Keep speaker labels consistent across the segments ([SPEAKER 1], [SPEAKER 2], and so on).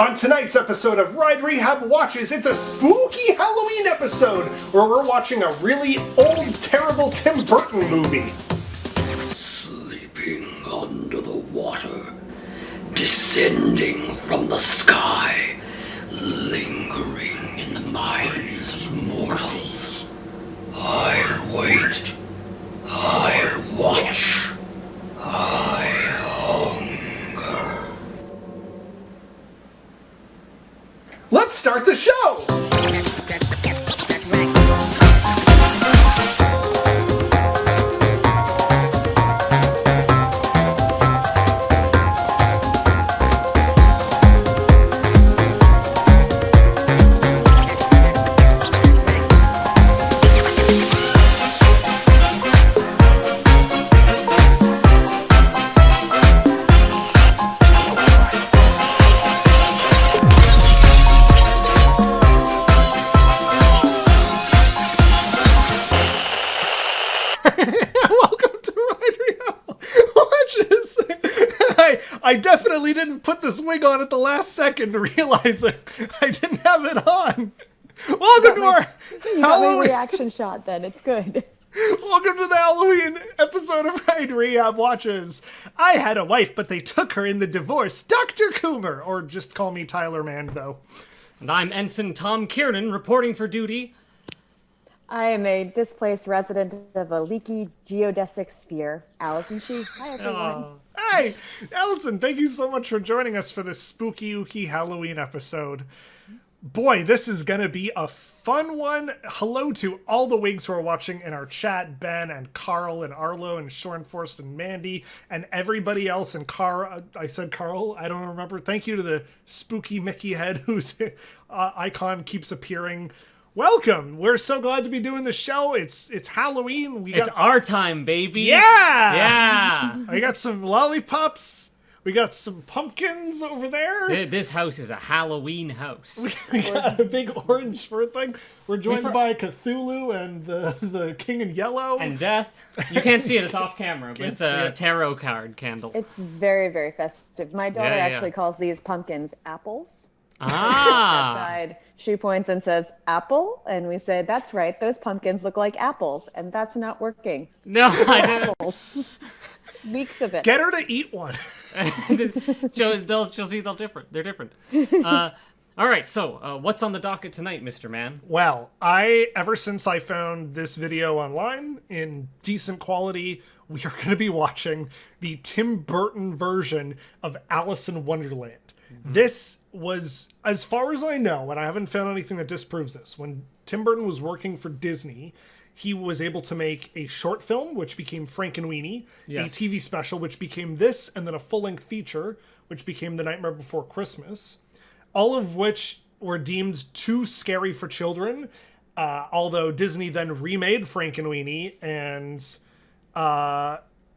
[SPEAKER 1] On tonight's episode of Ride Rehab Watches, it's a spooky Halloween episode where we're watching a really old, terrible Tim Burton movie.
[SPEAKER 2] Sleeping under the water, descending from the sky, lingering in the minds of mortals. I'll wait. I'll watch. I hunger.
[SPEAKER 1] Let's start the show! I definitely didn't put this wig on at the last second, realizing I didn't have it on. Welcome to our Halloween
[SPEAKER 3] reaction shot. Then it's good.
[SPEAKER 1] Welcome to the Halloween episode of Ride Rehab Watches. I had a wife, but they took her in the divorce. Dr. Coomer, or just call me Tyler Mann, though.
[SPEAKER 4] And I'm Ensign Tom Kiernan, reporting for duty.
[SPEAKER 3] I am a displaced resident of a leaky geodesic sphere, Alison She. Hi, everyone.
[SPEAKER 1] Hi, Alison, thank you so much for joining us for this spooky, ooky Halloween episode. Boy, this is going to be a fun one. Hello to all the wigs who are watching in our chat, Ben and Carl and Arlo and Shorenforce and Mandy and everybody else. And Carl, I said Carl, I don't remember. Thank you to the spooky Mickey head whose icon keeps appearing. Welcome. We're so glad to be doing the show. It's Halloween.
[SPEAKER 4] It's our time, baby.
[SPEAKER 1] Yeah.
[SPEAKER 4] Yeah.
[SPEAKER 1] I got some lollipops. We got some pumpkins over there.
[SPEAKER 4] This house is a Halloween house.
[SPEAKER 1] We got a big orange fur thing. We're joined by Cthulhu and the King in Yellow.
[SPEAKER 4] And Death. You can't see it. It's off camera. But it's a tarot card candle.
[SPEAKER 3] It's very, very festive. My daughter actually calls these pumpkins apples. Outside, she points and says, apple? And we say, that's right, those pumpkins look like apples. And that's not working.
[SPEAKER 4] No, I don't.
[SPEAKER 3] Weeks of it.
[SPEAKER 1] Get her to eat one.
[SPEAKER 4] She'll see they're different. They're different. All right, so what's on the docket tonight, Mr. Mann?
[SPEAKER 1] Well, ever since I found this video online in decent quality, we are going to be watching the Tim Burton version of Alice in Wonderland. This was, as far as I know, and I haven't found anything that disproves this, when Tim Burton was working for Disney, he was able to make a short film, which became Frankenweenie, a TV special, which became this, and then a full-length feature, which became The Nightmare Before Christmas, all of which were deemed too scary for children, although Disney then remade Frankenweenie and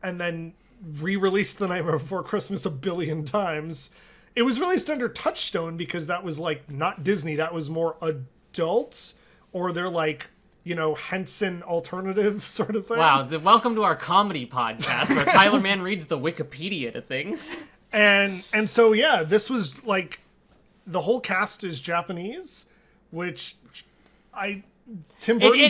[SPEAKER 1] then re-released The Nightmare Before Christmas a billion times. It was released under Touchstone because that was, like, not Disney. That was more adults, or they're, like, you know, Henson alternative sort of thing.
[SPEAKER 4] Wow, welcome to our comedy podcast where Tyler Mann reads the Wikipedia to things.
[SPEAKER 1] And so, yeah, this was, like, the whole cast is Japanese, which Tim Burton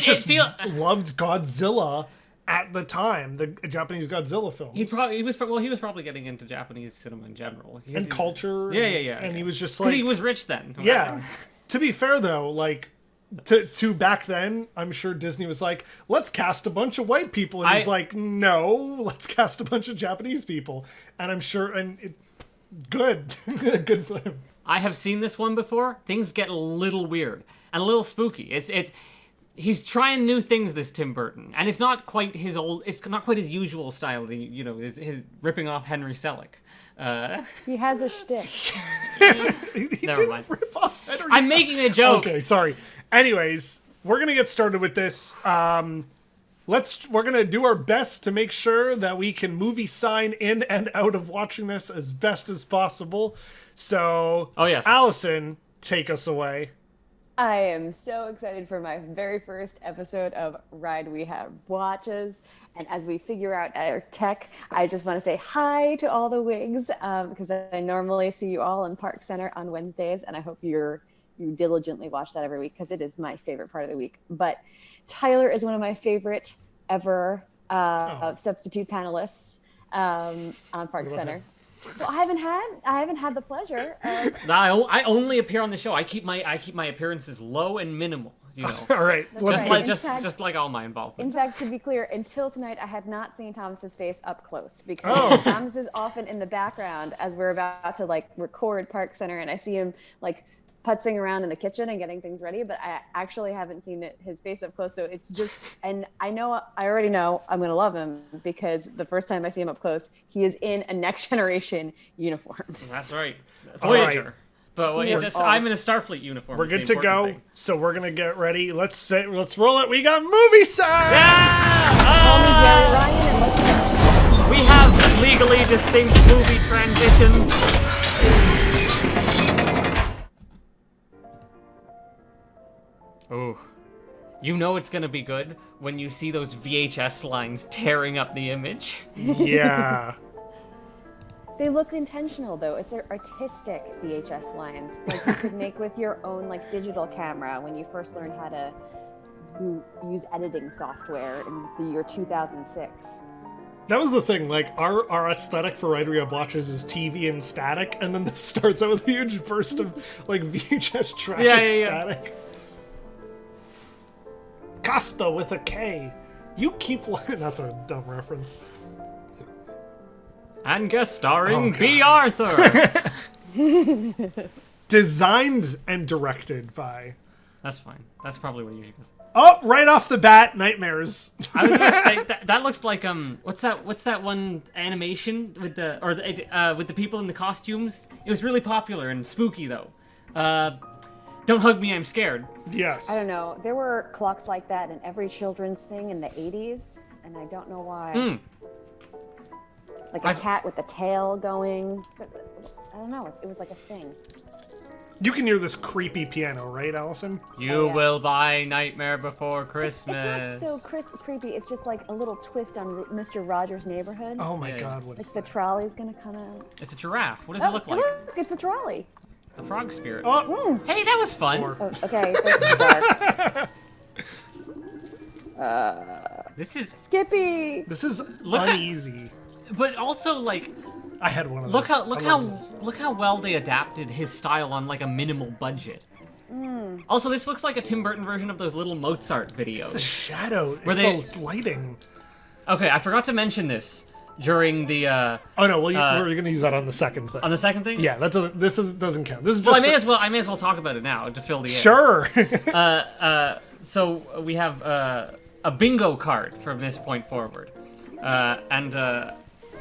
[SPEAKER 1] loved Godzilla at the time, the Japanese Godzilla films.
[SPEAKER 4] He was probably getting into Japanese cinema in general.
[SPEAKER 1] And culture.
[SPEAKER 4] Yeah.
[SPEAKER 1] And he was just
[SPEAKER 4] because
[SPEAKER 1] like...
[SPEAKER 4] he was rich then.
[SPEAKER 1] Yeah. To be fair, though, like, to back then, I'm sure Disney was like, let's cast a bunch of white people. And he's like, no, let's cast a bunch of Japanese people. And I'm sure... good. Good for him.
[SPEAKER 4] I have seen this one before. Things get a little weird and a little spooky. He's trying new things, this Tim Burton, and it's not quite his usual style. You know, his ripping off Henry Selick.
[SPEAKER 3] He has a shtick.
[SPEAKER 1] he
[SPEAKER 4] Never mind.
[SPEAKER 1] Rip off Henry
[SPEAKER 4] I'm
[SPEAKER 1] Selick.
[SPEAKER 4] making a joke.
[SPEAKER 1] Okay, sorry. Anyways, we're gonna get started with this. We're gonna do our best to make sure that we can movie sign in and out of watching this as best as possible. So,
[SPEAKER 4] yes,
[SPEAKER 1] Alison, take us away.
[SPEAKER 3] I am so excited for my very first episode of Ride Rehab Watches. And as we figure out our tech, I just want to say hi to all the wigs because I normally see you all in Park Center on Wednesdays, and I hope you diligently watch that every week because it is my favorite part of the week. But Tyler is one of my favorite ever substitute panelists on Park Center. Well, I haven't had the pleasure.
[SPEAKER 4] I only appear on the show. I keep my appearances low and minimal. You know.
[SPEAKER 1] All right,
[SPEAKER 4] just like all my involvement.
[SPEAKER 3] In fact, to be clear, until tonight, I had not seen Thomas's face up close because Thomas is often in the background as we're about to like record Park Center, and I see him like putzing around in the kitchen and getting things ready, but I actually haven't seen his face up close. So it's just, and I already know I'm going to love him because the first time I see him up close, he is in a Next Generation uniform.
[SPEAKER 4] That's right. Voyager. Right. But I'm in a Starfleet uniform.
[SPEAKER 1] We're good to go. Thing. So we're going to get ready. Let's roll it. We got movie side!
[SPEAKER 4] Yeah! We have legally distinct movie transitions. Oh, you know it's gonna be good when you see those VHS lines tearing up the image.
[SPEAKER 1] Yeah.
[SPEAKER 3] They look intentional though. It's artistic VHS lines, like you could make with your own like digital camera when you first learned how to use editing software in the year 2006.
[SPEAKER 1] That was the thing, like, our aesthetic for Ride Rehab Watches is TV and static, and then this starts out with a huge burst of, like, VHS traffic static. Costa with a K. You keep... That's a dumb reference.
[SPEAKER 4] And guest starring B. Arthur.
[SPEAKER 1] Designed and directed by...
[SPEAKER 4] That's fine. That's probably what you should say.
[SPEAKER 1] Oh, right off the bat, nightmares.
[SPEAKER 4] I was about to say that looks like what's that one animation with the people in the costumes? It was really popular and spooky though. Don't hug me, I'm scared.
[SPEAKER 1] Yes.
[SPEAKER 3] I don't know. There were clocks like that in every children's thing in the 80s, and I don't know why. Like a cat with a tail going. I don't know. It was like a thing.
[SPEAKER 1] You can hear this creepy piano, right, Alison?
[SPEAKER 4] You will buy Nightmare Before Christmas.
[SPEAKER 3] It's not so creepy. It's just like a little twist on Mr. Rogers' Neighborhood.
[SPEAKER 1] Oh my God, what is
[SPEAKER 3] that? The trolley's gonna come out.
[SPEAKER 4] It's a giraffe. What does it look like?
[SPEAKER 3] Look, it's a trolley.
[SPEAKER 4] The frog spirit.
[SPEAKER 1] Oh.
[SPEAKER 4] Hey, that was fun.
[SPEAKER 3] Oh, okay, this is dark.
[SPEAKER 4] This is...
[SPEAKER 3] Skippy!
[SPEAKER 1] This is uneasy.
[SPEAKER 4] But also, like...
[SPEAKER 1] I had one of
[SPEAKER 4] those. Look how well they adapted his style on like a minimal budget. Also, this looks like a Tim Burton version of those little Mozart videos.
[SPEAKER 1] It's the shadow. It's the lighting.
[SPEAKER 4] Okay, I forgot to mention this during the.
[SPEAKER 1] Oh no! Well, we're gonna use that on the second thing.
[SPEAKER 4] On the second thing?
[SPEAKER 1] Yeah, that doesn't. Doesn't count. This is just.
[SPEAKER 4] Well, I may as well talk about it now to fill the air.
[SPEAKER 1] Sure.
[SPEAKER 4] So we have a bingo card from this point forward,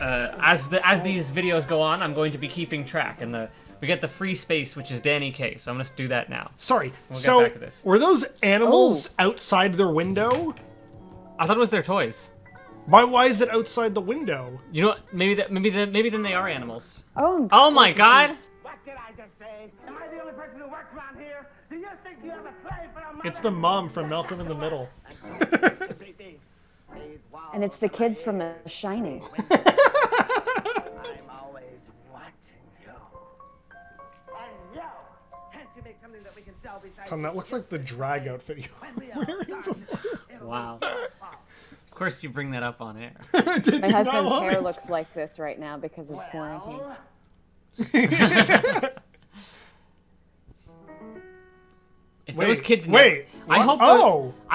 [SPEAKER 4] as these videos go on, I'm going to be keeping track, and we get the free space, which is Danny K. So I'm going to do that now.
[SPEAKER 1] Sorry.
[SPEAKER 4] We'll get back to this.
[SPEAKER 1] Were those animals outside their window?
[SPEAKER 4] I thought it was their toys.
[SPEAKER 1] Why is it outside the window?
[SPEAKER 4] You know what? Maybe then they are animals.
[SPEAKER 3] Oh
[SPEAKER 4] my God!
[SPEAKER 5] What did I just say? Am I the only person who works around here? Do you think you have a slave for a mother?
[SPEAKER 1] It's the mom from Malcolm in the Middle.
[SPEAKER 3] And it's the kids from The Shining.
[SPEAKER 5] I'm always watching you. And yo, can't you make something that we can sell besides...
[SPEAKER 1] Tom, that looks like the drag outfit you were wearing before.
[SPEAKER 4] Wow. Of course you bring that up on air.
[SPEAKER 3] My husband's hair looks like this right now because of quarantine.
[SPEAKER 4] If those kids I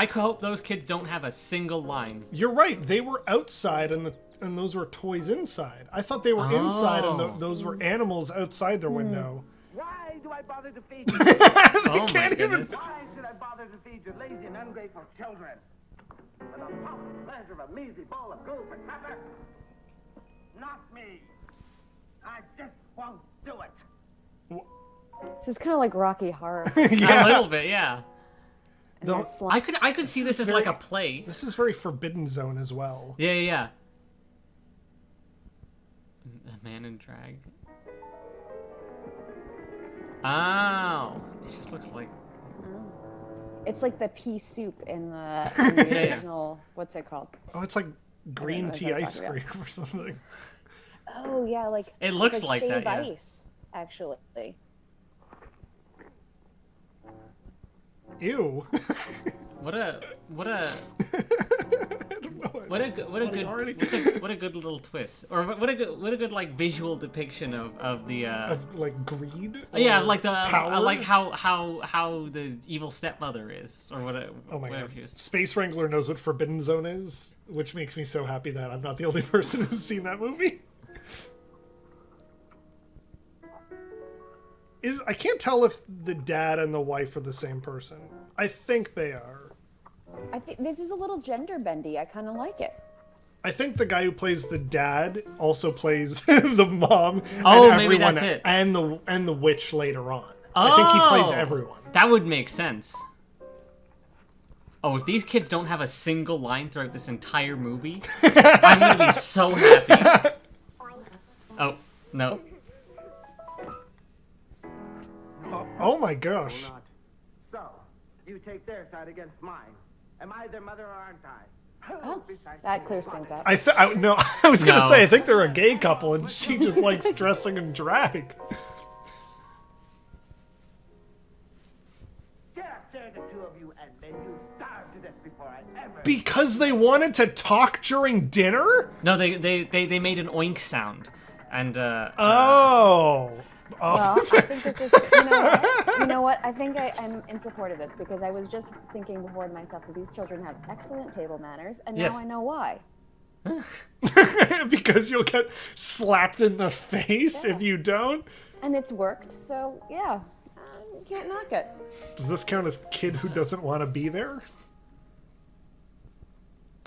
[SPEAKER 4] hope those kids don't have a single line.
[SPEAKER 1] You're right. They were outside and those were toys inside. I thought they were inside and those were animals outside their window.
[SPEAKER 5] Why do I bother to feed you?
[SPEAKER 4] Oh my goodness.
[SPEAKER 5] Why should I bother to feed you lazy and ungrateful children? For the paltry pleasure of a measly bowl of gold for supper? Not me. I just won't do it.
[SPEAKER 3] This is kind of like Rocky Horror.
[SPEAKER 4] Yeah. A little bit, yeah.
[SPEAKER 3] I
[SPEAKER 4] could see this as like a play.
[SPEAKER 1] This is very Forbidden Zone as well.
[SPEAKER 4] Yeah. A man in drag. Oh, it just looks like
[SPEAKER 3] It's like the pea soup in the original. What's it called?
[SPEAKER 1] Oh, it's like green tea ice
[SPEAKER 3] talking
[SPEAKER 1] cream or something.
[SPEAKER 3] Oh yeah, like
[SPEAKER 4] It looks like
[SPEAKER 3] shave
[SPEAKER 4] that, yeah.
[SPEAKER 3] ice, actually.
[SPEAKER 1] Ew.
[SPEAKER 4] What a good little twist, or what a good like visual depiction of the
[SPEAKER 1] Of like greed.
[SPEAKER 4] yeah,
[SPEAKER 1] or
[SPEAKER 4] like the
[SPEAKER 1] power.
[SPEAKER 4] like how the evil stepmother is, or whatever.
[SPEAKER 1] Oh my
[SPEAKER 4] whatever
[SPEAKER 1] god.
[SPEAKER 4] she is.
[SPEAKER 1] Space Wrangler knows what Forbidden Zone is, which makes me so happy that I'm not the only person who's seen that movie. I can't tell if the dad and the wife are the same person. I think they are.
[SPEAKER 3] I think this is a little gender bendy. I kind of like it.
[SPEAKER 1] I think the guy who plays the dad also plays the mom.
[SPEAKER 4] Oh,
[SPEAKER 1] and
[SPEAKER 4] maybe
[SPEAKER 1] everyone,
[SPEAKER 4] that's it.
[SPEAKER 1] And the witch later on. I think he plays everyone.
[SPEAKER 4] That would make sense. Oh, if these kids don't have a single line throughout this entire movie, I'm gonna be so happy. Oh, no.
[SPEAKER 1] Oh my gosh.
[SPEAKER 5] Not. So, you take their side against mine. Am I their mother or aren't I?
[SPEAKER 3] Oh, that clears things up.
[SPEAKER 1] No, I was gonna
[SPEAKER 4] No.
[SPEAKER 1] say I think they're a gay couple, and she just likes dressing in drag.
[SPEAKER 5] Share the two of you, and then you starve to death before I ever.
[SPEAKER 1] Because they wanted to talk during dinner?
[SPEAKER 4] No, they made an oink sound, and
[SPEAKER 1] Oh.
[SPEAKER 3] Well, I think this is, you know what? I think I'm in support of this because I was just thinking before to myself that these children have excellent table manners, and
[SPEAKER 4] Yes.
[SPEAKER 3] now I know why.
[SPEAKER 1] Because you'll get slapped in the face if you don't?
[SPEAKER 3] And it's worked, so yeah, you can't knock it.
[SPEAKER 1] Does this count as kid who doesn't want to be there?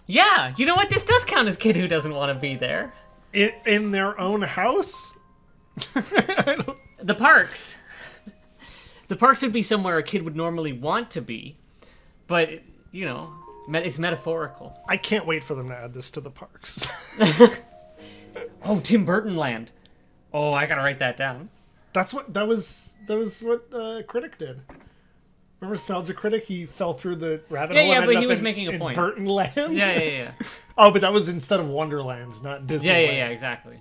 [SPEAKER 4] yeah, you know what? This does count as kid who doesn't want to be there.
[SPEAKER 1] In their own house?
[SPEAKER 4] The parks. The parks would be somewhere a kid would normally want to be, but you know, it's metaphorical.
[SPEAKER 1] I can't wait for them to add this to the parks.
[SPEAKER 4] Oh, Tim Burton Land. Oh, I gotta write that down.
[SPEAKER 1] That was what Critic did. Remember Nostalgia Critic? He fell through the rabbit hole.
[SPEAKER 4] Yeah,
[SPEAKER 1] and
[SPEAKER 4] but
[SPEAKER 1] ended
[SPEAKER 4] he
[SPEAKER 1] up
[SPEAKER 4] was
[SPEAKER 1] in,
[SPEAKER 4] making a
[SPEAKER 1] in
[SPEAKER 4] point.
[SPEAKER 1] Burton Land.
[SPEAKER 4] Yeah.
[SPEAKER 1] Oh, but that was instead of Wonderlands, not Disneyland.
[SPEAKER 4] Yeah, exactly.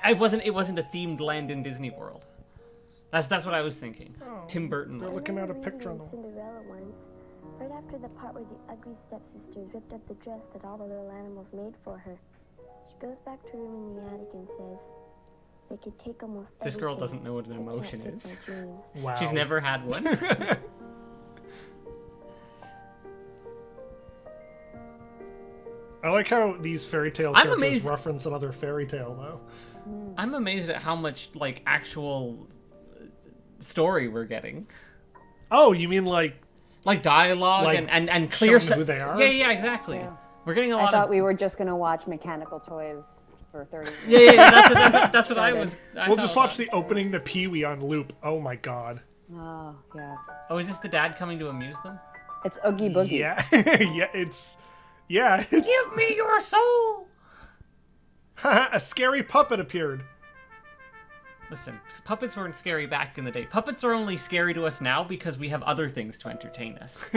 [SPEAKER 4] It wasn't a themed land in Disney World. That's what I was thinking. Tim Burton.
[SPEAKER 1] They're
[SPEAKER 4] Land.
[SPEAKER 1] looking at a picture on the wall.
[SPEAKER 6] Cinderella once, right after the part where the ugly stepsisters ripped up the dress that all the little animals made for her. She goes back to her room in the attic and says, they could take almost
[SPEAKER 4] This girl
[SPEAKER 6] everything,
[SPEAKER 4] doesn't know what an
[SPEAKER 6] but can't
[SPEAKER 4] emotion
[SPEAKER 6] take
[SPEAKER 4] is.
[SPEAKER 6] my dreams."
[SPEAKER 1] Wow.
[SPEAKER 4] She's never had one.
[SPEAKER 1] I like how these fairy tale
[SPEAKER 4] I'm
[SPEAKER 1] characters
[SPEAKER 4] amazed-
[SPEAKER 1] reference another fairy tale, though.
[SPEAKER 4] I'm amazed at how much like actual story we're getting.
[SPEAKER 1] Oh, you mean like
[SPEAKER 4] Dialogue
[SPEAKER 1] Like,
[SPEAKER 4] and clear
[SPEAKER 1] show 'em who they are?
[SPEAKER 4] Yeah, exactly.
[SPEAKER 3] Yeah.
[SPEAKER 4] We're getting a
[SPEAKER 3] I
[SPEAKER 4] lot
[SPEAKER 3] thought
[SPEAKER 4] of
[SPEAKER 3] we were just gonna watch Mechanical Toys for 30 minutes.
[SPEAKER 4] Yeah, that's what I was.
[SPEAKER 1] we'll just watch the opening to Pee-wee on loop. Oh my god.
[SPEAKER 3] Oh, yeah.
[SPEAKER 4] Oh, is this the dad coming to amuse them?
[SPEAKER 3] It's Oogie Boogie.
[SPEAKER 1] Yeah, it's
[SPEAKER 4] Give me your soul.
[SPEAKER 1] a scary puppet appeared.
[SPEAKER 4] Listen, puppets weren't scary back in the day. Puppets are only scary to us now because we have other things to entertain us.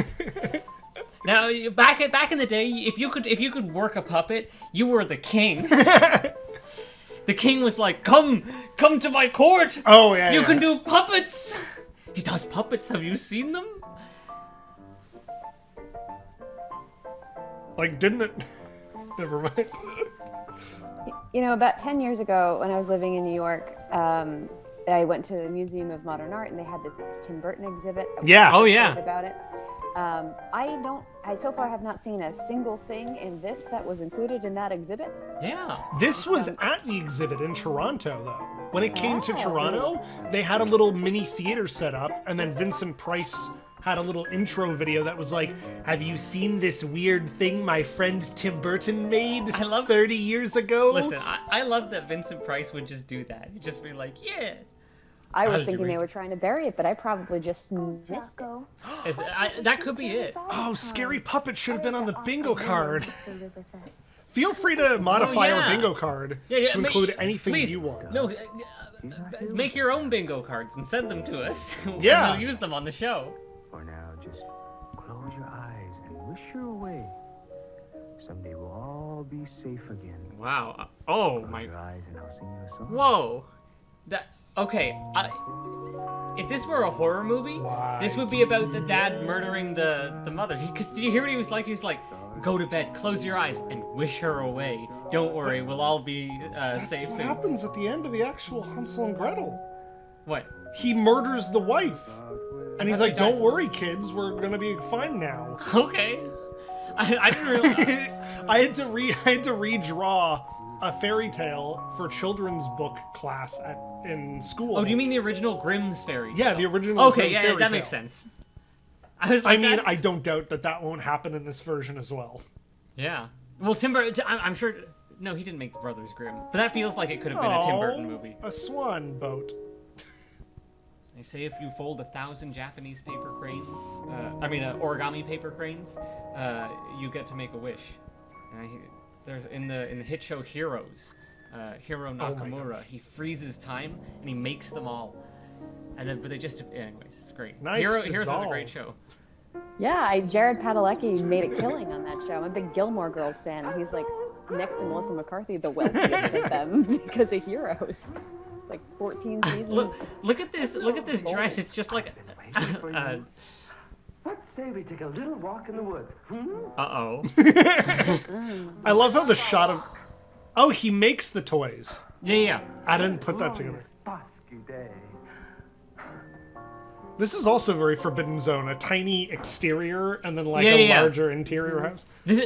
[SPEAKER 4] Now, back in the day, if you could work a puppet, you were the king. The king was like, come to my court.
[SPEAKER 1] Oh yeah,
[SPEAKER 4] You
[SPEAKER 1] yeah.
[SPEAKER 4] can do puppets. He does puppets. Have you seen them?
[SPEAKER 1] Like, didn't it? Never mind.
[SPEAKER 3] You know, about 10 years ago, when I was living in New York, I went to the Museum of Modern Art, and they had this Tim Burton exhibit. I was
[SPEAKER 1] Yeah.
[SPEAKER 4] Oh,
[SPEAKER 3] excited
[SPEAKER 4] yeah.
[SPEAKER 3] About it. I so far have not seen a single thing in this that was included in that exhibit.
[SPEAKER 4] Yeah.
[SPEAKER 1] This was at the exhibit in Toronto, though. When it came to
[SPEAKER 3] Oh.
[SPEAKER 1] Toronto, they had a little mini theater set up, and then Vincent Price had a little intro video that was like, have you seen this weird thing my friend Tim Burton made
[SPEAKER 4] I love-
[SPEAKER 1] 30 years ago?
[SPEAKER 4] Listen, I love that Vincent Price would just do that. He'd just be like, yeah.
[SPEAKER 3] I was
[SPEAKER 4] How's
[SPEAKER 3] thinking
[SPEAKER 4] your
[SPEAKER 3] they
[SPEAKER 4] week?
[SPEAKER 3] were trying to bury it, but I probably just missed it.
[SPEAKER 6] Rocco,
[SPEAKER 4] That could be it.
[SPEAKER 1] Oh, Scary Puppet should have been on the bingo card.
[SPEAKER 6] to live with us.
[SPEAKER 1] Feel free to modify
[SPEAKER 4] yeah.
[SPEAKER 1] our bingo card to include anything
[SPEAKER 4] please,
[SPEAKER 1] you want.
[SPEAKER 4] No, make your own bingo cards and send them to us.
[SPEAKER 1] Yeah.
[SPEAKER 4] We'll use them on the show.
[SPEAKER 5] For now, wish her away. Someday we'll all be safe again.
[SPEAKER 4] Wow. Oh
[SPEAKER 5] Close
[SPEAKER 4] my.
[SPEAKER 5] your eyes and I'll sing you a song.
[SPEAKER 4] Whoa. That. Okay. If this were a horror movie, this would be about the dad murdering the mother. Because did you hear what he was like? He was like, "Go to bed, close your eyes, and wish her away. Don't worry, we'll all be safe
[SPEAKER 1] What
[SPEAKER 4] soon."
[SPEAKER 1] happens at the end of the actual Hansel and Gretel?
[SPEAKER 4] What?
[SPEAKER 1] He murders the wife. And he's like,
[SPEAKER 4] he dies.
[SPEAKER 1] don't worry, kids, we're gonna be fine now.
[SPEAKER 4] Okay. I didn't realize.
[SPEAKER 1] I had to redraw a fairy tale for children's book class in school.
[SPEAKER 4] Oh, do you mean the original Grimm's fairy?
[SPEAKER 1] Yeah, the original
[SPEAKER 4] Okay,
[SPEAKER 1] Grimm
[SPEAKER 4] yeah,
[SPEAKER 1] fairy
[SPEAKER 4] that
[SPEAKER 1] tale.
[SPEAKER 4] makes sense. I was like,
[SPEAKER 1] I don't doubt that won't happen in this version as well.
[SPEAKER 4] Yeah. Well, Tim Burton, I'm sure. No, he didn't make the Brothers Grimm, but that feels like it could have been a Tim Burton movie.
[SPEAKER 1] A swan boat.
[SPEAKER 4] They say if you fold 1,000 Japanese paper cranes, origami paper cranes, you get to make a wish. There's in the hit show Heroes, Hiro Nakamura, he freezes time and he makes them all, but they just anyways, it's great.
[SPEAKER 1] Nice
[SPEAKER 4] Heroes
[SPEAKER 1] dissolve.
[SPEAKER 4] is a great show.
[SPEAKER 3] Yeah, Jared Padalecki made a killing on that show. I'm a big Gilmore Girls fan. He's like next to Melissa McCarthy, the wealthiest of them because of Heroes. Like 14 seasons.
[SPEAKER 4] Look at this dress. It's just like.
[SPEAKER 5] Let's say we take a little walk in the woods.
[SPEAKER 4] Uh-oh.
[SPEAKER 1] I love how the shot of... Oh, he makes the toys.
[SPEAKER 4] Yeah.
[SPEAKER 1] I didn't put that together.
[SPEAKER 5] Bosky day.
[SPEAKER 1] This is also very Forbidden Zone. A tiny exterior and then like
[SPEAKER 4] Yeah.
[SPEAKER 1] larger interior house.
[SPEAKER 4] This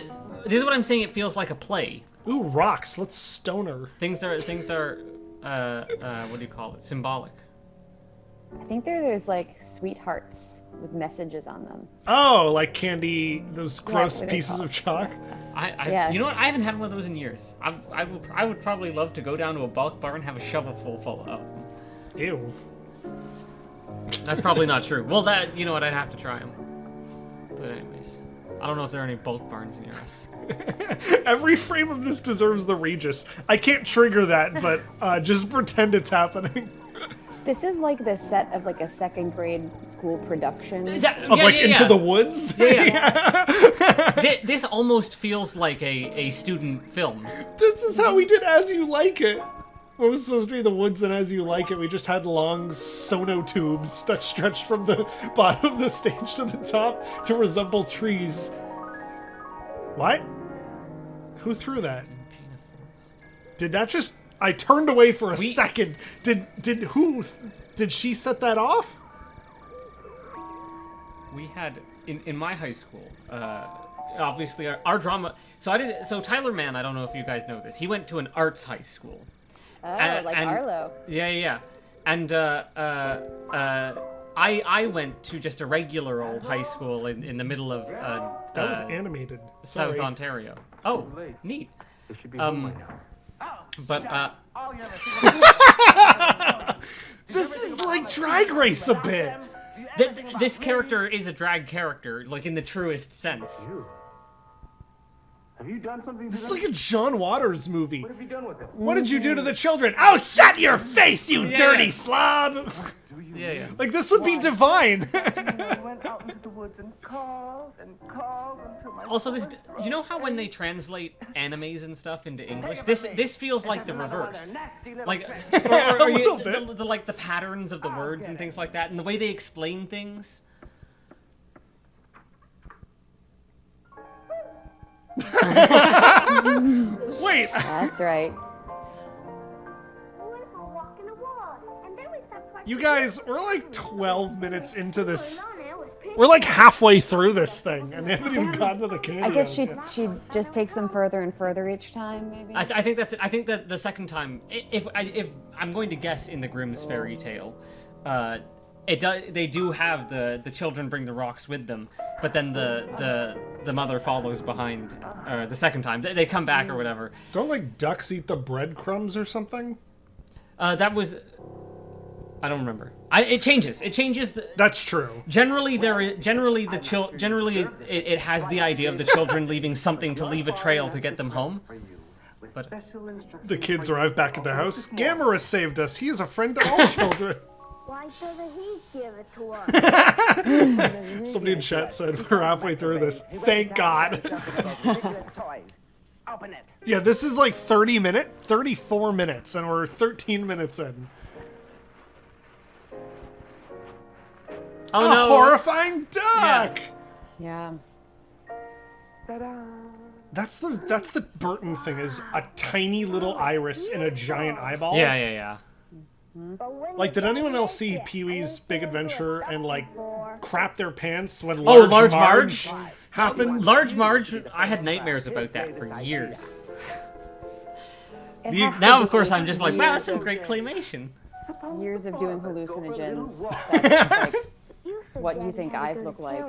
[SPEAKER 4] is what I'm saying. It feels like a play.
[SPEAKER 1] Ooh, rocks. Let's stone her.
[SPEAKER 4] Things are what do you call it? Symbolic.
[SPEAKER 3] I think there's like sweethearts with messages on them.
[SPEAKER 1] Oh, like candy, those gross
[SPEAKER 3] what are they
[SPEAKER 1] pieces
[SPEAKER 3] called?
[SPEAKER 1] of chalk.
[SPEAKER 3] Yeah.
[SPEAKER 4] You know what? I haven't had one of those in years. I would probably love to go down to a bulk bar and have a shovel full of them.
[SPEAKER 1] Ew.
[SPEAKER 4] That's probably not true. Well, you know what? I'd have to try them. But anyways, I don't know if there are any bulk barns near us.
[SPEAKER 1] Every frame of this deserves the Regis. I can't trigger that, but just pretend it's happening.
[SPEAKER 3] This is like the set of like a second grade school production.
[SPEAKER 1] Into the Woods?
[SPEAKER 4] Yeah. This almost feels like a student film.
[SPEAKER 1] This is how we did As You Like It. What was supposed to be the woods and As You Like It, we just had long sonotubes that stretched from the bottom of the stage to the top to resemble trees. What? Who threw that? Did that just... I turned away for a second. Did she set that off?
[SPEAKER 4] We had in my high school, obviously our drama. So Tyler Mann, I don't know if you guys know this. He went to an arts high school.
[SPEAKER 3] Oh, like Arlo.
[SPEAKER 4] Yeah. And I went to just a regular old high school in the middle of
[SPEAKER 1] That was animated.
[SPEAKER 4] South
[SPEAKER 1] Sorry.
[SPEAKER 4] Ontario. Oh, neat.
[SPEAKER 5] It should be home by now.
[SPEAKER 4] But
[SPEAKER 1] This is like Drag Race a bit.
[SPEAKER 4] this character is a drag character, like in the truest sense.
[SPEAKER 5] Have you done something to
[SPEAKER 1] This is
[SPEAKER 5] them?
[SPEAKER 1] like a John Waters movie.
[SPEAKER 5] What have you done with them?
[SPEAKER 1] What did you do to the children? Oh, shut your face, you dirty slob!
[SPEAKER 4] Yeah.
[SPEAKER 1] Like, this would be divine.
[SPEAKER 5] I went out into the woods and called until my...
[SPEAKER 4] Also, you know how when they translate animes and stuff into English, this feels like the reverse, like or the patterns of the words and things like that, and the way they explain things.
[SPEAKER 1] Wait,
[SPEAKER 3] That's right.
[SPEAKER 1] you guys, we're like 12 minutes into this. We're like halfway through this thing, and they haven't even gotten to the candy.
[SPEAKER 3] I guess
[SPEAKER 1] yet.
[SPEAKER 3] she just takes them further and further each time, maybe.
[SPEAKER 4] I think that's it. I think that the second time, if I'm going to guess in the Grimm's fairy tale, they do have the children bring the rocks with them, but then the mother follows behind, the second time they come back or whatever.
[SPEAKER 1] Don't like ducks eat the breadcrumbs or something?
[SPEAKER 4] That was. I don't remember. It changes. It changes.
[SPEAKER 1] That's true.
[SPEAKER 4] Generally, it has the idea of the children leaving something to leave a trail to get them home. But
[SPEAKER 1] The kids arrive back at the house. Gamera saved us. He is a friend to all children.
[SPEAKER 6] Why doesn't he give it to us?
[SPEAKER 1] Somebody in chat said we're halfway through this. Thank God.
[SPEAKER 5] Open it.
[SPEAKER 1] Yeah, this is like 34 minutes, and we're 13 minutes in.
[SPEAKER 4] Oh
[SPEAKER 1] A
[SPEAKER 4] no!
[SPEAKER 1] horrifying duck!
[SPEAKER 3] Yeah.
[SPEAKER 1] That's the Burton thing, is a tiny little iris in a giant eyeball.
[SPEAKER 4] Yeah.
[SPEAKER 1] Like, did anyone else see Pee-wee's Big Adventure and, like, crap their pants when
[SPEAKER 4] Large Marge
[SPEAKER 1] happens?
[SPEAKER 4] Large Marge, I had nightmares about that for years.
[SPEAKER 3] It has to
[SPEAKER 4] Now,
[SPEAKER 3] be
[SPEAKER 4] of course, I'm just like, wow,
[SPEAKER 3] years
[SPEAKER 4] that's some
[SPEAKER 3] of-
[SPEAKER 4] great claymation.
[SPEAKER 3] Years of doing hallucinogens. That's like what you think eyes look like.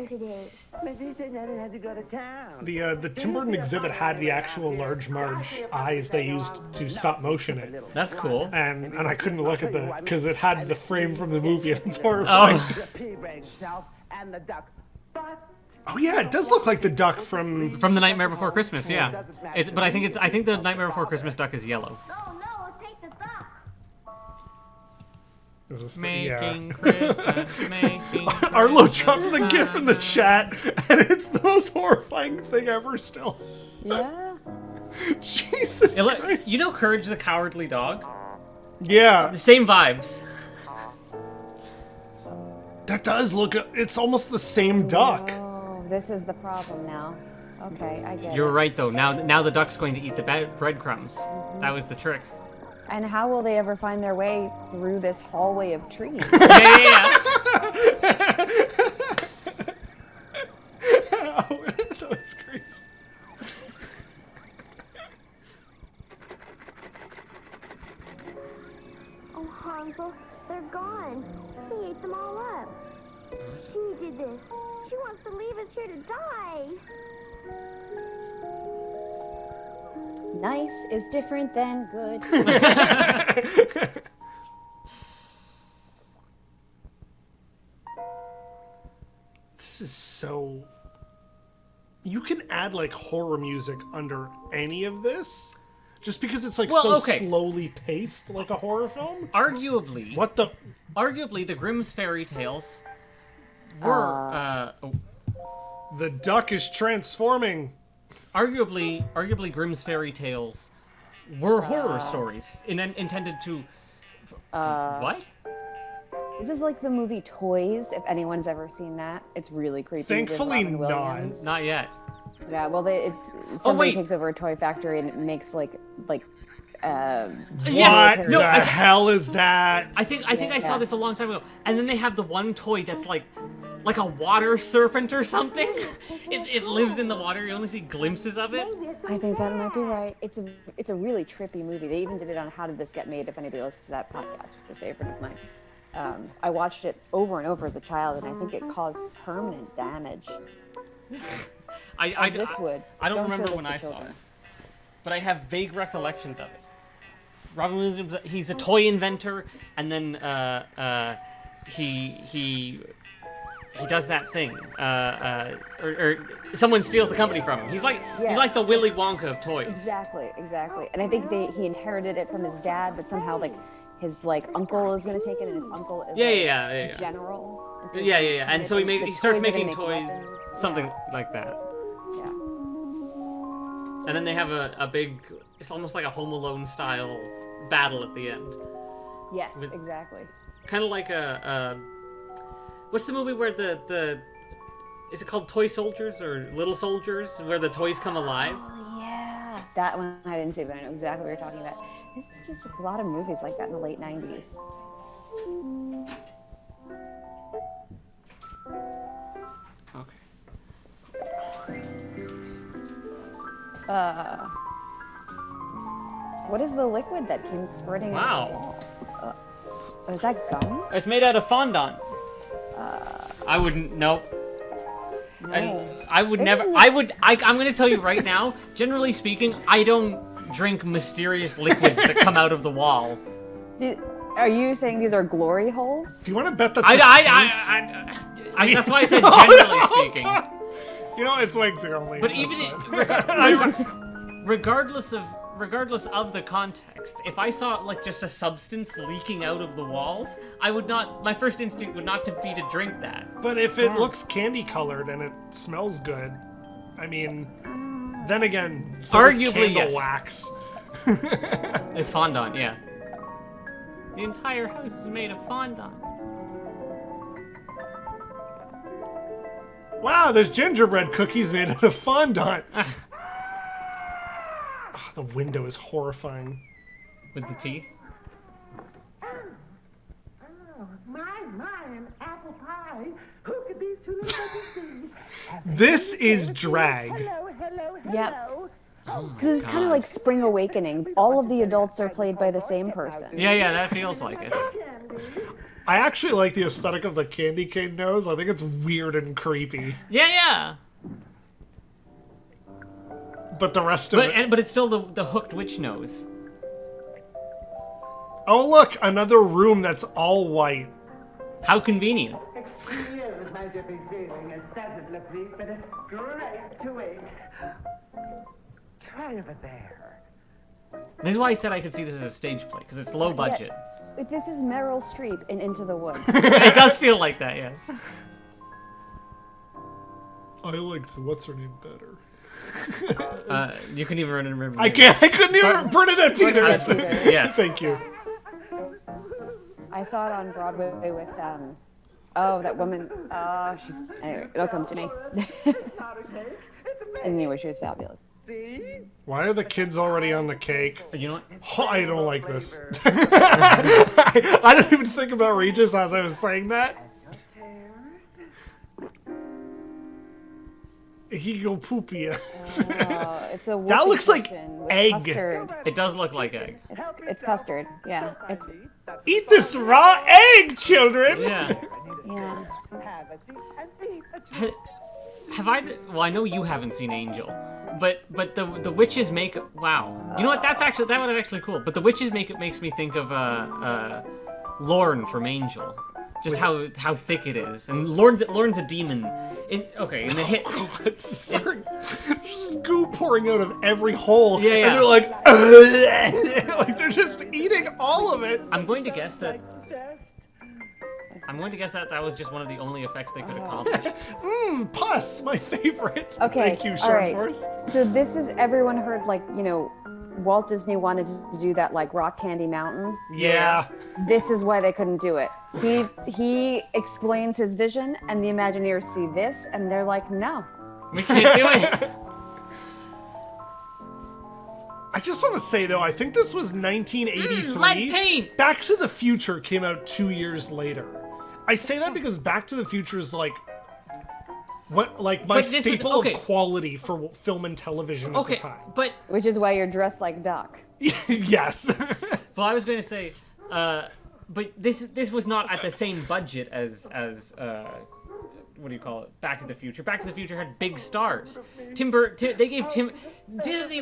[SPEAKER 5] Maybe they never had to go to town.
[SPEAKER 1] The Tim Burton exhibit had the actual Large Marge eyes they used to stop motion it.
[SPEAKER 4] That's cool.
[SPEAKER 1] And I couldn't look at the, because it had the frame from the movie and it's horrifying.
[SPEAKER 4] Oh,
[SPEAKER 5] The pea brain self and the duck. But
[SPEAKER 1] Oh yeah, it does look like the duck from...
[SPEAKER 4] from The Nightmare Before Christmas, yeah. But I think the Nightmare Before Christmas duck is yellow.
[SPEAKER 6] Oh no, take the duck.
[SPEAKER 1] Is this
[SPEAKER 4] Making Christmas, making
[SPEAKER 1] Arlo
[SPEAKER 4] Christmas.
[SPEAKER 1] dropped the gif in the chat, and it's the most horrifying thing ever still.
[SPEAKER 3] Yeah.
[SPEAKER 1] Jesus Christ.
[SPEAKER 4] You know Courage the Cowardly Dog?
[SPEAKER 1] Yeah,
[SPEAKER 4] The same vibes.
[SPEAKER 1] that does look... It's almost the same duck.
[SPEAKER 3] Oh, this is the problem now. Okay, I get
[SPEAKER 4] You're
[SPEAKER 3] it.
[SPEAKER 4] right, though. Now the duck's going to eat the breadcrumbs. That was the trick.
[SPEAKER 3] And how will they ever find their way through this hallway of trees?
[SPEAKER 4] Yeah.
[SPEAKER 1] Oh, that was great.
[SPEAKER 6] Oh, Hansel, they're gone. He ate them all up. She did this. She wants to leave us here to die.
[SPEAKER 3] Nice is different than good.
[SPEAKER 1] This is so... You can add, like, horror music under any of this, just because it's, like,
[SPEAKER 4] Well,
[SPEAKER 1] so
[SPEAKER 4] okay.
[SPEAKER 1] slowly paced, like a horror film.
[SPEAKER 4] Arguably,
[SPEAKER 1] What the...
[SPEAKER 4] the Grimm's fairy tales were
[SPEAKER 1] The duck is transforming.
[SPEAKER 4] arguably Grimm's fairy tales were horror stories intended to. What?
[SPEAKER 3] This is like the movie Toys, if anyone's ever seen that. It's really creepy. with
[SPEAKER 1] Thankfully
[SPEAKER 3] Robin
[SPEAKER 1] not.
[SPEAKER 3] Williams.
[SPEAKER 4] Not yet.
[SPEAKER 3] Yeah, well, somebody
[SPEAKER 4] wait.
[SPEAKER 3] takes over a toy factory and it makes like
[SPEAKER 4] Yes.
[SPEAKER 1] What
[SPEAKER 4] No,
[SPEAKER 1] the
[SPEAKER 4] I-
[SPEAKER 1] hell is that?
[SPEAKER 4] I think I saw
[SPEAKER 3] Yeah.
[SPEAKER 4] this a long time ago. And then they have the one toy that's like a water serpent or something. It lives in the water. You only see glimpses of it.
[SPEAKER 3] I think that might be right. It's a really trippy movie. They even did it on How Did This Get Made, if anybody listens to that podcast, which is a favorite of mine. I watched it over and over as a child, and I think it caused permanent damage.
[SPEAKER 4] I
[SPEAKER 3] This would.
[SPEAKER 4] I don't
[SPEAKER 3] Don't show
[SPEAKER 4] remember
[SPEAKER 3] this
[SPEAKER 4] when
[SPEAKER 3] to
[SPEAKER 4] I saw
[SPEAKER 3] children.
[SPEAKER 4] it, but I have vague recollections of it. Robin Williams, he's a toy inventor, and then he does that thing, or someone steals the company from him. He's like the Willy Wonka of toys.
[SPEAKER 3] Exactly. And I think he inherited it from his dad, but somehow his uncle is gonna take it, and his uncle is
[SPEAKER 4] Yeah.
[SPEAKER 3] general. And so he's
[SPEAKER 4] Yeah.
[SPEAKER 3] like,
[SPEAKER 4] And so
[SPEAKER 3] the
[SPEAKER 4] he starts
[SPEAKER 3] toys are gonna
[SPEAKER 4] making
[SPEAKER 3] make
[SPEAKER 4] toys,
[SPEAKER 3] weapons.
[SPEAKER 4] something like that.
[SPEAKER 3] Yeah.
[SPEAKER 4] And then they have a big, it's almost like a Home Alone style battle at the end.
[SPEAKER 3] Yes,
[SPEAKER 4] With-
[SPEAKER 3] exactly.
[SPEAKER 4] Kind of like what's the movie where the is it called Toy Soldiers or Little Soldiers, where the toys come alive?
[SPEAKER 3] Oh yeah, that one I didn't see, but I know exactly what you're talking about. There's just a lot of movies like that in the late '90s.
[SPEAKER 4] Okay.
[SPEAKER 3] What is the liquid that came spurting out?
[SPEAKER 4] Wow.
[SPEAKER 3] Is that gum?
[SPEAKER 4] It's made out of fondant. I wouldn't. Nope.
[SPEAKER 3] No.
[SPEAKER 4] And I would
[SPEAKER 3] It
[SPEAKER 4] never.
[SPEAKER 3] doesn't
[SPEAKER 4] I'm going to tell you right now. Generally speaking, I don't drink mysterious liquids that come out of the wall.
[SPEAKER 3] Are you saying these are glory holes?
[SPEAKER 1] Do you want to bet that's just paint?
[SPEAKER 4] That's why I said generally speaking.
[SPEAKER 1] You know, it's wigs only.
[SPEAKER 4] But
[SPEAKER 1] That's
[SPEAKER 4] even
[SPEAKER 1] fine.
[SPEAKER 4] regardless of regardless of the context, if I saw like just a substance leaking out of the walls, I would not. My first instinct would not be to drink that.
[SPEAKER 1] But if it looks candy colored and it smells good, I mean, then again, so does
[SPEAKER 4] Arguably,
[SPEAKER 1] candle
[SPEAKER 4] yes.
[SPEAKER 1] wax.
[SPEAKER 4] It's fondant, yeah. The entire house is made of fondant.
[SPEAKER 1] Wow, there's gingerbread cookies made out of fondant. Oh, the window is horrifying.
[SPEAKER 4] With the teeth.
[SPEAKER 5] Oh, my, an apple pie. Who could these two little puppies be?
[SPEAKER 1] This is drag.
[SPEAKER 5] Hello.
[SPEAKER 3] Yep.
[SPEAKER 4] Oh
[SPEAKER 3] So this is kind of like Spring Awakening. All of the adults are played by the same person.
[SPEAKER 4] Yeah, that feels like it.
[SPEAKER 1] I actually like the aesthetic of the candy cane nose. I think it's weird and creepy.
[SPEAKER 4] Yeah.
[SPEAKER 1] But the rest of it...
[SPEAKER 4] But it's still the hooked witch nose.
[SPEAKER 1] Oh, look! Another room that's all white.
[SPEAKER 4] How convenient.
[SPEAKER 5] Excuse my dipping feeling. It doesn't look neat, but it's great to eat. Try over there.
[SPEAKER 4] This is why I said I could see this as a stage play, because it's low budget.
[SPEAKER 3] This is Meryl Streep in Into the Woods.
[SPEAKER 4] It does feel like that, yes.
[SPEAKER 1] I liked what's-her-name better.
[SPEAKER 4] You couldn't even remember.
[SPEAKER 1] I couldn't even... Bernadette Peters!
[SPEAKER 4] Yes.
[SPEAKER 1] Thank you.
[SPEAKER 3] I saw it on Broadway with, that woman. She's... Anyway, it'll come to me. Anyway, she was fabulous.
[SPEAKER 1] Why are the kids already on the cake?
[SPEAKER 4] You know what?
[SPEAKER 1] Oh, I don't like this. I didn't even think about Regis as I was saying that. He go poopy.
[SPEAKER 3] It's a
[SPEAKER 1] That looks like
[SPEAKER 3] with
[SPEAKER 1] egg.
[SPEAKER 3] Custard.
[SPEAKER 4] It does look like egg.
[SPEAKER 3] It's custard. Yeah. It's
[SPEAKER 1] Eat this raw egg, children!
[SPEAKER 4] Yeah.
[SPEAKER 3] yeah.
[SPEAKER 4] Have I? Well, I know you haven't seen Angel, but the witches make wow. You know what? That was actually cool. But the witches makes me think of Lorne from Angel. Just how thick it is, and Lorne's a demon. In the hit.
[SPEAKER 1] God, sorry. Just goo pouring out of every hole.
[SPEAKER 4] Yeah.
[SPEAKER 1] And they're like, like they're just eating all of it.
[SPEAKER 4] I'm going to guess that was just one of the only effects they could accomplish.
[SPEAKER 1] Pus, my favorite.
[SPEAKER 3] Okay.
[SPEAKER 1] Thank you,
[SPEAKER 3] all
[SPEAKER 1] Sean
[SPEAKER 3] right.
[SPEAKER 1] Force.
[SPEAKER 3] So this is everyone heard Walt Disney wanted to do that Rock Candy Mountain.
[SPEAKER 1] Yeah.
[SPEAKER 3] This is why they couldn't do it. He explains his vision, and the Imagineers see this, and they're like, no.
[SPEAKER 4] We can't do it.
[SPEAKER 1] I just want to say, though, I think this was 1983.
[SPEAKER 4] Lead paint!
[SPEAKER 1] Back to the Future came out 2 years later. I say that because Back to the Future is my staple of quality for film and television at the time.
[SPEAKER 4] But
[SPEAKER 3] Which is why you're dressed like Doc.
[SPEAKER 1] Yes.
[SPEAKER 4] well, I was going to say, but this was not at the same budget as what do you call it? Back to the Future. Back to the Future had big stars. Disney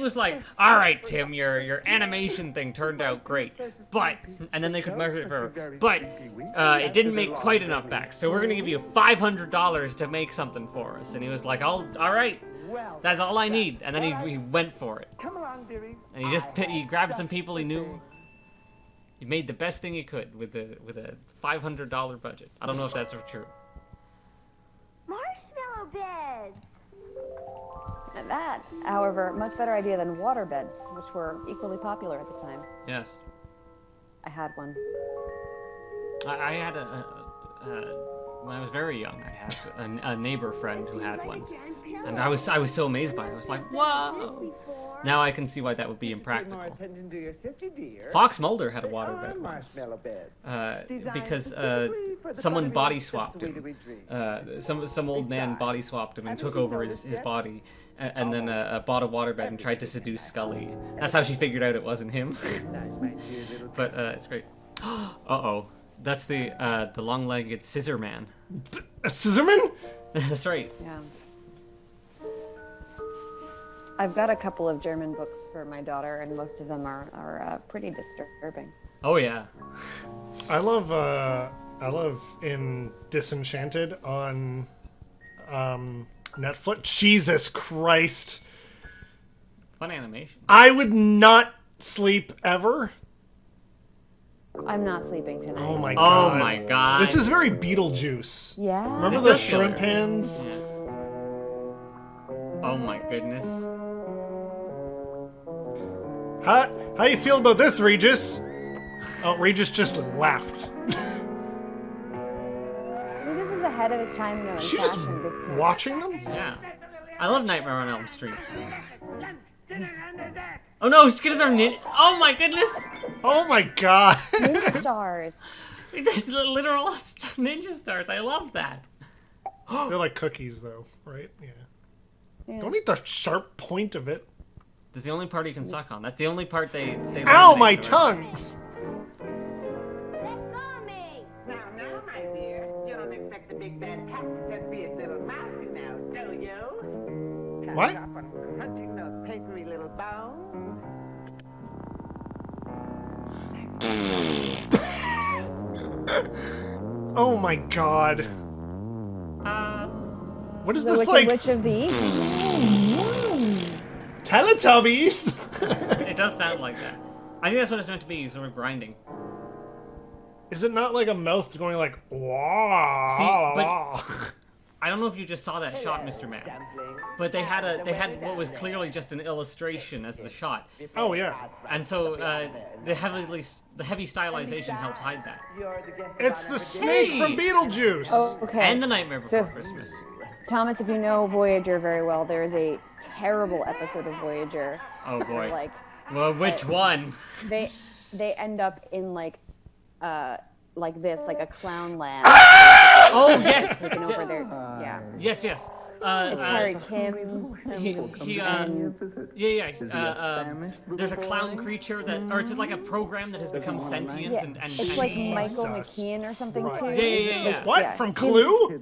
[SPEAKER 4] was like, all right, Tim, your animation thing turned out great, but, and then they could measure it for, but it didn't make quite enough back, so we're gonna give you $500 to make something for us. And he was like, all right, that's all I need. And then he went for it.
[SPEAKER 5] Come along, dearie.
[SPEAKER 4] And he grabbed some people he knew. He made the best thing he could with a $500 budget. I don't know if that's true.
[SPEAKER 6] Marshmallow beds.
[SPEAKER 3] And that, however, much better idea than water beds, which were equally popular at the time.
[SPEAKER 4] Yes.
[SPEAKER 3] I had one.
[SPEAKER 4] I had when I was very young, I had a neighbor friend who had one, and I was so amazed by it. I was like, whoa! Now I can see why that would be impractical. Fox Mulder had a waterbed once, because someone body swapped him. Some old man body swapped him and took over his body, and then bought a waterbed and tried to seduce Scully. That's how she figured out it wasn't him. But it's great. Uh-oh. That's the long-legged scissor man.
[SPEAKER 1] A scissorman?
[SPEAKER 4] That's right.
[SPEAKER 3] Yeah. I've got a couple of German books for my daughter, and most of them are pretty disturbing.
[SPEAKER 4] Oh yeah.
[SPEAKER 1] I love in Disenchanted on Netflix. Jesus Christ.
[SPEAKER 4] Fun animation.
[SPEAKER 1] I would not sleep ever.
[SPEAKER 3] I'm not sleeping tonight.
[SPEAKER 1] Oh my god.
[SPEAKER 4] Oh my god.
[SPEAKER 1] This is very Beetlejuice.
[SPEAKER 3] Yeah.
[SPEAKER 1] Remember
[SPEAKER 4] This
[SPEAKER 1] the
[SPEAKER 4] does feel
[SPEAKER 1] shrimp
[SPEAKER 4] like-
[SPEAKER 1] hands?
[SPEAKER 4] Yeah. Oh my goodness.
[SPEAKER 1] How you feel about this, Regis? Oh, Regis just laughed.
[SPEAKER 3] I mean, this is ahead of his time, though. In
[SPEAKER 1] Is she just
[SPEAKER 3] fashion because-
[SPEAKER 1] watching them?
[SPEAKER 4] Yeah. I love Nightmare on Elm Street. Oh no, she's getting their oh my goodness!
[SPEAKER 1] Oh my god.
[SPEAKER 3] Ninja stars.
[SPEAKER 4] There's literal ninja stars. I love that.
[SPEAKER 1] They're like cookies, though, right? Yeah.
[SPEAKER 3] Yeah.
[SPEAKER 1] Don't eat the sharp point of it.
[SPEAKER 4] That's the only part you can suck on. That's the only part they
[SPEAKER 1] Ow,
[SPEAKER 4] eliminate,
[SPEAKER 1] my
[SPEAKER 4] right?
[SPEAKER 1] tongue!
[SPEAKER 5] Now, my dear, you don't expect the big bad cat to just be a little mousey now, do you?
[SPEAKER 1] What?
[SPEAKER 5] Stop on crunching those papery little bones.
[SPEAKER 1] Oh my god. What is
[SPEAKER 3] The
[SPEAKER 1] this
[SPEAKER 3] Wicked
[SPEAKER 1] like?
[SPEAKER 3] Witch of the East.
[SPEAKER 1] Teletubbies?
[SPEAKER 4] It does sound like that. I think that's what it's meant to be, sort of grinding.
[SPEAKER 1] Is it not like a mouth going like wah?
[SPEAKER 4] See, but I don't know if you just saw that shot, Mr. Man, but they had what was clearly just an illustration as the shot,
[SPEAKER 1] Oh yeah.
[SPEAKER 4] and so the heavy stylization helps hide that.
[SPEAKER 1] It's the snake from Beetlejuice.
[SPEAKER 3] Oh, okay.
[SPEAKER 4] And the Nightmare Before
[SPEAKER 3] So-
[SPEAKER 4] Christmas.
[SPEAKER 3] Thomas, if you know Voyager very well, there is a terrible episode of Voyager.
[SPEAKER 4] Oh boy.
[SPEAKER 3] Where, like,
[SPEAKER 4] Well, which one?
[SPEAKER 3] they end up in like this, like a clown land.
[SPEAKER 4] Oh yes,
[SPEAKER 3] Taking over their, yeah.
[SPEAKER 4] yes.
[SPEAKER 3] It's Harry Kim.
[SPEAKER 4] There's a clown creature that, or it's like a program that has become sentient
[SPEAKER 3] Yeah,
[SPEAKER 4] and
[SPEAKER 3] it's like Michael
[SPEAKER 1] Jesus.
[SPEAKER 3] McKean or something
[SPEAKER 1] Right.
[SPEAKER 3] too.
[SPEAKER 4] Yeah.
[SPEAKER 1] What?
[SPEAKER 3] Yeah.
[SPEAKER 1] From Clue?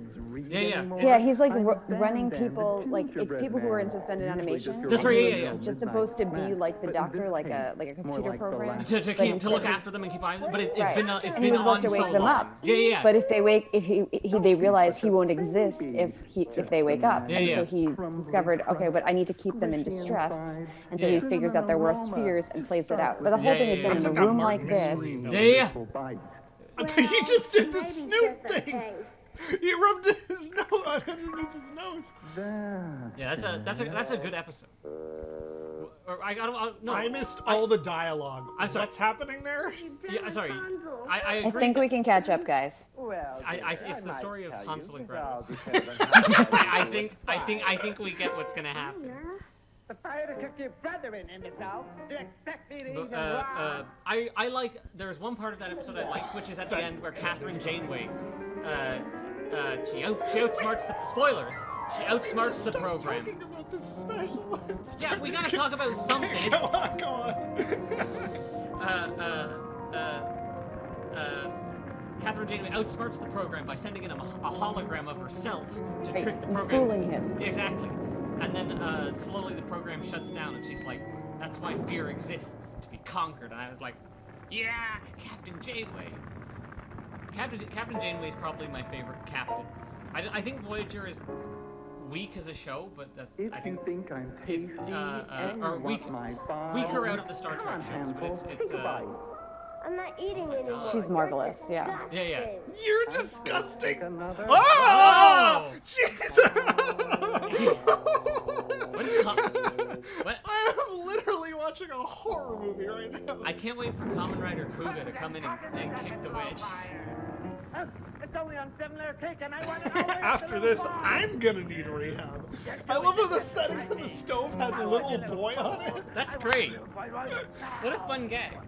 [SPEAKER 4] Yeah.
[SPEAKER 3] Yeah, he's like running people, like it's people who are in suspended animation.
[SPEAKER 4] That's right,
[SPEAKER 3] and
[SPEAKER 4] yeah.
[SPEAKER 3] he's just supposed to be like the doctor, like a computer program.
[SPEAKER 4] To
[SPEAKER 3] But
[SPEAKER 4] keep
[SPEAKER 3] instead
[SPEAKER 4] to look
[SPEAKER 3] he's-
[SPEAKER 4] after them and keep eye on them, but it's
[SPEAKER 3] Right.
[SPEAKER 4] been
[SPEAKER 3] And
[SPEAKER 4] been
[SPEAKER 3] he was
[SPEAKER 4] on
[SPEAKER 3] supposed to
[SPEAKER 4] so
[SPEAKER 3] wake them
[SPEAKER 4] long.
[SPEAKER 3] up.
[SPEAKER 4] Yeah.
[SPEAKER 3] But if they wake, they realize he won't exist if they wake up, and
[SPEAKER 4] Yeah.
[SPEAKER 3] so he discovered, okay, but I need to keep them in distress, and so he figures out their worst fears and plays it out. But the whole thing is done
[SPEAKER 1] That's
[SPEAKER 3] in a
[SPEAKER 1] like a
[SPEAKER 3] room
[SPEAKER 1] Martin
[SPEAKER 3] like this.
[SPEAKER 1] mystery.
[SPEAKER 4] Yeah.
[SPEAKER 1] He just did the snoot thing. He rubbed his nose underneath his nose.
[SPEAKER 4] Yeah, that's a good episode. Or I don't no.
[SPEAKER 1] I missed all the dialogue.
[SPEAKER 4] I'm sorry.
[SPEAKER 1] What's happening there?
[SPEAKER 4] Yeah, sorry. I
[SPEAKER 3] I
[SPEAKER 4] agree.
[SPEAKER 3] think we can catch up, guys.
[SPEAKER 4] It's the story of Hansel and Gretel.
[SPEAKER 5] I
[SPEAKER 4] I think we get what's gonna happen.
[SPEAKER 5] The fire to cook your brother in the south. Do you expect me to eat him
[SPEAKER 4] Uh,
[SPEAKER 5] raw?
[SPEAKER 4] I like. There's one part of that episode I like, which is at the end where Catherine Janeway, she outsmarts the spoilers. She outsmarts the program.
[SPEAKER 1] Talking about this special.
[SPEAKER 4] Yeah, we gotta talk about something.
[SPEAKER 1] Go on, go on.
[SPEAKER 4] Catherine Janeway outsmarts the program by sending in a hologram of herself to trick the program.
[SPEAKER 3] Fooling him.
[SPEAKER 4] Yeah, exactly. And then slowly the program shuts down, and she's like, "That's why fear exists, to be conquered." And I was like, "Yeah, Captain Janeway." Captain Janeway is probably my favorite captain. I think Voyager is weak as a show, but that's I think
[SPEAKER 7] I'm
[SPEAKER 4] it's or weaker out of the Star Trek shows, but it's
[SPEAKER 6] I'm not eating anymore.
[SPEAKER 3] She's marvelous, yeah.
[SPEAKER 4] yeah.
[SPEAKER 1] You're disgusting.
[SPEAKER 7] Another.
[SPEAKER 1] Oh!
[SPEAKER 4] Oh!
[SPEAKER 1] Jesus!
[SPEAKER 4] What?
[SPEAKER 1] I am literally watching a horror movie right now.
[SPEAKER 4] I can't wait for Kamen Rider Kuga to come in and kick the witch.
[SPEAKER 5] It's only on 7-layer cake, and I want it always
[SPEAKER 1] After this, I'm gonna need rehab. I love how the setting of the stove had a little boy on it.
[SPEAKER 4] That's great. What a fun gag.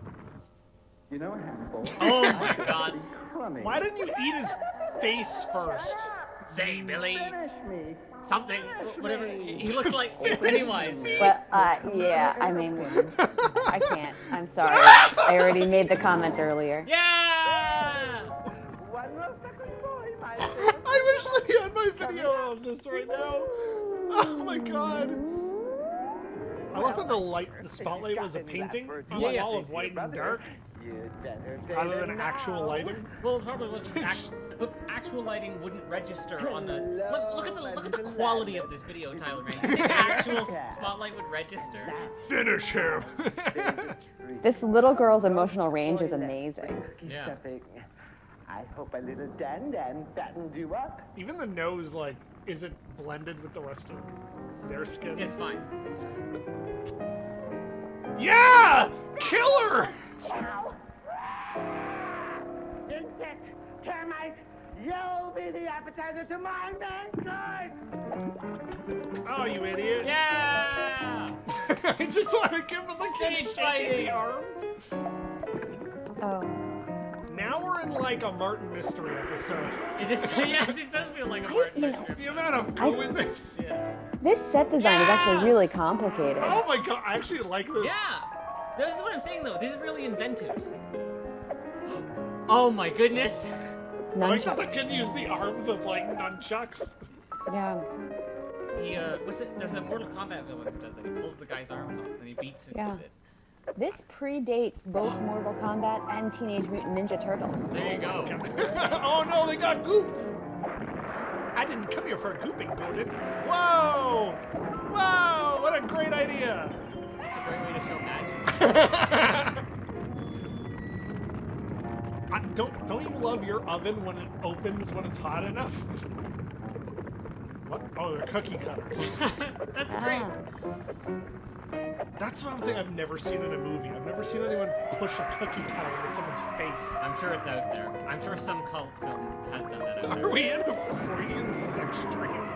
[SPEAKER 7] You know, Hansel.
[SPEAKER 4] Oh my god.
[SPEAKER 1] Why didn't you eat his face first?
[SPEAKER 4] Say, Billy.
[SPEAKER 7] Finish me.
[SPEAKER 4] Something. Whatever. He looks like Pennywise.
[SPEAKER 3] But yeah, I mean, I can't. I'm sorry. I already made the comment earlier.
[SPEAKER 4] Yeah!
[SPEAKER 5] One more second boy, my
[SPEAKER 1] I wish they had my video of this right now. Oh my god. I love how the spotlight was a painting on the
[SPEAKER 4] Yeah.
[SPEAKER 1] wall of white and dark.
[SPEAKER 5] You'd better say
[SPEAKER 1] Other
[SPEAKER 5] them
[SPEAKER 1] than
[SPEAKER 5] now.
[SPEAKER 1] actual lighting?
[SPEAKER 4] Well, it probably was but actual lighting wouldn't register on the. Look at the quality of this video, Tyler. Man, do you think actual spotlight would register?
[SPEAKER 1] Finish him!
[SPEAKER 3] This little girl's emotional range is amazing.
[SPEAKER 4] Yeah.
[SPEAKER 5] Stuffing. I hope a little Dan fattens you up.
[SPEAKER 1] Even the nose, like, isn't blended with the rest of their skin.
[SPEAKER 4] It's fine.
[SPEAKER 1] Yeah! Killer!
[SPEAKER 5] Insect, termite, you'll be the appetizer to my mankind!
[SPEAKER 1] Oh, you idiot.
[SPEAKER 4] Yeah!
[SPEAKER 1] I just want to give him the
[SPEAKER 4] Stage
[SPEAKER 1] kid shaking
[SPEAKER 4] fighting.
[SPEAKER 1] the arms.
[SPEAKER 3] Oh.
[SPEAKER 1] Now we're in like a Martin mystery episode.
[SPEAKER 4] Is this? Yeah, this does feel like a Martin mystery.
[SPEAKER 1] The amount of goo in this.
[SPEAKER 4] Yeah.
[SPEAKER 3] This set design is actually really complicated.
[SPEAKER 1] Oh my god, I actually like this.
[SPEAKER 4] Yeah. This is what I'm saying though. This is really inventive. Oh my goodness.
[SPEAKER 1] I like that
[SPEAKER 3] Nunchucks.
[SPEAKER 1] the kid used the arms as like nunchucks.
[SPEAKER 3] Yeah.
[SPEAKER 4] He what's it? There's a Mortal Kombat villain who does that. He pulls the guy's arms off and he beats him
[SPEAKER 3] Yeah.
[SPEAKER 4] with it.
[SPEAKER 3] This predates both Mortal Kombat and Teenage Mutant Ninja Turtles.
[SPEAKER 4] There you go.
[SPEAKER 1] Oh no, they got gooped. I didn't come here for gooping, Gordon. Whoa! Whoa! What a great idea!
[SPEAKER 4] That's a great way to show magic.
[SPEAKER 1] Don't you love your oven when it opens when it's hot enough? What? Oh, they're cookie cutters.
[SPEAKER 4] That's great.
[SPEAKER 3] Ah.
[SPEAKER 1] That's one thing I've never seen in a movie. I've never seen anyone push a cookie cutter into someone's face.
[SPEAKER 4] I'm sure it's out there. I'm sure some cult film has done that out there.
[SPEAKER 1] Are we in a Freudian sex dream?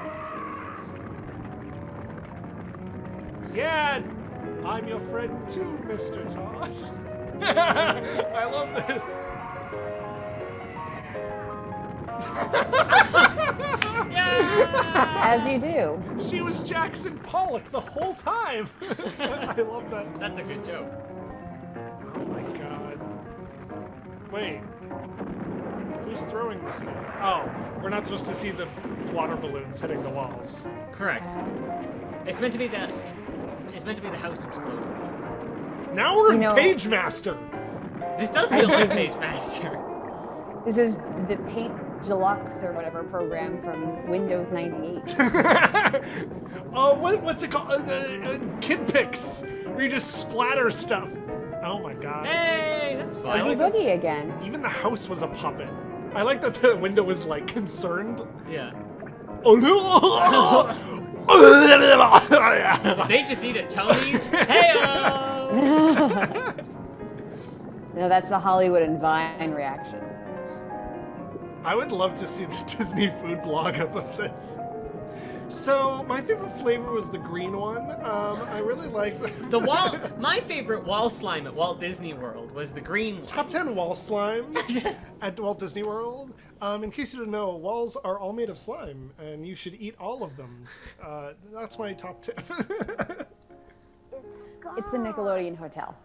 [SPEAKER 1] Yeah, I'm your friend too, Mr. Todd. I love this.
[SPEAKER 4] Yeah!
[SPEAKER 3] As you do.
[SPEAKER 1] She was Jackson Pollock the whole time. I love that.
[SPEAKER 4] That's a good joke.
[SPEAKER 1] Oh my god. Wait. Who's throwing this thing? Oh, we're not supposed to see the water balloons hitting the walls.
[SPEAKER 4] Correct. It's meant to be the. It's meant to be the house exploding.
[SPEAKER 1] Now we're in
[SPEAKER 3] You know-
[SPEAKER 1] Page Master.
[SPEAKER 4] This does feel like Page Master.
[SPEAKER 3] This is the Paint Deluxe or whatever program from Windows 98.
[SPEAKER 1] Oh, what's it called? Kid Picks, where you just splatter stuff. Oh my god.
[SPEAKER 4] Hey, that's fun.
[SPEAKER 3] Boogie Boogie again.
[SPEAKER 1] Even the house was a puppet. I like that the window was like concerned.
[SPEAKER 4] Yeah.
[SPEAKER 1] Did
[SPEAKER 4] They just eat at Tony's. Hey-o!
[SPEAKER 3] No, that's the Hollywood and Vine reaction.
[SPEAKER 1] I would love to see the Disney food blog up of this. So my favorite flavor was the green one. I really like
[SPEAKER 4] My favorite wall slime at Walt Disney World was the green one.
[SPEAKER 1] Top 10 wall slimes at Walt Disney World. In case you didn't know, walls are all made of slime, and you should eat all of them. That's my top tip.
[SPEAKER 3] It's the Nickelodeon Hotel.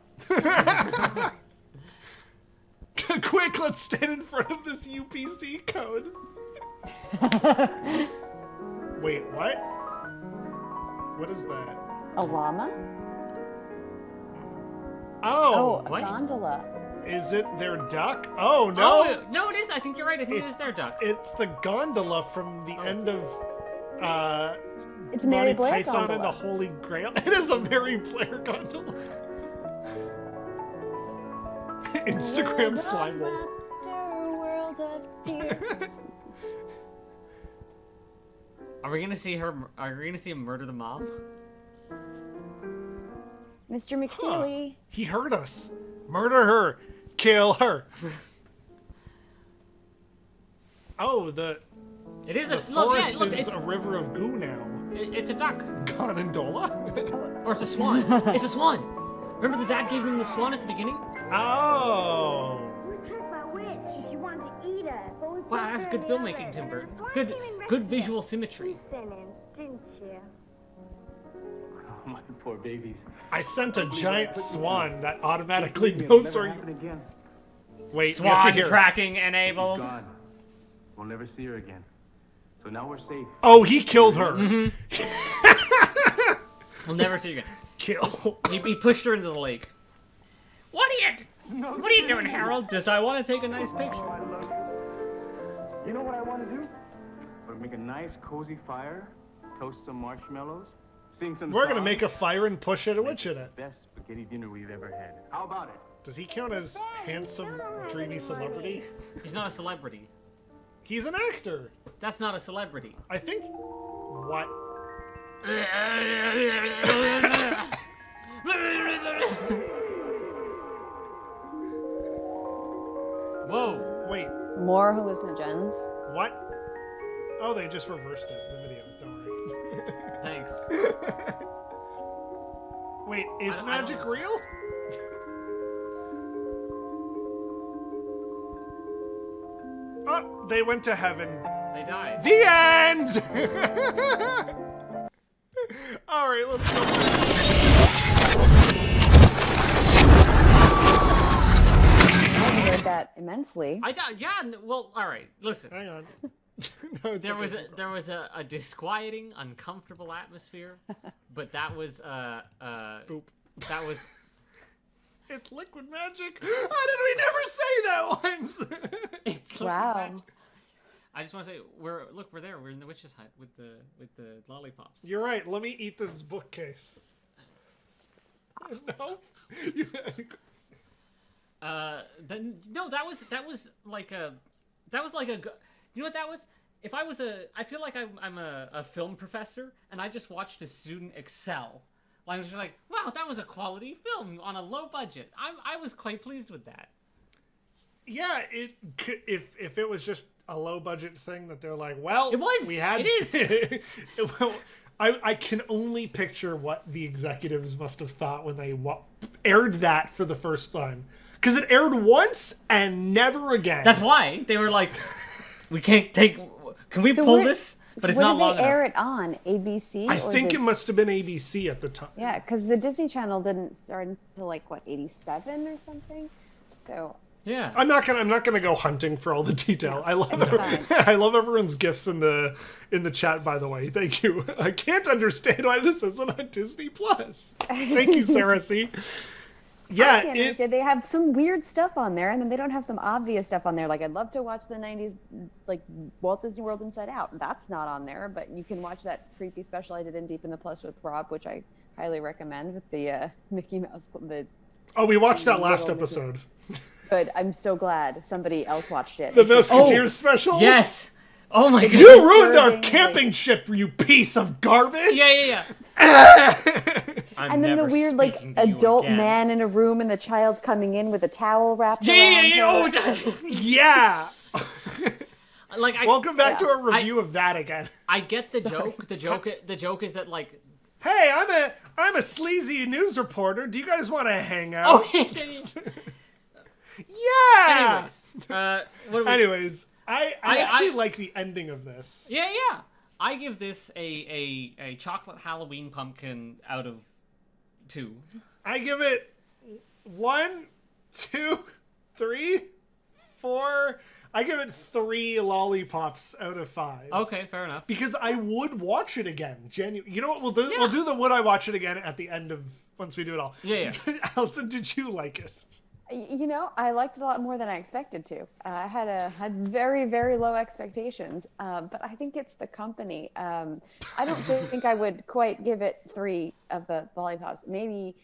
[SPEAKER 1] Quick, let's stand in front of this UPC code. Wait, what? What is that?
[SPEAKER 3] A llama?
[SPEAKER 1] Oh,
[SPEAKER 3] a
[SPEAKER 4] what?
[SPEAKER 3] gondola.
[SPEAKER 1] is it their duck? Oh, no.
[SPEAKER 4] Oh, no, it is. I think you're right. I think it is their duck.
[SPEAKER 1] It's the gondola from the end of
[SPEAKER 3] It's Mary
[SPEAKER 1] Monty
[SPEAKER 3] Blair
[SPEAKER 1] Python
[SPEAKER 3] gondola.
[SPEAKER 1] and the Holy Grail. It is a Mary Blair gondola. Instagram slime roll.
[SPEAKER 3] World of fear.
[SPEAKER 4] Are we gonna see her? Are we gonna see him murder the mom?
[SPEAKER 3] Mr. McFeely.
[SPEAKER 1] He heard us. Murder her. Kill her. Oh, the
[SPEAKER 4] It is a
[SPEAKER 1] forest
[SPEAKER 4] look,
[SPEAKER 1] is a river of goo now.
[SPEAKER 4] it's a duck,
[SPEAKER 1] Gondola?
[SPEAKER 4] or it's a swan. It's a swan. Remember the dad gave him the swan at the beginning?
[SPEAKER 1] Oh.
[SPEAKER 6] We tricked my witch. She wanted to eat us. But we
[SPEAKER 4] Wow,
[SPEAKER 6] put
[SPEAKER 4] that's
[SPEAKER 6] her
[SPEAKER 4] good
[SPEAKER 6] in the
[SPEAKER 4] filmmaking,
[SPEAKER 6] oven.
[SPEAKER 4] Tim Burton.
[SPEAKER 6] Why
[SPEAKER 4] Good,
[SPEAKER 6] didn't we
[SPEAKER 4] good visual symmetry.
[SPEAKER 6] Sinning, didn't you?
[SPEAKER 7] Oh, my poor babies.
[SPEAKER 1] I sent a giant swan that automatically
[SPEAKER 7] It'll
[SPEAKER 1] knows
[SPEAKER 7] never
[SPEAKER 1] where you.
[SPEAKER 7] happen again.
[SPEAKER 1] Wait, we have to
[SPEAKER 4] Swan
[SPEAKER 1] hear.
[SPEAKER 4] tracking enabled.
[SPEAKER 7] Gone. We'll never see her again. So now we're safe.
[SPEAKER 1] Oh, he killed her.
[SPEAKER 4] We'll never see you again.
[SPEAKER 1] Kill.
[SPEAKER 4] He pushed her into the lake. What are you? What are you doing, Harold? Just, I want to take a nice picture.
[SPEAKER 7] I love you. You know what I want to do? We'll make a nice, cozy fire, toast some marshmallows, sing some
[SPEAKER 1] We're gonna
[SPEAKER 7] songs,
[SPEAKER 1] make a fire and push it a witch in it.
[SPEAKER 7] best spaghetti dinner we've ever had. How about it?
[SPEAKER 1] Does he count as handsome, dreamy celebrity?
[SPEAKER 4] He's not a celebrity.
[SPEAKER 1] He's an actor.
[SPEAKER 4] That's not a celebrity.
[SPEAKER 1] I think. What?
[SPEAKER 4] Whoa.
[SPEAKER 1] Wait.
[SPEAKER 3] More hallucinogens.
[SPEAKER 1] What? Oh, they just reversed it. The video. Don't worry.
[SPEAKER 4] Thanks.
[SPEAKER 1] Wait, is
[SPEAKER 4] I don't
[SPEAKER 1] magic
[SPEAKER 4] know.
[SPEAKER 1] real? Oh, they went to heaven.
[SPEAKER 4] They died.
[SPEAKER 1] The end! Alright, let's go.
[SPEAKER 3] I enjoyed that immensely.
[SPEAKER 4] I thought, yeah, well, all right, listen.
[SPEAKER 1] Hang on. No, it's
[SPEAKER 4] There
[SPEAKER 1] okay.
[SPEAKER 4] was a disquieting, uncomfortable atmosphere, but that was
[SPEAKER 1] Boop.
[SPEAKER 4] that was
[SPEAKER 1] It's liquid magic. How did we never say that once?
[SPEAKER 4] it's
[SPEAKER 3] Wow.
[SPEAKER 4] magic. I just want to say we're there. We're in the witch's hut with the lollipops.
[SPEAKER 1] You're right. Let me eat this bookcase. No.
[SPEAKER 4] Then no, that was like a you know what that was? If I was I feel like I'm a film professor and I just watched a student excel. I was just like, wow, that was a quality film on a low budget. I was quite pleased with that.
[SPEAKER 1] Yeah, if it was just a low budget thing that they're like, well,
[SPEAKER 4] It was.
[SPEAKER 1] we had
[SPEAKER 4] It is.
[SPEAKER 1] well, I can only picture what the executives must have thought when they aired that for the first time, because it aired once and never again.
[SPEAKER 4] That's why they were like, we can't take. Can we
[SPEAKER 3] So
[SPEAKER 4] pull
[SPEAKER 3] where-
[SPEAKER 4] this? But it's
[SPEAKER 3] What
[SPEAKER 4] not
[SPEAKER 3] did
[SPEAKER 4] long
[SPEAKER 3] they air
[SPEAKER 4] enough.
[SPEAKER 3] it on? ABC?
[SPEAKER 1] I
[SPEAKER 3] or
[SPEAKER 1] think
[SPEAKER 3] did-
[SPEAKER 1] it must have been ABC at the time.
[SPEAKER 3] Yeah, because the Disney Channel didn't start until like what 87 or something. So
[SPEAKER 4] Yeah.
[SPEAKER 1] I'm not gonna go hunting for all the detail. I love
[SPEAKER 3] it's
[SPEAKER 1] I love everyone's gifts in the chat. By the way, thank you. I can't understand why this isn't on Disney Plus. Thank you, Sarah C.
[SPEAKER 3] I
[SPEAKER 1] Yeah,
[SPEAKER 3] can't understand. They have some weird stuff on there, and then they don't have some obvious stuff on there. Like I'd love to watch the '90s, like Walt Disney World Inside Out. That's not on there, but you can watch that creepy special I did in Deep in the Plus with Rob, which I highly recommend with the Mickey Mouse.
[SPEAKER 1] Oh, we watched that
[SPEAKER 3] Little
[SPEAKER 1] last
[SPEAKER 3] Mickey.
[SPEAKER 1] episode.
[SPEAKER 3] But I'm so glad somebody else watched it.
[SPEAKER 1] The Musketeers special.
[SPEAKER 4] Yes. Oh my god.
[SPEAKER 1] You ruined our
[SPEAKER 3] disturbing,
[SPEAKER 1] camping ship, you piece of garbage.
[SPEAKER 4] Yeah. I'm
[SPEAKER 3] And then the
[SPEAKER 4] never
[SPEAKER 3] weird, like,
[SPEAKER 4] speaking to you
[SPEAKER 3] adult
[SPEAKER 4] again.
[SPEAKER 3] man in a room and the child coming in with a towel wrapped
[SPEAKER 4] Yeah.
[SPEAKER 3] around
[SPEAKER 4] Oh,
[SPEAKER 3] her.
[SPEAKER 1] Yeah.
[SPEAKER 4] like I.
[SPEAKER 1] Welcome back to
[SPEAKER 3] Yeah.
[SPEAKER 1] a review of that again.
[SPEAKER 4] I get the joke. The joke is that like.
[SPEAKER 1] Hey, I'm a sleazy news reporter. Do you guys want to hang out?
[SPEAKER 4] Oh.
[SPEAKER 1] Yeah.
[SPEAKER 4] What
[SPEAKER 1] Anyways, I
[SPEAKER 4] I-
[SPEAKER 1] actually
[SPEAKER 4] I-
[SPEAKER 1] like the ending of this.
[SPEAKER 4] Yeah. I give this a chocolate Halloween pumpkin out of 2.
[SPEAKER 1] I give it 1, 2, 3, 4. I give it 3 lollipops out of 5.
[SPEAKER 4] Okay, fair enough.
[SPEAKER 1] Because I would watch it again. You know what we'll do?
[SPEAKER 4] Yeah.
[SPEAKER 1] We'll do the would I watch it again at the end of once we do it all.
[SPEAKER 4] Yeah.
[SPEAKER 1] Alison, did you like it?
[SPEAKER 3] You know, I liked it a lot more than I expected to. I had very, very low expectations, but I think it's the company. I don't think I would quite give it 3 of the lollipops. Maybe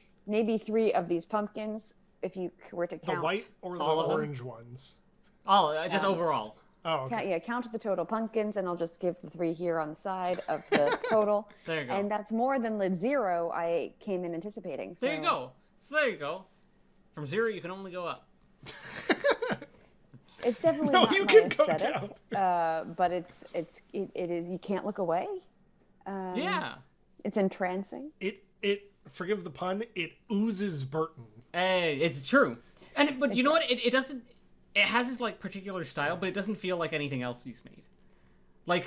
[SPEAKER 3] 3 of these pumpkins, if you were to count.
[SPEAKER 1] The white or the
[SPEAKER 4] All of them?
[SPEAKER 1] orange ones?
[SPEAKER 4] Oh, just overall.
[SPEAKER 1] Oh, okay.
[SPEAKER 3] Count the total pumpkins, and I'll just give the 3 here on the side of the total.
[SPEAKER 4] There you go.
[SPEAKER 3] And that's more than the 0 I came in anticipating. So.
[SPEAKER 4] There you go. So there you go. From 0, you can only go up.
[SPEAKER 3] It's definitely
[SPEAKER 1] No,
[SPEAKER 3] not
[SPEAKER 1] you
[SPEAKER 3] my
[SPEAKER 1] can go
[SPEAKER 3] aesthetic, but it is. You can't look away.
[SPEAKER 4] Yeah.
[SPEAKER 3] It's entrancing.
[SPEAKER 1] It forgive the pun, it oozes Burton.
[SPEAKER 4] Hey, it's true. But you know what? It doesn't. It has his like particular style, but it doesn't feel like anything else he's made. Like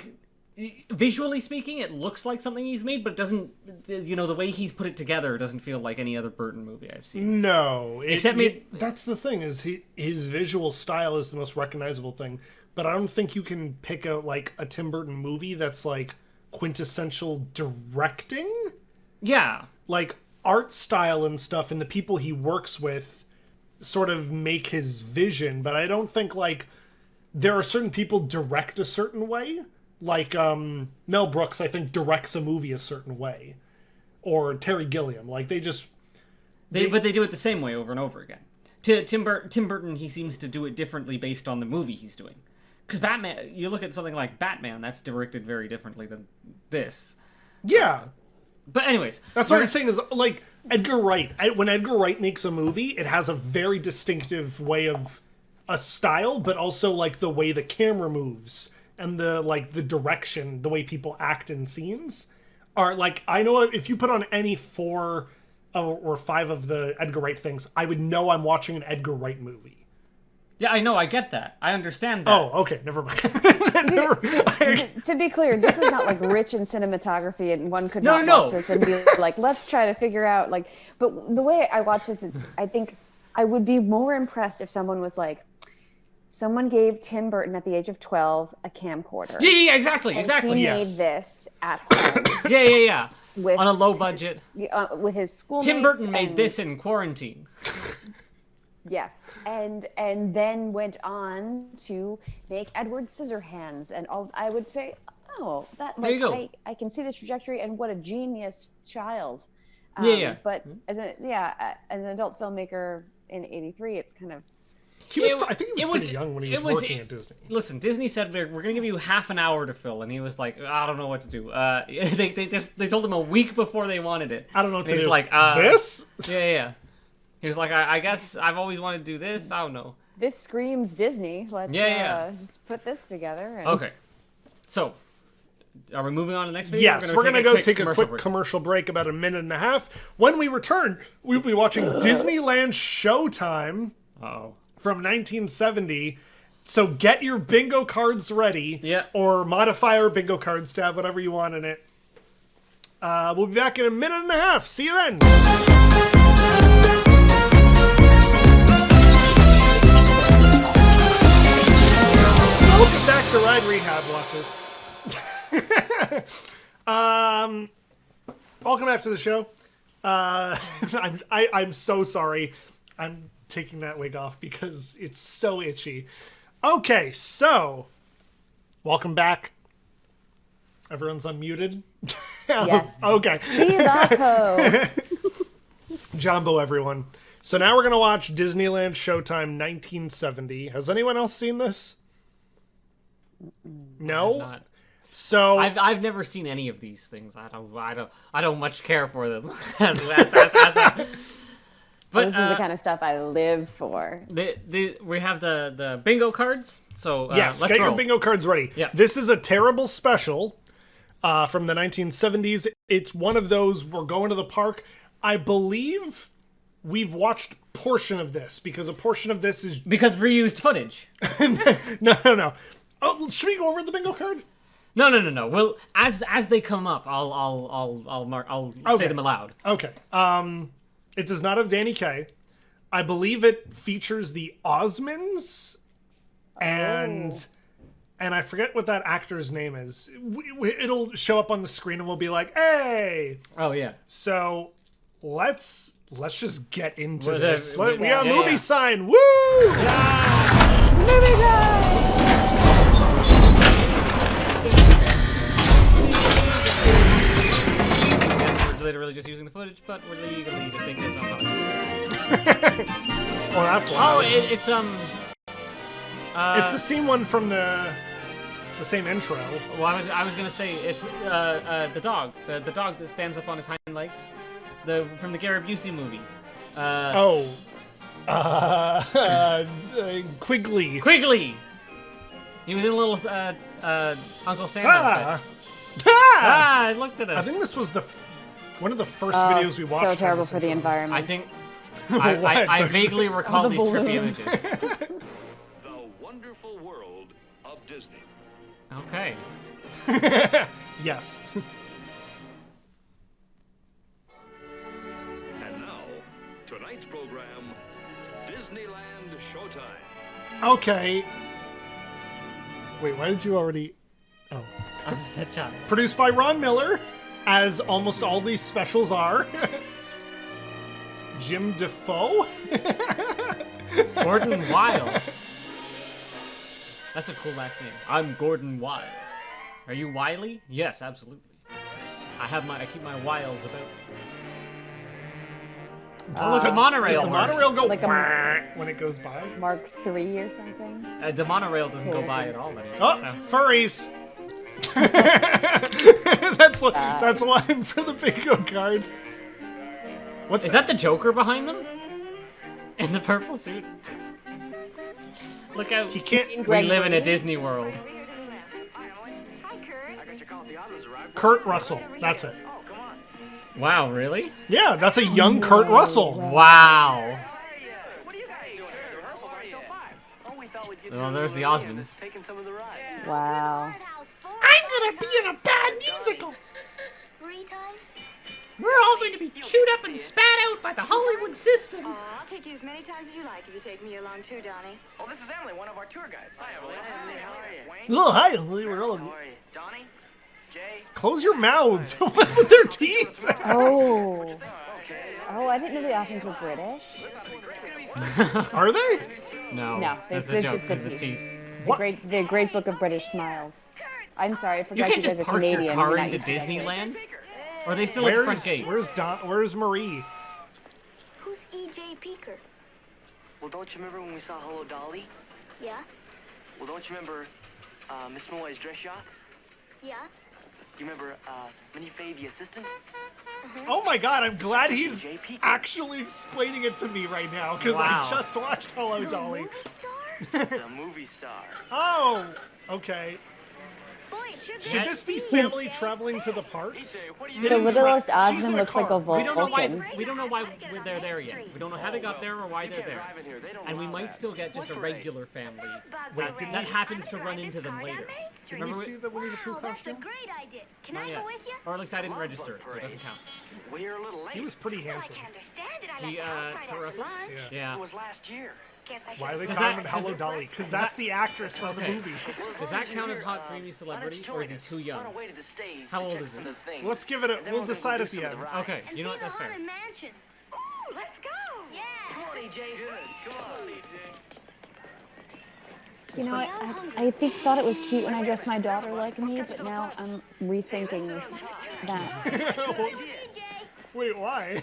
[SPEAKER 4] visually speaking, it looks like something he's made, but it doesn't. You know, the way he's put it together doesn't feel like any other Burton movie I've seen.
[SPEAKER 1] No,
[SPEAKER 4] Except
[SPEAKER 1] that's the thing is his visual style is the most recognizable thing. But I don't think you can pick out like a Tim Burton movie that's like quintessential directing,
[SPEAKER 4] Yeah.
[SPEAKER 1] like art style and stuff, and the people he works with sort of make his vision, but I don't think, like, there are certain people direct a certain way. Like, Mel Brooks, I think, directs a movie a certain way. Or Terry Gilliam. Like, they just...
[SPEAKER 4] But they do it the same way over and over again. Tim Burton, he seems to do it differently based on the movie he's doing. Because Batman, you look at something like Batman, that's directed very differently than this.
[SPEAKER 1] Yeah.
[SPEAKER 4] But anyways.
[SPEAKER 1] That's what I'm saying is, like, Edgar Wright. When Edgar Wright makes a movie, it has a very distinctive way of a style, but also, like, the way the camera moves and the, like, the direction, the way people act in scenes are, like, I know if you put on any 4 or 5 of the Edgar Wright things, I would know I'm watching an Edgar Wright movie.
[SPEAKER 4] Yeah, I know, I get that. I understand that.
[SPEAKER 1] Oh, okay, never mind.
[SPEAKER 3] To be clear, this is not like rich in cinematography, and one could not watch this and be like, let's try to figure out, like, but the way I watch this, I think I would be more impressed if someone was like, someone gave Tim Burton at the age of 12 a camcorder.
[SPEAKER 4] Yeah, exactly.
[SPEAKER 3] He made this at home.
[SPEAKER 4] Yeah. On a low budget.
[SPEAKER 3] With his schoolmates.
[SPEAKER 4] Tim Burton made this in quarantine.
[SPEAKER 3] Yes, and then went on to make Edward Scissorhands, and all. I would say, oh, that, like, there you go. I can see the trajectory, and what a genius child.
[SPEAKER 4] Yeah.
[SPEAKER 3] But as an adult filmmaker in '83, it's kind of.
[SPEAKER 1] I think he was pretty young when he was working at Disney.
[SPEAKER 4] Listen, Disney said we're going to give you half an hour to fill, and he was like, I don't know what to do. They told him a week before they wanted it.
[SPEAKER 1] I don't know what to do.
[SPEAKER 4] He's like,
[SPEAKER 1] this?
[SPEAKER 4] Yeah. He was like, I guess I've always wanted to do this. I don't know.
[SPEAKER 3] This screams Disney. Let's just put this together. And...
[SPEAKER 4] Okay. So, are we moving on to the next video?
[SPEAKER 1] Yes, we're going to go take a quick commercial break, about 1.5 minutes. When we return, we'll be watching Disneyland Showtime from 1970. So get your bingo cards ready.
[SPEAKER 4] Yeah.
[SPEAKER 1] Or modifier bingo cards to have whatever you want in it. We'll be back in 1.5 minutes. See you then. Welcome back to Ride Rehab Watches. Welcome back to the show. I'm so sorry. I'm taking that wig off because it's so itchy. Okay, so welcome back. Everyone's unmuted.
[SPEAKER 3] Yes.
[SPEAKER 1] Okay.
[SPEAKER 3] See that
[SPEAKER 1] Jumbo, everyone. So now we're gonna watch Disneyland Showtime 1970. Has anyone else seen this? No. So
[SPEAKER 4] I've never seen any of these things. I don't much care for them. But
[SPEAKER 3] this is the kind of stuff I live for.
[SPEAKER 4] We have the bingo cards. So
[SPEAKER 1] yes,
[SPEAKER 4] let's
[SPEAKER 1] get
[SPEAKER 4] roll.
[SPEAKER 1] your bingo cards ready.
[SPEAKER 4] Yeah.
[SPEAKER 1] This is a terrible special from the 1970s. It's one of those, we're going to the park. I believe we've watched portion of this because a portion of this is
[SPEAKER 4] because reused footage.
[SPEAKER 1] No. Oh, should we go over the bingo card?
[SPEAKER 4] No. Well, as they come up, I'll say them aloud.
[SPEAKER 1] Okay. It does not have Danny Kaye. I believe it features the Osmonds, and I forget what that actor's name is. It'll show up on the screen, and we'll be like, "Hey!"
[SPEAKER 4] Oh yeah.
[SPEAKER 1] So let's just get into this. We got a movie sign. Woo!
[SPEAKER 3] Yeah. Movie sign.
[SPEAKER 4] We're literally just using the footage, but we're legally distinct as not.
[SPEAKER 1] Well, that's loud.
[SPEAKER 4] Oh, it's
[SPEAKER 1] the same one from the same intro.
[SPEAKER 4] Well, I was gonna say it's the dog, the dog that stands up on his hind legs, from the Gary Busey movie.
[SPEAKER 1] Quigley.
[SPEAKER 4] Quigley. He was in a little Uncle Sam. Looked at us.
[SPEAKER 1] I think this was one of the first videos we watched.
[SPEAKER 3] So terrible for the environment.
[SPEAKER 4] I think I vaguely recall these trippy images.
[SPEAKER 8] The wonderful world of Disney.
[SPEAKER 4] Okay.
[SPEAKER 1] Yes.
[SPEAKER 8] And now, tonight's program, Disneyland Showtime.
[SPEAKER 1] Okay. Wait, why did you already... Oh.
[SPEAKER 4] I'm such a...
[SPEAKER 1] Produced by Ron Miller, as almost all these specials are. Jim Defoe.
[SPEAKER 4] Gordon Wiles. That's a cool last name. I'm Gordon Wiles. Are you Wiley? Yes, absolutely. I keep my wiles about. Oh, look, the monorail.
[SPEAKER 1] Does the
[SPEAKER 4] works.
[SPEAKER 1] monorail go
[SPEAKER 3] Like
[SPEAKER 1] when it goes by?
[SPEAKER 3] Mark III or something.
[SPEAKER 4] The monorail doesn't go by at all anymore.
[SPEAKER 1] Oh,
[SPEAKER 4] No.
[SPEAKER 1] furries. That's one for the bingo card. What's
[SPEAKER 4] Is that the Joker behind them? In the purple suit? Look out.
[SPEAKER 1] He can't.
[SPEAKER 4] We live in a Disney World.
[SPEAKER 1] Kurt Russell. That's it.
[SPEAKER 4] Wow, really?
[SPEAKER 1] Yeah, that's a young Kurt Russell.
[SPEAKER 4] Wow. Well, there's the Osmonds.
[SPEAKER 3] Wow.
[SPEAKER 1] I'm gonna be in a bad musical.
[SPEAKER 6] 3 times?
[SPEAKER 4] We're all going to be chewed up and spat out by the Hollywood system.
[SPEAKER 9] Oh, I'll take you as many times as you like if you take me along too, Donnie.
[SPEAKER 5] Oh, this is Emily, one of our tour guides. Hi, Emily. How are you? Wayne?
[SPEAKER 1] Oh, hi. We're all...
[SPEAKER 5] How are you? Donnie? Jay?
[SPEAKER 1] Close your mouths. What's with their teeth?
[SPEAKER 3] Oh. Oh, I didn't know the Osmonds were British.
[SPEAKER 1] Are they?
[SPEAKER 4] No,
[SPEAKER 3] No,
[SPEAKER 4] that's
[SPEAKER 3] it's
[SPEAKER 4] a joke.
[SPEAKER 3] the
[SPEAKER 4] It's the
[SPEAKER 3] teeth.
[SPEAKER 4] teeth.
[SPEAKER 3] The great book of British smiles. I'm sorry, I
[SPEAKER 4] You
[SPEAKER 3] forgot
[SPEAKER 4] can't
[SPEAKER 3] you
[SPEAKER 4] just
[SPEAKER 3] guys are
[SPEAKER 4] park
[SPEAKER 3] Canadian.
[SPEAKER 4] your car
[SPEAKER 3] You're not
[SPEAKER 4] into
[SPEAKER 3] used to that.
[SPEAKER 4] Disneyland? Or are they still at the front gate?
[SPEAKER 1] Where's Marie?
[SPEAKER 6] Who's E.J. Peeker?
[SPEAKER 5] Well, don't you remember when we saw Hello Dolly?
[SPEAKER 6] Yeah?
[SPEAKER 5] Well, don't you remember Miss Malloy's dress shop?
[SPEAKER 6] Yeah?
[SPEAKER 5] You remember Minnie Fay, the assistant?
[SPEAKER 1] Oh my god, I'm glad he's
[SPEAKER 5] E.J. Peeker.
[SPEAKER 1] actually explaining it to me right now, because
[SPEAKER 4] Wow.
[SPEAKER 1] I just watched Hello Dolly.
[SPEAKER 5] The movie star.
[SPEAKER 1] Oh, okay.
[SPEAKER 6] Boy, it sure
[SPEAKER 1] Should this be family traveling to the parks?
[SPEAKER 3] The littlest
[SPEAKER 1] She's
[SPEAKER 3] Osmond
[SPEAKER 1] in a
[SPEAKER 3] looks like a
[SPEAKER 1] car.
[SPEAKER 4] We don't know why.
[SPEAKER 3] Vulcan.
[SPEAKER 4] We don't know why they're there yet. We don't know how they got there or why they're there. And we might still get just a regular family that happens to run into them later.
[SPEAKER 1] Did we see the Winnie the Pooh
[SPEAKER 6] Wow, that's a
[SPEAKER 1] costume?
[SPEAKER 6] great idea. Can
[SPEAKER 4] Not
[SPEAKER 6] I
[SPEAKER 4] yet.
[SPEAKER 6] go with you?
[SPEAKER 4] Or at least I didn't register it, so it doesn't count.
[SPEAKER 5] We're a little late.
[SPEAKER 1] He was pretty
[SPEAKER 6] Well, I
[SPEAKER 1] handsome.
[SPEAKER 6] can understand it. I
[SPEAKER 4] He,
[SPEAKER 6] left the house right
[SPEAKER 4] Kurt
[SPEAKER 6] after
[SPEAKER 4] Russell?
[SPEAKER 6] lunch.
[SPEAKER 4] Yeah.
[SPEAKER 5] It was last year.
[SPEAKER 6] Guess I
[SPEAKER 1] Why are they
[SPEAKER 6] should-
[SPEAKER 1] talking
[SPEAKER 4] that-
[SPEAKER 1] about Hello
[SPEAKER 4] does-
[SPEAKER 1] Dolly? Because
[SPEAKER 4] does
[SPEAKER 1] that's
[SPEAKER 4] that-
[SPEAKER 1] the actress from the
[SPEAKER 4] Okay.
[SPEAKER 1] movie.
[SPEAKER 4] Does that count as hot, dreamy celebrity, or is he too young? How old is he?
[SPEAKER 1] Let's give it a... We'll decide at the end.
[SPEAKER 4] Okay,
[SPEAKER 6] And
[SPEAKER 4] you know
[SPEAKER 6] see
[SPEAKER 4] what? That's
[SPEAKER 6] the
[SPEAKER 4] fair.
[SPEAKER 6] Haunted Mansion. Ooh, let's go. Yeah.
[SPEAKER 5] Come on, EJ. Good. Come on, EJ.
[SPEAKER 3] You know what? I thought it was cute when I dressed my daughter like me, but now I'm rethinking that.
[SPEAKER 1] Wait, why?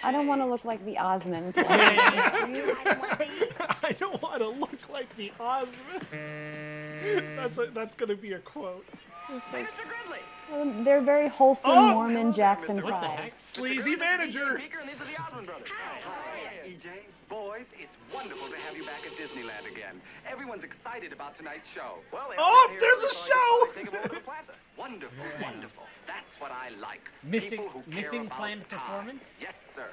[SPEAKER 3] I don't want to look like the Osmonds.
[SPEAKER 1] I don't want to look like the Osmonds. That's gonna be a quote.
[SPEAKER 3] It's like, they're very wholesome
[SPEAKER 1] Oh!
[SPEAKER 3] Mormon Jackson
[SPEAKER 4] What the
[SPEAKER 3] 5.
[SPEAKER 4] heck?
[SPEAKER 1] Sleazy manager.
[SPEAKER 5] Speaker, and these are the Osmond brothers. Hi, EJ. Boys, it's wonderful to have you back at Disneyland again. Everyone's excited about tonight's show. Well,
[SPEAKER 1] Oh, there's a show!
[SPEAKER 5] Take them over to the plaza. Wonderful, wonderful. That's what I like.
[SPEAKER 4] Missing
[SPEAKER 5] People who care
[SPEAKER 4] missing
[SPEAKER 5] about
[SPEAKER 4] planned
[SPEAKER 5] time.
[SPEAKER 4] performance?
[SPEAKER 5] Yes, sir.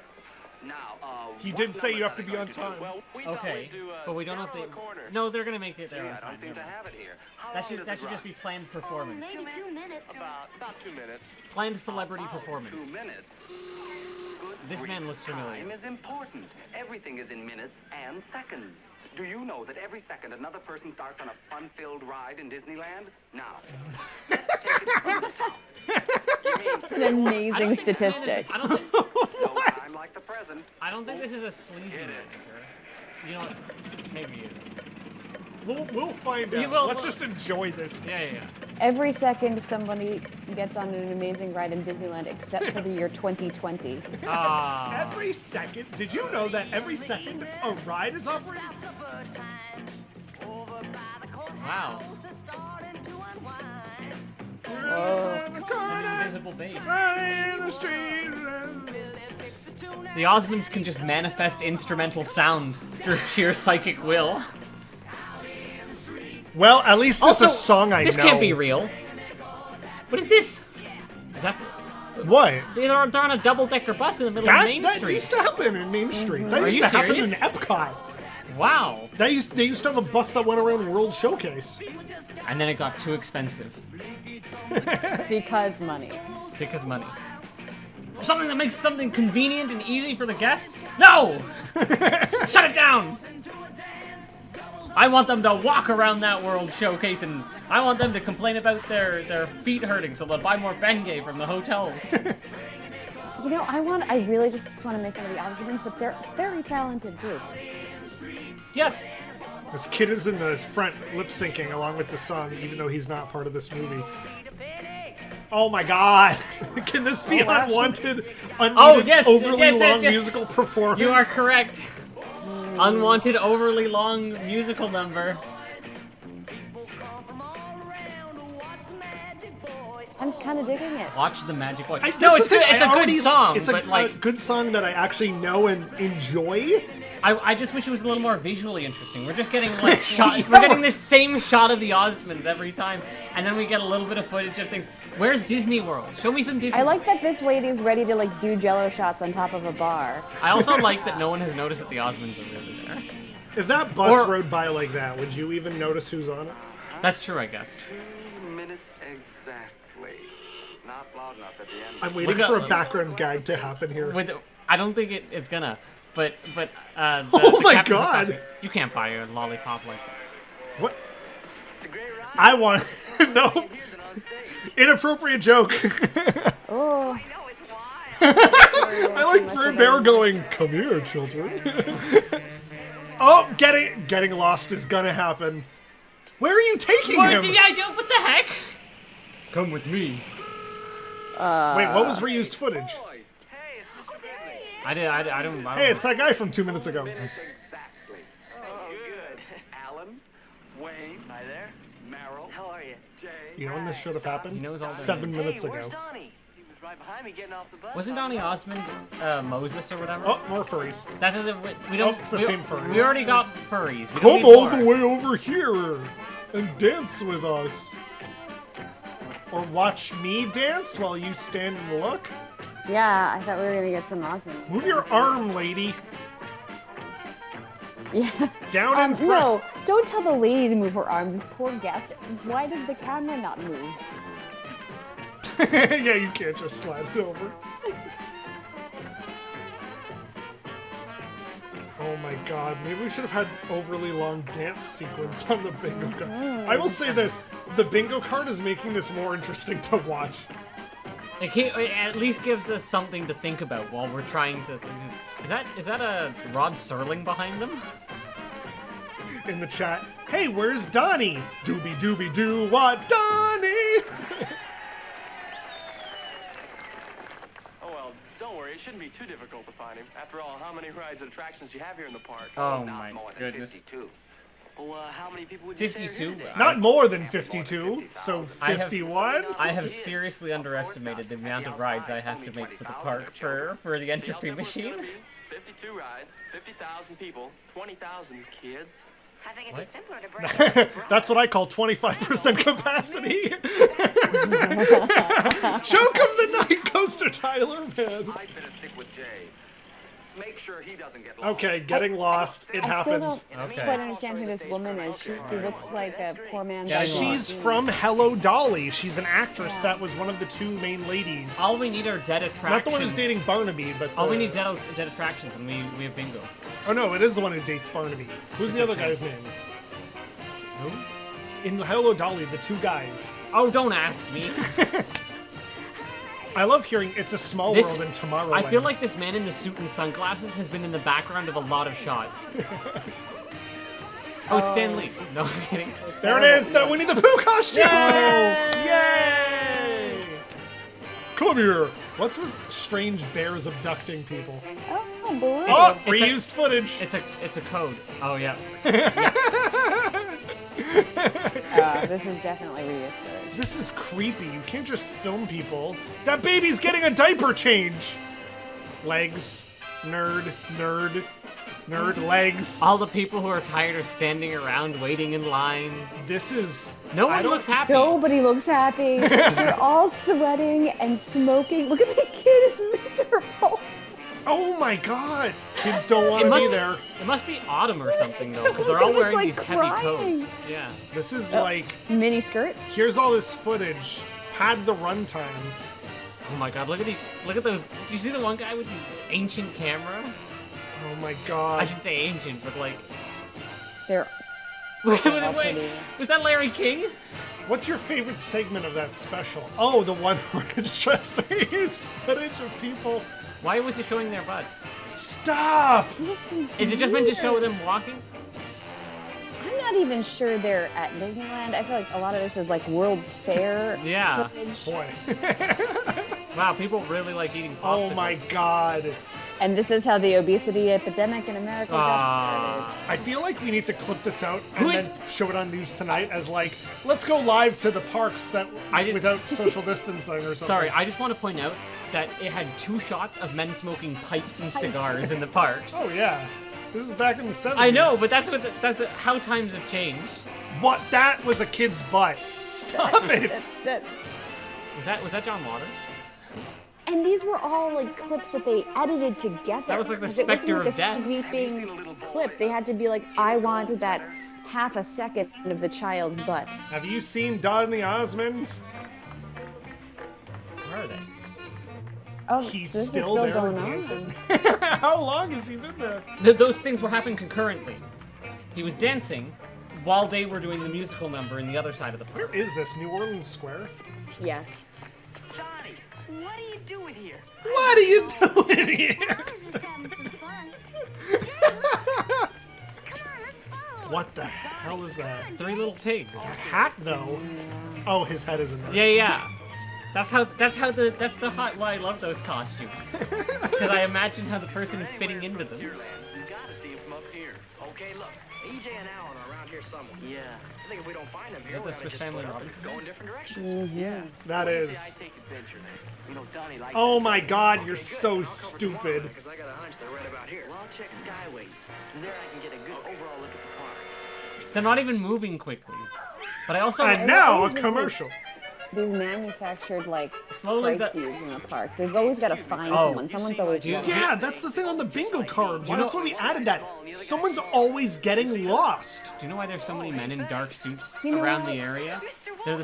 [SPEAKER 5] Now,
[SPEAKER 1] He
[SPEAKER 5] what
[SPEAKER 1] did say you
[SPEAKER 5] number
[SPEAKER 1] have to
[SPEAKER 5] are
[SPEAKER 1] be
[SPEAKER 5] they
[SPEAKER 1] on
[SPEAKER 5] going to do?
[SPEAKER 1] time.
[SPEAKER 5] Well, we thought
[SPEAKER 4] Okay,
[SPEAKER 5] we'd do,
[SPEAKER 4] but we don't know if
[SPEAKER 5] down
[SPEAKER 4] they.
[SPEAKER 5] on the corner.
[SPEAKER 4] No, they're gonna make it there
[SPEAKER 5] Gee,
[SPEAKER 4] on
[SPEAKER 5] I
[SPEAKER 4] time.
[SPEAKER 5] don't seem to have it here. How
[SPEAKER 4] That
[SPEAKER 5] long
[SPEAKER 4] should
[SPEAKER 5] does
[SPEAKER 4] that
[SPEAKER 5] it
[SPEAKER 4] should just
[SPEAKER 5] run?
[SPEAKER 4] be planned performance.
[SPEAKER 6] Maybe 2 minutes.
[SPEAKER 5] About 2 minutes.
[SPEAKER 4] Planned celebrity
[SPEAKER 5] About
[SPEAKER 4] performance.
[SPEAKER 5] 2 minutes. Good
[SPEAKER 4] This man
[SPEAKER 5] grief.
[SPEAKER 4] looks familiar.
[SPEAKER 5] Time is important. Everything is in minutes and seconds. Do you know that every second another person starts on a fun-filled ride in Disneyland? Now, let's take it from the top. You mean
[SPEAKER 3] It's an amazing statistic.
[SPEAKER 4] I don't think,
[SPEAKER 5] no time like the present?
[SPEAKER 4] I don't think this is a sleazy manager. You know what? Maybe he is.
[SPEAKER 1] We'll find
[SPEAKER 4] You
[SPEAKER 1] out.
[SPEAKER 4] will-
[SPEAKER 1] Let's just enjoy this.
[SPEAKER 4] Yeah.
[SPEAKER 3] Every second somebody gets on an amazing ride in Disneyland except for the year 2020.
[SPEAKER 4] Ah.
[SPEAKER 1] Every second. Did you know that every second a ride is operating?
[SPEAKER 4] Wow.
[SPEAKER 1] Around the
[SPEAKER 4] It's an
[SPEAKER 1] corner,
[SPEAKER 4] invisible base.
[SPEAKER 1] running in the street.
[SPEAKER 4] The Osmonds can just manifest instrumental sound through sheer psychic will.
[SPEAKER 1] Well, at least it's a song I
[SPEAKER 4] this
[SPEAKER 1] know.
[SPEAKER 4] can't be real. What is this? Is that?
[SPEAKER 1] What?
[SPEAKER 4] They're on a double-decker bus in the middle of Main
[SPEAKER 1] That
[SPEAKER 4] Street.
[SPEAKER 1] used to happen in Main Street. That
[SPEAKER 4] Are
[SPEAKER 1] used
[SPEAKER 4] you
[SPEAKER 1] to happen
[SPEAKER 4] serious?
[SPEAKER 1] in Epcot.
[SPEAKER 4] Wow.
[SPEAKER 1] They used to have a bus that went around World Showcase.
[SPEAKER 4] And then it got too expensive
[SPEAKER 3] Because money.
[SPEAKER 4] because money. Something that makes something convenient and easy for the guests? No! Shut it down! I want them to walk around that World Showcase, and I want them to complain about their feet hurting so they'll buy more Bengay from the hotels.
[SPEAKER 3] You know, I really just want to make one of the Osmonds, but they're a very talented group.
[SPEAKER 4] Yes.
[SPEAKER 1] This kid is in the front lip syncing along with the song, even though he's not part of this movie. Oh my god! Can this be unwanted, unneeded, overly long musical performance?
[SPEAKER 4] You are correct. Unwanted, overly long musical number.
[SPEAKER 3] I'm kind of digging it.
[SPEAKER 4] Watch the Magic Boy. No, it's good. It's a good song.
[SPEAKER 1] It's a good song that I actually know and enjoy.
[SPEAKER 4] I just wish it was a little more visually interesting. We're just getting like shots. We're getting this same shot of the Osmonds every time, and then we get a little bit of footage of things. Where's Disney World? Show me some Disney.
[SPEAKER 3] I like that this lady's ready to like do Jello shots on top of a bar.
[SPEAKER 4] I also like that no one has noticed that the Osmonds are really there.
[SPEAKER 1] If that bus rode by like that, would you even notice who's on it?
[SPEAKER 4] That's true, I guess.
[SPEAKER 7] 2 minutes exactly. Not loud enough at the end.
[SPEAKER 1] I'm waiting for a background gag to happen here.
[SPEAKER 4] I don't think it's gonna. But
[SPEAKER 1] oh my god!
[SPEAKER 4] You can't buy a lollipop like that.
[SPEAKER 1] What? I want no inappropriate joke.
[SPEAKER 3] Oh.
[SPEAKER 1] I like Fur Bear going, "Come here, children." Oh, getting lost is gonna happen. Where are you taking him?
[SPEAKER 4] What the heck? Come with me.
[SPEAKER 1] Wait, what was reused footage?
[SPEAKER 4] I don't.
[SPEAKER 1] Hey, it's that guy from 2 minutes ago.
[SPEAKER 7] Exactly. Oh, good. Alan, Wayne, hi there. Merrill, how are you? Jay.
[SPEAKER 1] You know when this should have happened?
[SPEAKER 4] He knows all
[SPEAKER 1] 7 minutes
[SPEAKER 5] Hey,
[SPEAKER 1] ago.
[SPEAKER 5] where's Donnie? He was right behind me getting off the bus.
[SPEAKER 4] Wasn't Donny Osmond Moses or whatever?
[SPEAKER 1] Oh, more furries.
[SPEAKER 4] That doesn't. We don't.
[SPEAKER 1] It's the same furries.
[SPEAKER 4] We already got furries. We
[SPEAKER 1] Come all the way over here and dance with us. Or watch me dance while you stand and look.
[SPEAKER 3] Yeah, I thought we were gonna get some Osmonds.
[SPEAKER 1] Move your arm, lady.
[SPEAKER 3] Yeah.
[SPEAKER 1] Down in front.
[SPEAKER 3] No, don't tell the lady to move her arm. This poor guest. Why does the camera not move?
[SPEAKER 1] Yeah, you can't just slide it over. Oh my god, maybe we should have had overly long dance sequence on the bingo card. I will say this, the bingo card is making this more interesting to watch.
[SPEAKER 4] It at least gives us something to think about while we're trying to. Is that a Rod Serling behind them?
[SPEAKER 1] In the chat, hey, where's Donnie? Doobie doobie doo what, Donnie?
[SPEAKER 7] Oh well, don't worry. It shouldn't be too difficult to find him. After all, how many rides and attractions do you have here in the park?
[SPEAKER 4] Oh
[SPEAKER 7] Not
[SPEAKER 4] my
[SPEAKER 7] more than
[SPEAKER 4] goodness.
[SPEAKER 7] 52. Well, how many people would you say are here
[SPEAKER 4] 52.
[SPEAKER 7] today?
[SPEAKER 1] Not more than 52, so 51?
[SPEAKER 4] I have seriously underestimated the amount of rides I have to make for the park for the entropy machine.
[SPEAKER 7] 52 rides, 50,000 people, 20,000 kids.
[SPEAKER 9] I think
[SPEAKER 4] What?
[SPEAKER 9] it'd be simpler to break.
[SPEAKER 1] That's what I call 25% capacity. Joke of the night goes to Tyler, man.
[SPEAKER 7] I'd better stick with Jay. Make sure he doesn't get lost.
[SPEAKER 1] Okay, getting lost, it
[SPEAKER 3] I still
[SPEAKER 1] happened.
[SPEAKER 3] don't
[SPEAKER 4] Okay.
[SPEAKER 3] quite understand who this woman is. She looks like a poor man's.
[SPEAKER 4] Getting
[SPEAKER 1] She's from Hello Dolly. She's an actress that was one of the two main ladies.
[SPEAKER 4] All we need are dead attractions.
[SPEAKER 1] Not the one who's dating Barnaby, but
[SPEAKER 4] All we need dead attractions, and we have bingo.
[SPEAKER 1] Oh no, it is the one who dates Barnaby. Who's the other guy's name?
[SPEAKER 4] Who?
[SPEAKER 1] In Hello Dolly, the two guys.
[SPEAKER 4] Oh, don't ask me.
[SPEAKER 1] I love hearing It's a Small World in Tomorrowland.
[SPEAKER 4] I feel like this man in the suit and sunglasses has been in the background of a lot of shots. Oh, it's Stan Lee. No, I'm kidding.
[SPEAKER 1] There it is, the Winnie the Pooh costume!
[SPEAKER 4] Yay!
[SPEAKER 1] Yay! Come here. What's with strange bears abducting people?
[SPEAKER 3] Oh, blue.
[SPEAKER 1] Oh,
[SPEAKER 4] It's a-
[SPEAKER 1] reused footage.
[SPEAKER 4] It's a code. Oh yeah.
[SPEAKER 3] This is definitely reused footage.
[SPEAKER 1] This is creepy. You can't just film people. That baby's getting a diaper change. Legs. Nerd. Nerd. Nerd. Legs.
[SPEAKER 4] All the people who are tired of standing around waiting in line.
[SPEAKER 1] This is...
[SPEAKER 4] No
[SPEAKER 1] I
[SPEAKER 4] one
[SPEAKER 1] don't-
[SPEAKER 4] looks happy.
[SPEAKER 3] Nobody looks happy. They're all sweating and smoking. Look at that kid, is miserable.
[SPEAKER 1] Oh my god. Kids don't want
[SPEAKER 4] It
[SPEAKER 1] to
[SPEAKER 4] must
[SPEAKER 1] be there.
[SPEAKER 4] It must be autumn or something though, because they're all wearing
[SPEAKER 3] like,
[SPEAKER 4] these heavy
[SPEAKER 3] crying.
[SPEAKER 4] coats. Yeah.
[SPEAKER 1] This is like...
[SPEAKER 3] Mini skirt.
[SPEAKER 1] Here's all this footage. Pad the runtime.
[SPEAKER 4] Oh my god, look at these. Look at those. Do you see the one guy with the ancient camera?
[SPEAKER 1] Oh my
[SPEAKER 4] I
[SPEAKER 1] god.
[SPEAKER 4] should say ancient, but like.
[SPEAKER 3] They're
[SPEAKER 4] Wait,
[SPEAKER 3] all
[SPEAKER 4] wait,
[SPEAKER 3] pretty.
[SPEAKER 4] was that Larry King?
[SPEAKER 1] What's your favorite segment of that special? Oh, the one where it's just raised footage of people.
[SPEAKER 4] Why was it showing their butts?
[SPEAKER 1] Stop!
[SPEAKER 3] This is
[SPEAKER 4] Is it just meant to show
[SPEAKER 3] weird.
[SPEAKER 4] them walking?
[SPEAKER 3] not even sure they're at Disneyland. I feel like a lot of this is like World's Fair
[SPEAKER 4] Yeah.
[SPEAKER 3] footage.
[SPEAKER 1] Boy.
[SPEAKER 4] Wow, people really like eating popsicles.
[SPEAKER 1] Oh my god.
[SPEAKER 3] And this is how the obesity epidemic in America got started.
[SPEAKER 1] I feel like we need to clip this out
[SPEAKER 4] Who
[SPEAKER 1] and
[SPEAKER 4] is-
[SPEAKER 1] then show it on News Tonight as like, let's go live to the parks that without social distancing or something.
[SPEAKER 4] Sorry, I just want to point out that it had 2 shots of men smoking pipes and cigars in the parks.
[SPEAKER 1] Oh yeah. This is back in the 70s.
[SPEAKER 4] I know, but that's how times have changed.
[SPEAKER 1] What? That was a kid's butt. Stop it.
[SPEAKER 4] Was that John Waters?
[SPEAKER 3] And these were all like clips that they edited together.
[SPEAKER 4] That was like the
[SPEAKER 3] it
[SPEAKER 4] specter
[SPEAKER 3] wasn't like
[SPEAKER 4] of death.
[SPEAKER 3] a sweeping clip. They had to be like, I want that half a second of the child's butt.
[SPEAKER 1] Have you seen Donny Osmond?
[SPEAKER 4] Where are they?
[SPEAKER 3] Oh,
[SPEAKER 1] He's
[SPEAKER 3] this
[SPEAKER 1] still
[SPEAKER 3] is still
[SPEAKER 1] there
[SPEAKER 3] going
[SPEAKER 1] dancing.
[SPEAKER 3] on.
[SPEAKER 1] How long has he been there?
[SPEAKER 4] Those things were happening concurrently. He was dancing while they were doing the musical number in the other side of the park.
[SPEAKER 1] Where is this? New Orleans Square?
[SPEAKER 3] Yes.
[SPEAKER 5] Johnny, what are you doing here?
[SPEAKER 1] What are you doing here? What the hell is that?
[SPEAKER 4] 3 little pigs.
[SPEAKER 1] Hat though? Oh, his head isn't there.
[SPEAKER 4] Yeah. That's the hot why I love those costumes. Because I imagine how the person is fitting into them.
[SPEAKER 5] You gotta see him from up here. Okay, look, E.J. and Alan are around here somewhere. Yeah. I think if we don't find them here,
[SPEAKER 4] that the
[SPEAKER 5] we're gonna
[SPEAKER 4] Swiss
[SPEAKER 5] just
[SPEAKER 4] Family
[SPEAKER 5] split up and
[SPEAKER 4] Robinson
[SPEAKER 5] go in
[SPEAKER 4] ones?
[SPEAKER 5] different directions. Yeah.
[SPEAKER 1] That
[SPEAKER 5] I
[SPEAKER 1] is.
[SPEAKER 5] take adventure, man. You know, Donnie likes
[SPEAKER 1] Oh
[SPEAKER 5] it.
[SPEAKER 1] my god, you're
[SPEAKER 5] Okay, good.
[SPEAKER 1] so
[SPEAKER 5] I'll cover
[SPEAKER 1] stupid.
[SPEAKER 5] tomorrow, 'cause I got a hunch they're right about here. Well, I'll check Skyways. From there I can get a good overall look at the park.
[SPEAKER 4] They're not even moving quickly. But I also
[SPEAKER 1] And now a commercial.
[SPEAKER 3] These manufactured like
[SPEAKER 4] Slowly the-
[SPEAKER 3] crises in the parks. They've always got to find
[SPEAKER 4] Oh.
[SPEAKER 3] someone. Someone's always
[SPEAKER 4] Do you-
[SPEAKER 3] lost.
[SPEAKER 1] Yeah, that's the thing on the bingo card. Well, that's why we added that. Someone's always getting lost.
[SPEAKER 4] Do you know why there's so many men in dark suits
[SPEAKER 3] You know
[SPEAKER 4] around
[SPEAKER 3] what?
[SPEAKER 4] the area? They're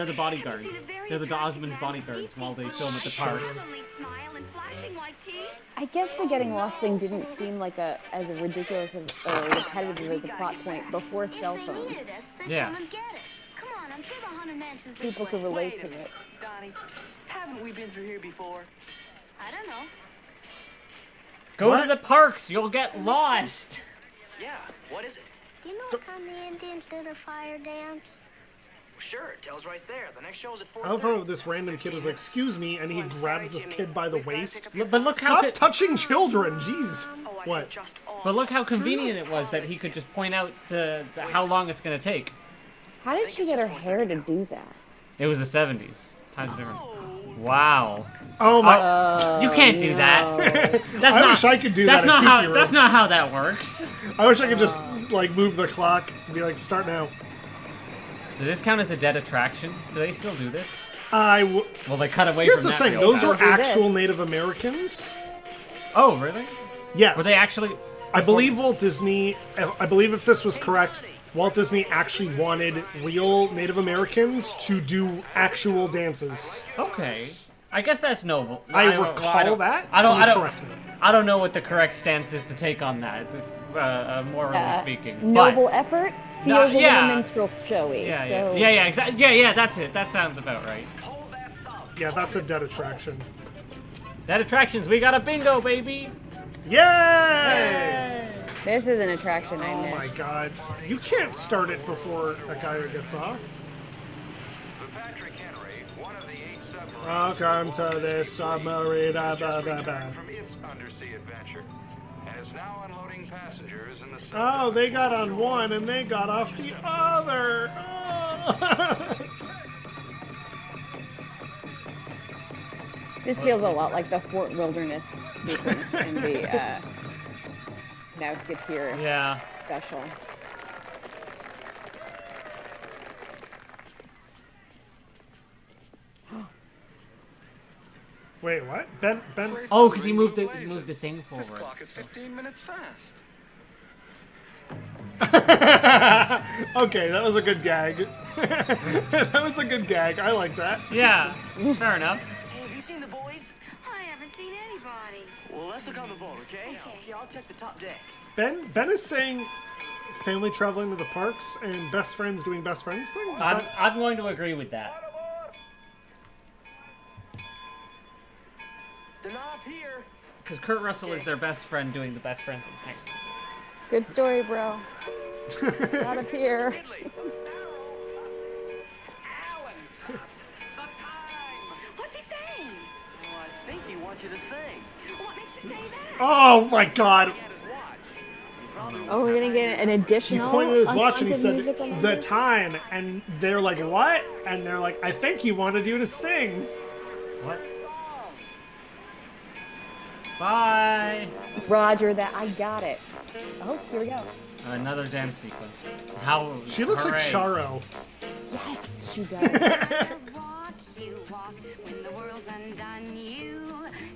[SPEAKER 4] the bodyguards. They're the Osmonds bodyguards while they film at the parks.
[SPEAKER 3] I guess the getting lost thing didn't seem like as ridiculous or repetitive as a plot point before cell phones.
[SPEAKER 4] Yeah.
[SPEAKER 3] People could relate to it.
[SPEAKER 5] Donnie, haven't we been through here before?
[SPEAKER 9] I don't know.
[SPEAKER 4] Go
[SPEAKER 1] What?
[SPEAKER 4] to the parks, you'll get lost.
[SPEAKER 5] Yeah, what is it?
[SPEAKER 6] You know what time the Indians do the fire dance?
[SPEAKER 5] Sure, it tells right there. The next show's at 4:30.
[SPEAKER 1] I love how this random kid was like, excuse me, and he grabs this kid by the waist.
[SPEAKER 4] But look how
[SPEAKER 1] Stop touching children, jeez. What?
[SPEAKER 4] but look how convenient it was that he could just point out the how long it's gonna take.
[SPEAKER 3] How did she get her hair to do that?
[SPEAKER 4] It was the 70s. Times are different. Wow.
[SPEAKER 1] Oh my!
[SPEAKER 4] You can't do that. That's
[SPEAKER 1] I
[SPEAKER 4] not,
[SPEAKER 1] wish I could do
[SPEAKER 4] that's
[SPEAKER 1] that.
[SPEAKER 4] Not
[SPEAKER 1] at
[SPEAKER 4] how,
[SPEAKER 1] Tiki Room.
[SPEAKER 4] that's not how that works.
[SPEAKER 1] I wish I could just like move the clock and be like, start now.
[SPEAKER 4] Does this count as a dead attraction? Do they still do this? Well, they cut away
[SPEAKER 1] Here's
[SPEAKER 4] from
[SPEAKER 1] the
[SPEAKER 4] that
[SPEAKER 1] thing:
[SPEAKER 4] real
[SPEAKER 1] those
[SPEAKER 4] fast.
[SPEAKER 1] are actual Native Americans.
[SPEAKER 4] Oh, really?
[SPEAKER 1] Yes.
[SPEAKER 4] Were they actually?
[SPEAKER 1] I believe Walt Disney. I believe if this was correct, Walt Disney actually wanted real Native Americans to do actual dances.
[SPEAKER 4] Okay. I guess that's noble.
[SPEAKER 1] I
[SPEAKER 4] don't-
[SPEAKER 1] recall that.
[SPEAKER 4] I don't.
[SPEAKER 1] Someone
[SPEAKER 4] I don't.
[SPEAKER 1] correct me.
[SPEAKER 4] I don't know what the correct stance is to take on that. This, morally speaking.
[SPEAKER 3] Noble
[SPEAKER 4] But,
[SPEAKER 3] effort feels a
[SPEAKER 4] yeah.
[SPEAKER 3] little minstrel showy.
[SPEAKER 4] yeah,
[SPEAKER 3] so
[SPEAKER 4] yeah, exactly. Yeah, that's it. That sounds about right.
[SPEAKER 1] Yeah, that's a dead attraction.
[SPEAKER 4] Dead attractions. We got a bingo, baby.
[SPEAKER 1] Yay!
[SPEAKER 3] this is an attraction I
[SPEAKER 1] Oh
[SPEAKER 3] missed.
[SPEAKER 1] my god. You can't start it before a guy gets off.
[SPEAKER 8] The Patrick Henry, one of the 8 submarines.
[SPEAKER 1] Welcome to this submarine.
[SPEAKER 8] Just returned from its undersea adventure and is now unloading passengers in the
[SPEAKER 1] Oh, they got on one and they got off the other. Oh.
[SPEAKER 3] This feels a lot like the Fort Wilderness sequence in the Mouseketeer
[SPEAKER 4] Yeah.
[SPEAKER 3] special.
[SPEAKER 1] Wait, what? Ben.
[SPEAKER 4] Oh, because he moved the thing
[SPEAKER 7] This
[SPEAKER 4] forward.
[SPEAKER 7] clock is 15 minutes fast.
[SPEAKER 1] Okay, that was a good gag. That was a good gag. I like that.
[SPEAKER 4] Yeah. Fair enough.
[SPEAKER 5] Hey, have you seen the boys?
[SPEAKER 9] I haven't seen anybody.
[SPEAKER 5] Well, let's look on the boat, okay? Yeah, I'll check the top deck.
[SPEAKER 1] Ben is saying family traveling to the parks and best friends doing best friends things. Is
[SPEAKER 4] I'm
[SPEAKER 1] that-
[SPEAKER 4] I'm going to agree with that.
[SPEAKER 5] They're not up here.
[SPEAKER 4] Because Kurt Russell is their best friend doing the best friend things. Hang on.
[SPEAKER 3] Good story, bro. Not up here.
[SPEAKER 9] What's he saying?
[SPEAKER 5] Well, I think he wants you to sing.
[SPEAKER 9] What makes you say that?
[SPEAKER 1] Oh my god.
[SPEAKER 3] Oh, we're gonna get an
[SPEAKER 1] He
[SPEAKER 3] additional.
[SPEAKER 1] pointed at his watch and he said,
[SPEAKER 3] music on
[SPEAKER 1] the time. And they're like, what? And they're like, I think he wanted you to sing.
[SPEAKER 4] What? Bye.
[SPEAKER 3] Roger that. I got it. Oh, here we go.
[SPEAKER 4] Another dance sequence. How?
[SPEAKER 1] She looks like
[SPEAKER 4] hooray.
[SPEAKER 1] Charo.
[SPEAKER 3] Yes, she does.
[SPEAKER 9] Walk, you walk, when the world's undone you.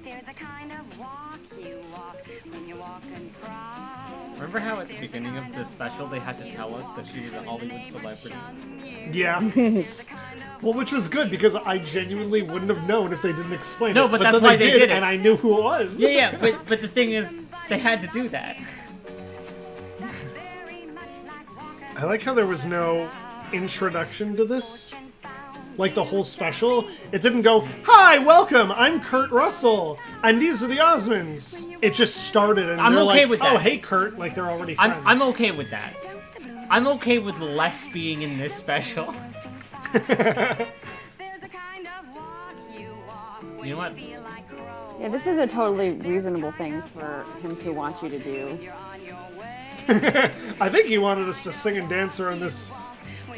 [SPEAKER 9] There's a kind of walk you walk when you're walking proud.
[SPEAKER 4] Remember how at the beginning of the special they had to tell us that she was a Hollywood celebrity?
[SPEAKER 1] Yeah. Well, which was good because I genuinely wouldn't have known if they didn't explain it.
[SPEAKER 4] No, but that's
[SPEAKER 1] then
[SPEAKER 4] why
[SPEAKER 1] they
[SPEAKER 4] they did it.
[SPEAKER 1] and I knew who it was.
[SPEAKER 4] Yeah, but the thing is, they had to do that.
[SPEAKER 1] I like how there was no introduction to this. Like the whole special, it didn't go, "Hi, welcome, I'm Kurt Russell, and these are the Osmonds." It just started, and
[SPEAKER 4] I'm
[SPEAKER 1] they're
[SPEAKER 4] okay
[SPEAKER 1] like,
[SPEAKER 4] with
[SPEAKER 1] "Oh,
[SPEAKER 4] that.
[SPEAKER 1] hey, Kurt," like they're already friends.
[SPEAKER 4] I'm okay with that. I'm okay with less being in this special. You know what?
[SPEAKER 3] Yeah, this is a totally reasonable thing for him to want you to do.
[SPEAKER 1] I think he wanted us to sing and dance around this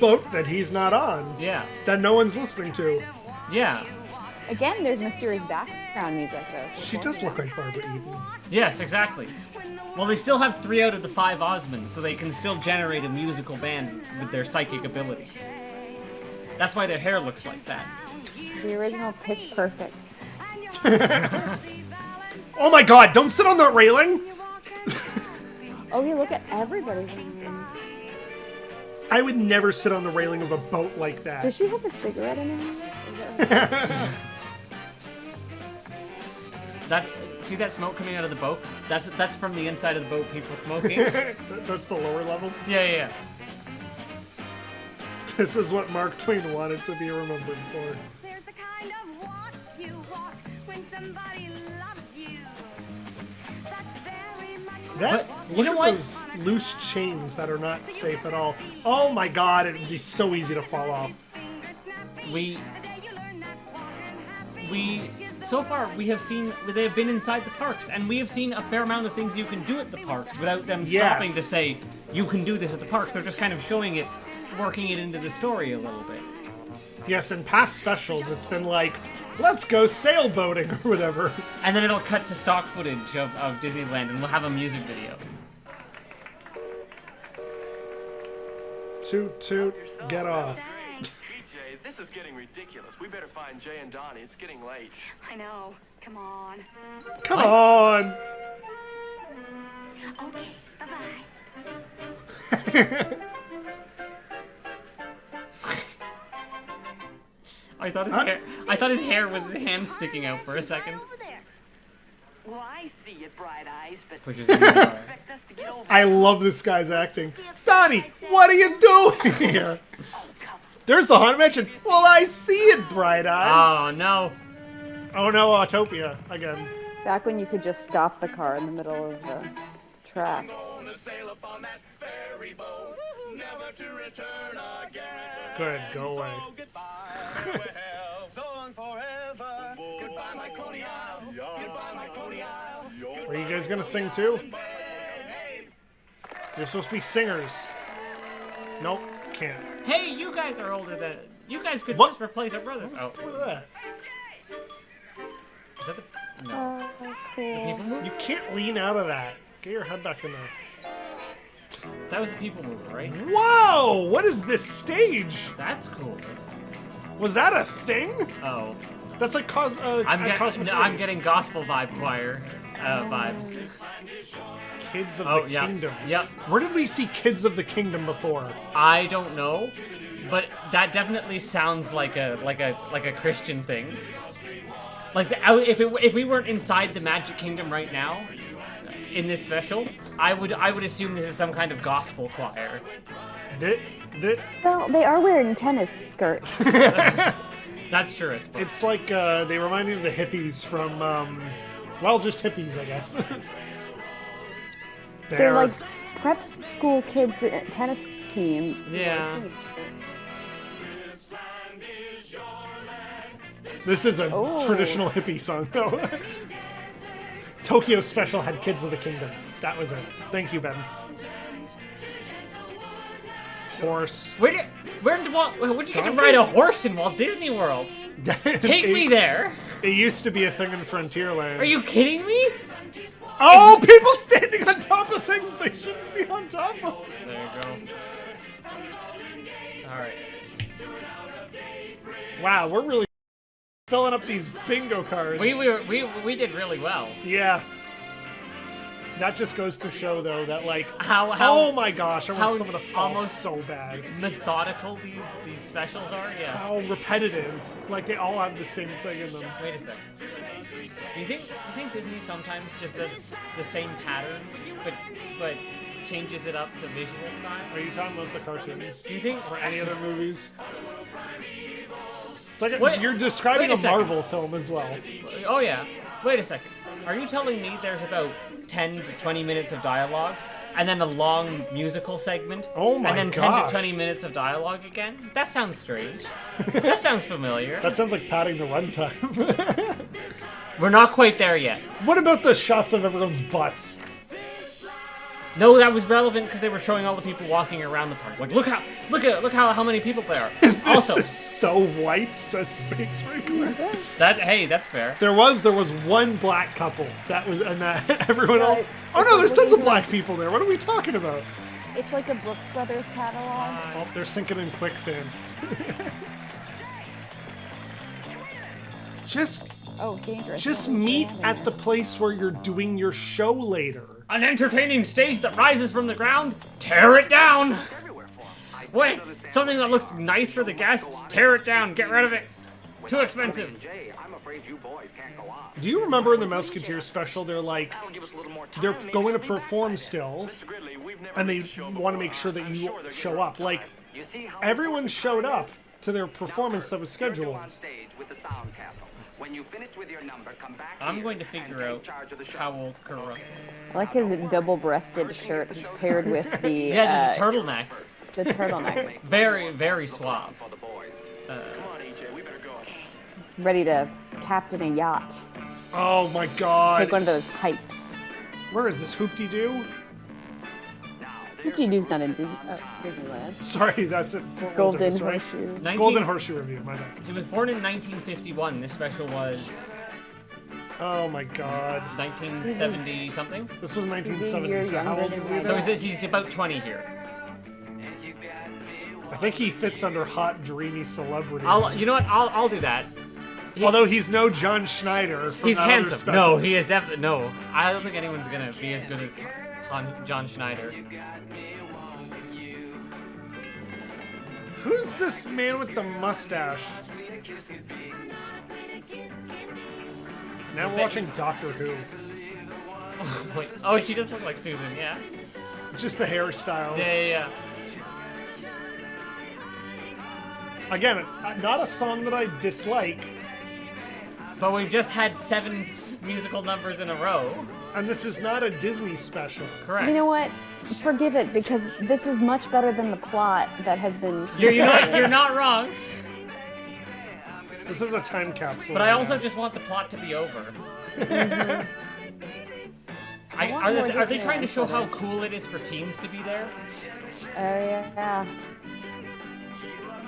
[SPEAKER 1] boat that he's not on.
[SPEAKER 4] Yeah.
[SPEAKER 1] That no one's listening to.
[SPEAKER 4] Yeah.
[SPEAKER 3] Again, there's mysterious background music, though. So
[SPEAKER 1] She does look like Barbara Eden.
[SPEAKER 4] Yes, exactly. Well, they still have 3 out of the 5 Osmonds, so they can still generate a musical band with their psychic abilities. That's why their hair looks like that.
[SPEAKER 3] The original Pitch Perfect.
[SPEAKER 1] Oh my god, don't sit on that railing!
[SPEAKER 3] Oh, you look at everybody.
[SPEAKER 1] I would never sit on the railing of a boat like that.
[SPEAKER 3] Does she have a cigarette in her?
[SPEAKER 4] See that smoke coming out of the boat? That's from the inside of the boat, people smoking.
[SPEAKER 1] That's the lower level?
[SPEAKER 4] Yeah.
[SPEAKER 1] This is what Mark Twain wanted to be remembered for.
[SPEAKER 9] There's the kind of walk you walk when somebody loves you. That's very much
[SPEAKER 1] That,
[SPEAKER 4] But, you
[SPEAKER 1] look
[SPEAKER 4] know
[SPEAKER 1] at
[SPEAKER 4] what?
[SPEAKER 1] those loose chains that are not safe at all. Oh my god, it would be so easy to fall off.
[SPEAKER 4] So far, we have seen, they have been inside the parks, and we have seen a fair amount of things you can do at the parks without them stopping to say, you can do this at the parks. They're just kind of showing it, working it into the story a little bit.
[SPEAKER 1] Yes, in past specials, it's been like, let's go sailboating or whatever.
[SPEAKER 4] And then it'll cut to stock footage of Disneyland, and we'll have a music video.
[SPEAKER 1] Toot toot, get off.
[SPEAKER 7] E.J., this is getting ridiculous. We better find Jay and Donnie. It's getting late.
[SPEAKER 9] I know. Come on.
[SPEAKER 1] Come on!
[SPEAKER 9] Okay. Bye-bye.
[SPEAKER 4] I thought his hair was his hand sticking out for a second.
[SPEAKER 9] Over there. Well, I see it, bright eyes, but
[SPEAKER 4] Pushes in the car.
[SPEAKER 9] expect us to get over.
[SPEAKER 1] I love this guy's acting. Donnie, what are you doing here? There's the Haunted Mansion. Well, I see it, Bright Eyes.
[SPEAKER 4] Oh no.
[SPEAKER 1] Oh no, Autopia again.
[SPEAKER 3] Back when you could just stop the car in the middle of the track.
[SPEAKER 1] Good, go away. Are you guys gonna sing too? You're supposed to be singers. Nope, can't.
[SPEAKER 4] Hey, you guys are older than. You guys could
[SPEAKER 1] What?
[SPEAKER 4] just replace our brothers. Oh,
[SPEAKER 1] Look at that.
[SPEAKER 4] is that the? No.
[SPEAKER 3] Oh,
[SPEAKER 4] The
[SPEAKER 3] cool.
[SPEAKER 4] people mover?
[SPEAKER 1] You can't lean out of that. Get your head back in there.
[SPEAKER 4] That was the people mover, right?
[SPEAKER 1] Whoa! What is this stage?
[SPEAKER 4] That's cool.
[SPEAKER 1] Was that a thing?
[SPEAKER 4] Oh,
[SPEAKER 1] That's like
[SPEAKER 4] I'm getting gospel vibe choir vibes.
[SPEAKER 1] Kids of
[SPEAKER 4] Oh
[SPEAKER 1] the
[SPEAKER 4] yeah,
[SPEAKER 1] Kingdom.
[SPEAKER 4] yep.
[SPEAKER 1] Where did we see Kids of the Kingdom before?
[SPEAKER 4] I don't know, but that definitely sounds like a Christian thing. Like if we weren't inside the Magic Kingdom right now, in this special, I would assume this is some kind of gospel choir.
[SPEAKER 3] Well, they are wearing tennis skirts.
[SPEAKER 4] That's true, I suppose.
[SPEAKER 1] It's like they remind me of the hippies from, well, just hippies, I guess.
[SPEAKER 3] They're like prep school kids tennis team.
[SPEAKER 4] Yeah.
[SPEAKER 1] This is a traditional hippie song, though. Tokyo Special had Kids of the Kingdom. That was it. Thank you, Ben. Horse.
[SPEAKER 4] Where'd you get to ride a horse in Walt Disney World? Take me there.
[SPEAKER 1] It used to be a thing in Frontierland.
[SPEAKER 4] Are you kidding me?
[SPEAKER 1] Oh, people standing on top of things they shouldn't be on top of.
[SPEAKER 4] There you go. All right.
[SPEAKER 1] Wow, we're really filling up these bingo cards.
[SPEAKER 4] We did really well.
[SPEAKER 1] Yeah. That just goes to show, though, that like
[SPEAKER 4] how
[SPEAKER 1] oh my gosh, I want
[SPEAKER 4] how
[SPEAKER 1] someone to fall
[SPEAKER 4] almost
[SPEAKER 1] so bad.
[SPEAKER 4] Methodical these specials are. Yes.
[SPEAKER 1] How repetitive. Like they all have the same thing in them.
[SPEAKER 4] Wait a second. Do you think Disney sometimes just does the same pattern, but changes it up the visual style?
[SPEAKER 1] Are you talking about the cartoons?
[SPEAKER 4] Do you think
[SPEAKER 1] or any other movies? It's like you're describing a Marvel film as well.
[SPEAKER 4] Oh yeah. Wait a second. Are you telling me there's about 10 to 20 minutes of dialogue, and then a long musical segment,
[SPEAKER 1] oh my
[SPEAKER 4] and then
[SPEAKER 1] gosh.
[SPEAKER 4] 10 to 20 minutes of dialogue again? That sounds strange. That sounds familiar.
[SPEAKER 1] That sounds like padding the runtime.
[SPEAKER 4] We're not quite there yet.
[SPEAKER 1] What about the shots of everyone's butts?
[SPEAKER 4] No, that was relevant because they were showing all the people walking around the park. Like, look how many people there are.
[SPEAKER 1] This is so white, says Space Wrangler.
[SPEAKER 4] That's fair.
[SPEAKER 1] There was one black couple. That was, and that everyone else. Oh no, there's tons of black people there. What are we talking about?
[SPEAKER 3] It's like a Brooks Brothers catalog.
[SPEAKER 1] Oh, they're sinking in quicksand.
[SPEAKER 3] Dangerous.
[SPEAKER 1] Just meet at the place where you're doing your show later.
[SPEAKER 4] An entertaining stage that rises from the ground? Tear it down! Wait, something that looks nice for the guests? Tear it down, get rid of it. Too expensive.
[SPEAKER 1] Do you remember in the Musketeers special, they're going to perform still, and they want to make sure that you show up. Like, everyone showed up to their performance that was scheduled.
[SPEAKER 5] When you finished with your number, come back.
[SPEAKER 4] I'm going to figure out how old Kurt Russell is.
[SPEAKER 3] I like his double-breasted shirt paired with the
[SPEAKER 4] yeah, the turtleneck.
[SPEAKER 3] The turtleneck.
[SPEAKER 4] Very, very suave.
[SPEAKER 3] Ready to captain a yacht.
[SPEAKER 1] Oh my god.
[SPEAKER 3] Take one of those hypes.
[SPEAKER 1] Where is this Hoop-Dee-Doo?
[SPEAKER 3] Hoop-Dee-Doo's not in Disneyland.
[SPEAKER 1] Sorry, that's it.
[SPEAKER 3] Golden
[SPEAKER 1] right?
[SPEAKER 3] Horseshoe.
[SPEAKER 1] Golden Horseshoe review, my bad.
[SPEAKER 4] He was born in 1951. This special was...
[SPEAKER 1] Oh my god.
[SPEAKER 4] 1970 something?
[SPEAKER 1] This was 1970. So how old is he?
[SPEAKER 4] So he's about 20 here.
[SPEAKER 1] I think he fits under hot, dreamy celebrity.
[SPEAKER 4] You know what? I'll do that.
[SPEAKER 1] Although he's no John Schneider from
[SPEAKER 4] he's
[SPEAKER 1] that
[SPEAKER 4] handsome.
[SPEAKER 1] other special.
[SPEAKER 4] No, he is definitely... No. I don't think anyone's gonna be as good as John Schneider.
[SPEAKER 1] Who's this man with the mustache? Now we're watching Doctor Who.
[SPEAKER 4] Wait. Oh, she does look like Susan, yeah.
[SPEAKER 1] Just the hairstyles.
[SPEAKER 4] Yeah.
[SPEAKER 1] Again, not a song that I dislike.
[SPEAKER 4] But we've just had 7 musical numbers in a row.
[SPEAKER 1] And this is not a Disney special.
[SPEAKER 4] Correct.
[SPEAKER 3] You know what? Forgive it, because this is much better than the plot that has been...
[SPEAKER 4] You're not wrong.
[SPEAKER 1] This is a time capsule.
[SPEAKER 4] But I also just want the plot to be over. Are they trying to show how cool it is for teens to be there?
[SPEAKER 3] Oh, yeah.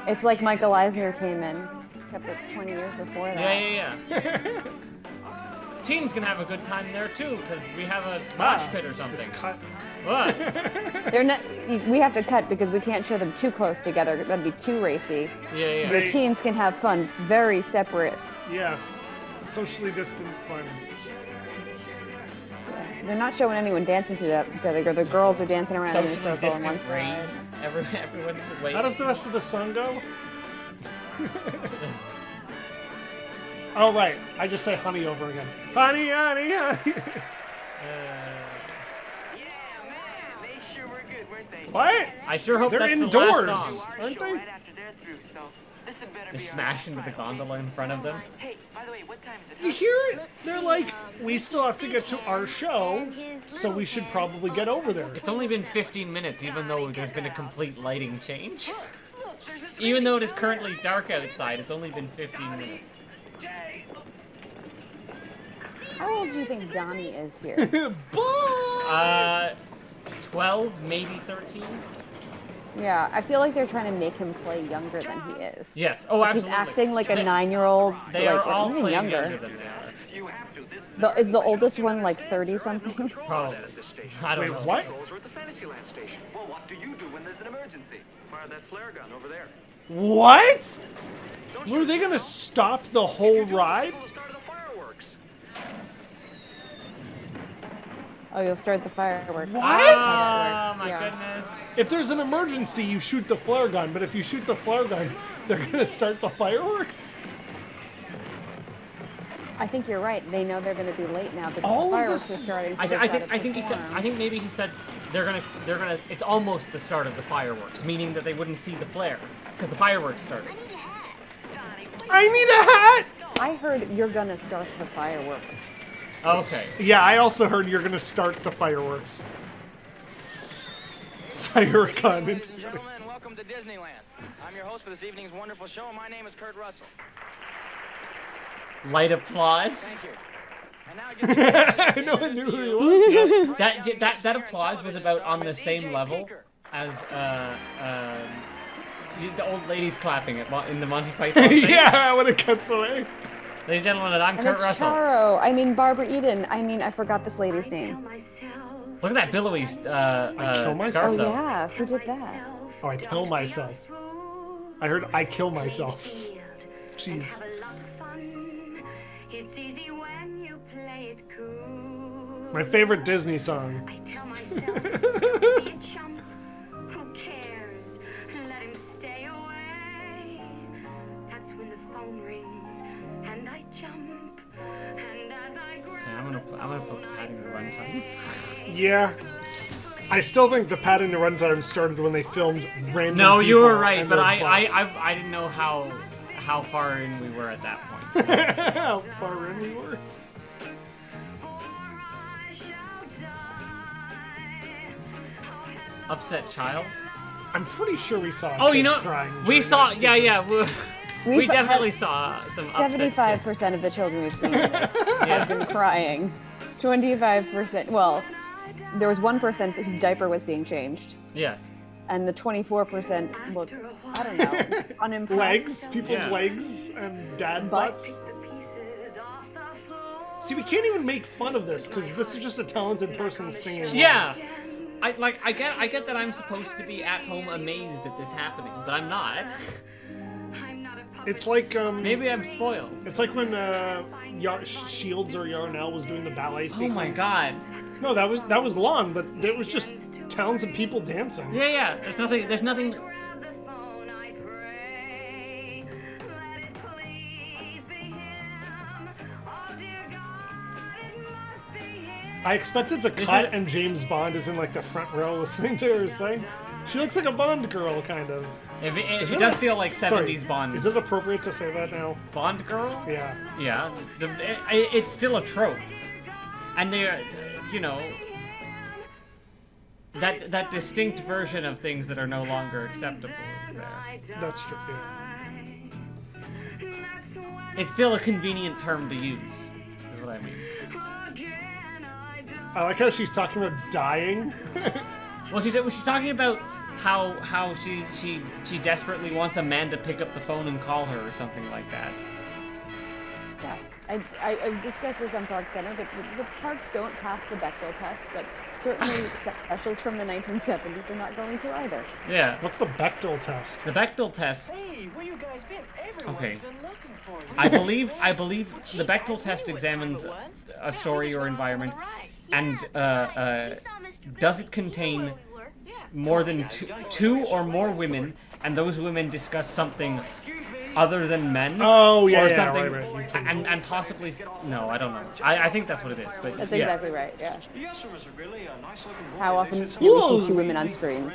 [SPEAKER 3] It's like Michael Eisner came in, except it's 20 years before that.
[SPEAKER 4] Yeah. Teens can have a good time there too, because we have a mosh pit or something.
[SPEAKER 1] It's cut.
[SPEAKER 4] What?
[SPEAKER 3] They're not. We have to cut because we can't show them too close together. That'd be too racy.
[SPEAKER 4] Yeah.
[SPEAKER 3] The teens can have fun, very separate.
[SPEAKER 1] Yes, socially distant fun.
[SPEAKER 3] Yeah. They're not showing anyone dancing together. The girls are dancing around in a
[SPEAKER 4] Socially
[SPEAKER 3] circle on one
[SPEAKER 4] distant rain.
[SPEAKER 3] side.
[SPEAKER 4] Everyone's awake.
[SPEAKER 1] How does the rest of the song go? Oh, right. I just say honey over again. Honey, honey, honey. What?
[SPEAKER 4] I sure hope
[SPEAKER 1] they're
[SPEAKER 4] that's
[SPEAKER 1] indoors,
[SPEAKER 4] the last song.
[SPEAKER 1] aren't they?
[SPEAKER 4] They smash into the gondola in front of them.
[SPEAKER 5] Hey, by the way,
[SPEAKER 1] You hear it? They're like, we still have to get to our show, so we should probably get over there.
[SPEAKER 4] It's only been 15 minutes, even though there's been a complete lighting change. Even though it is currently dark outside, it's only been 15 minutes.
[SPEAKER 3] How old do you think Donnie is here?
[SPEAKER 4] 12, maybe 13?
[SPEAKER 3] Yeah, I feel like they're trying to make him play younger than he is.
[SPEAKER 4] Yes. Oh,
[SPEAKER 3] like
[SPEAKER 4] absolutely.
[SPEAKER 3] He's acting like a 9-year-old.
[SPEAKER 4] They
[SPEAKER 3] like,
[SPEAKER 4] are all
[SPEAKER 3] even
[SPEAKER 4] playing
[SPEAKER 3] younger
[SPEAKER 4] than they are.
[SPEAKER 3] Is the oldest one like 30-something?
[SPEAKER 4] Probably. I don't know.
[SPEAKER 1] What?
[SPEAKER 7] We're at the Fantasyland station. Well, what do you do when there's an emergency? Fire that flare gun over there.
[SPEAKER 1] What? Were they gonna stop the whole ride?
[SPEAKER 3] Oh, you'll start the fireworks.
[SPEAKER 1] What?
[SPEAKER 4] Oh, my goodness.
[SPEAKER 1] If there's an emergency, you shoot the flare gun, but if you shoot the flare gun, they're gonna start the fireworks?
[SPEAKER 3] I think you're right. They know they're going to be late now because
[SPEAKER 1] All
[SPEAKER 3] the
[SPEAKER 1] of
[SPEAKER 3] fireworks
[SPEAKER 1] this
[SPEAKER 3] are
[SPEAKER 1] is-
[SPEAKER 3] starting. So
[SPEAKER 4] I think he said. I think maybe he said they're gonna. It's almost the start of the fireworks, meaning that they wouldn't see the flare because the fireworks started.
[SPEAKER 1] I need a hat!
[SPEAKER 3] I heard you're going to start the fireworks.
[SPEAKER 4] Okay.
[SPEAKER 1] Yeah, I also heard you're gonna start the fireworks. Fire a gun.
[SPEAKER 5] Ladies and gentlemen, welcome to Disneyland. I'm your host for this evening's wonderful show, and my name is Kurt Russell.
[SPEAKER 4] Light applause.
[SPEAKER 5] Thank you. And now
[SPEAKER 1] I know I knew who he was.
[SPEAKER 4] Yeah. That applause was about on the same level as the old ladies clapping in the Monty Python thing.
[SPEAKER 1] Yeah, when it cuts away.
[SPEAKER 4] Ladies and gentlemen, I'm
[SPEAKER 3] And
[SPEAKER 4] Kurt
[SPEAKER 3] it's
[SPEAKER 4] Russell.
[SPEAKER 3] Charo. Barbara Eden. I forgot this lady's name.
[SPEAKER 4] Look at that billowy
[SPEAKER 1] kill myself?
[SPEAKER 4] scarf,
[SPEAKER 3] Oh
[SPEAKER 4] though.
[SPEAKER 3] yeah, who did that?
[SPEAKER 1] Oh, I tell myself. I heard I kill myself. Jeez.
[SPEAKER 9] It's easy when you play it cool.
[SPEAKER 1] My favorite Disney song.
[SPEAKER 9] I tell myself, don't be a chump. Who cares? Let him stay away. That's when the phone rings and I jump. And as I grab
[SPEAKER 4] I'm gonna put padding the runtime.
[SPEAKER 1] Yeah. I still think the padding the runtime started when they filmed random
[SPEAKER 4] No, you
[SPEAKER 1] people
[SPEAKER 4] were right,
[SPEAKER 1] and
[SPEAKER 4] but
[SPEAKER 1] their
[SPEAKER 4] I
[SPEAKER 1] butts.
[SPEAKER 4] didn't know how far in we were at that point. So.
[SPEAKER 1] How far in we were.
[SPEAKER 4] Upset child.
[SPEAKER 1] I'm pretty sure we saw
[SPEAKER 4] Oh, you
[SPEAKER 1] kids
[SPEAKER 4] know,
[SPEAKER 1] crying
[SPEAKER 4] we
[SPEAKER 1] during
[SPEAKER 4] saw.
[SPEAKER 1] that
[SPEAKER 4] Yeah.
[SPEAKER 1] sequence.
[SPEAKER 4] We definitely saw some upset kids.
[SPEAKER 3] 75% of the children we've seen in this have been crying. 25%. Well, there was 1% whose diaper was being changed,
[SPEAKER 4] Yes.
[SPEAKER 3] and the 24% looked, I don't know, unimpressed.
[SPEAKER 1] Legs, people's
[SPEAKER 4] Yeah.
[SPEAKER 1] legs, and dad
[SPEAKER 3] Butts.
[SPEAKER 1] butts. See, we can't even make fun of this because this is just a talented person singing.
[SPEAKER 4] Yeah. I get that I'm supposed to be at home amazed at this happening, but I'm not.
[SPEAKER 1] It's like
[SPEAKER 4] Maybe I'm spoiled.
[SPEAKER 1] It's like when Shields or Yarnell was doing the ballet sequence.
[SPEAKER 4] Oh my god.
[SPEAKER 1] No, that was long, but it was just talented people dancing.
[SPEAKER 4] Yeah. There's nothing.
[SPEAKER 1] I expected to cut and James Bond is in like the front row listening to her sing. She looks like a Bond girl, kind of.
[SPEAKER 4] It does feel like 70s Bond.
[SPEAKER 1] Is it appropriate to say that now?
[SPEAKER 4] Bond girl?
[SPEAKER 1] Yeah.
[SPEAKER 4] Yeah. It's still a trope. And they're, that distinct version of things that are no longer acceptable is there.
[SPEAKER 1] That's true, yeah.
[SPEAKER 4] It's still a convenient term to use, is what I mean.
[SPEAKER 1] I like how she's talking about dying.
[SPEAKER 4] Well, she's talking about how she desperately wants a man to pick up the phone and call her or something like that.
[SPEAKER 3] Yeah, I discussed this on Park Center, but the parks don't pass the Bechdel test, but certainly specials from the 1970s are not going to either.
[SPEAKER 4] Yeah.
[SPEAKER 1] What's the Bechdel test?
[SPEAKER 4] The Bechdel test.
[SPEAKER 5] Hey, where you guys been? Everyone's
[SPEAKER 4] Okay.
[SPEAKER 5] been looking for you.
[SPEAKER 4] I believe the Bechdel test examines a story or environment, and does it contain more than two or more women, and those women discuss something other than men?
[SPEAKER 1] Oh, yeah,
[SPEAKER 4] or
[SPEAKER 1] yeah,
[SPEAKER 4] something,
[SPEAKER 1] right.
[SPEAKER 4] and possibly no, I don't know. I think that's what it is, but
[SPEAKER 3] That's
[SPEAKER 4] yeah.
[SPEAKER 3] exactly right. Yeah.
[SPEAKER 7] Yes, sir, Mr. Ridley. A nice looking boy.
[SPEAKER 3] How often do
[SPEAKER 1] Whoa.
[SPEAKER 3] we see two women on screen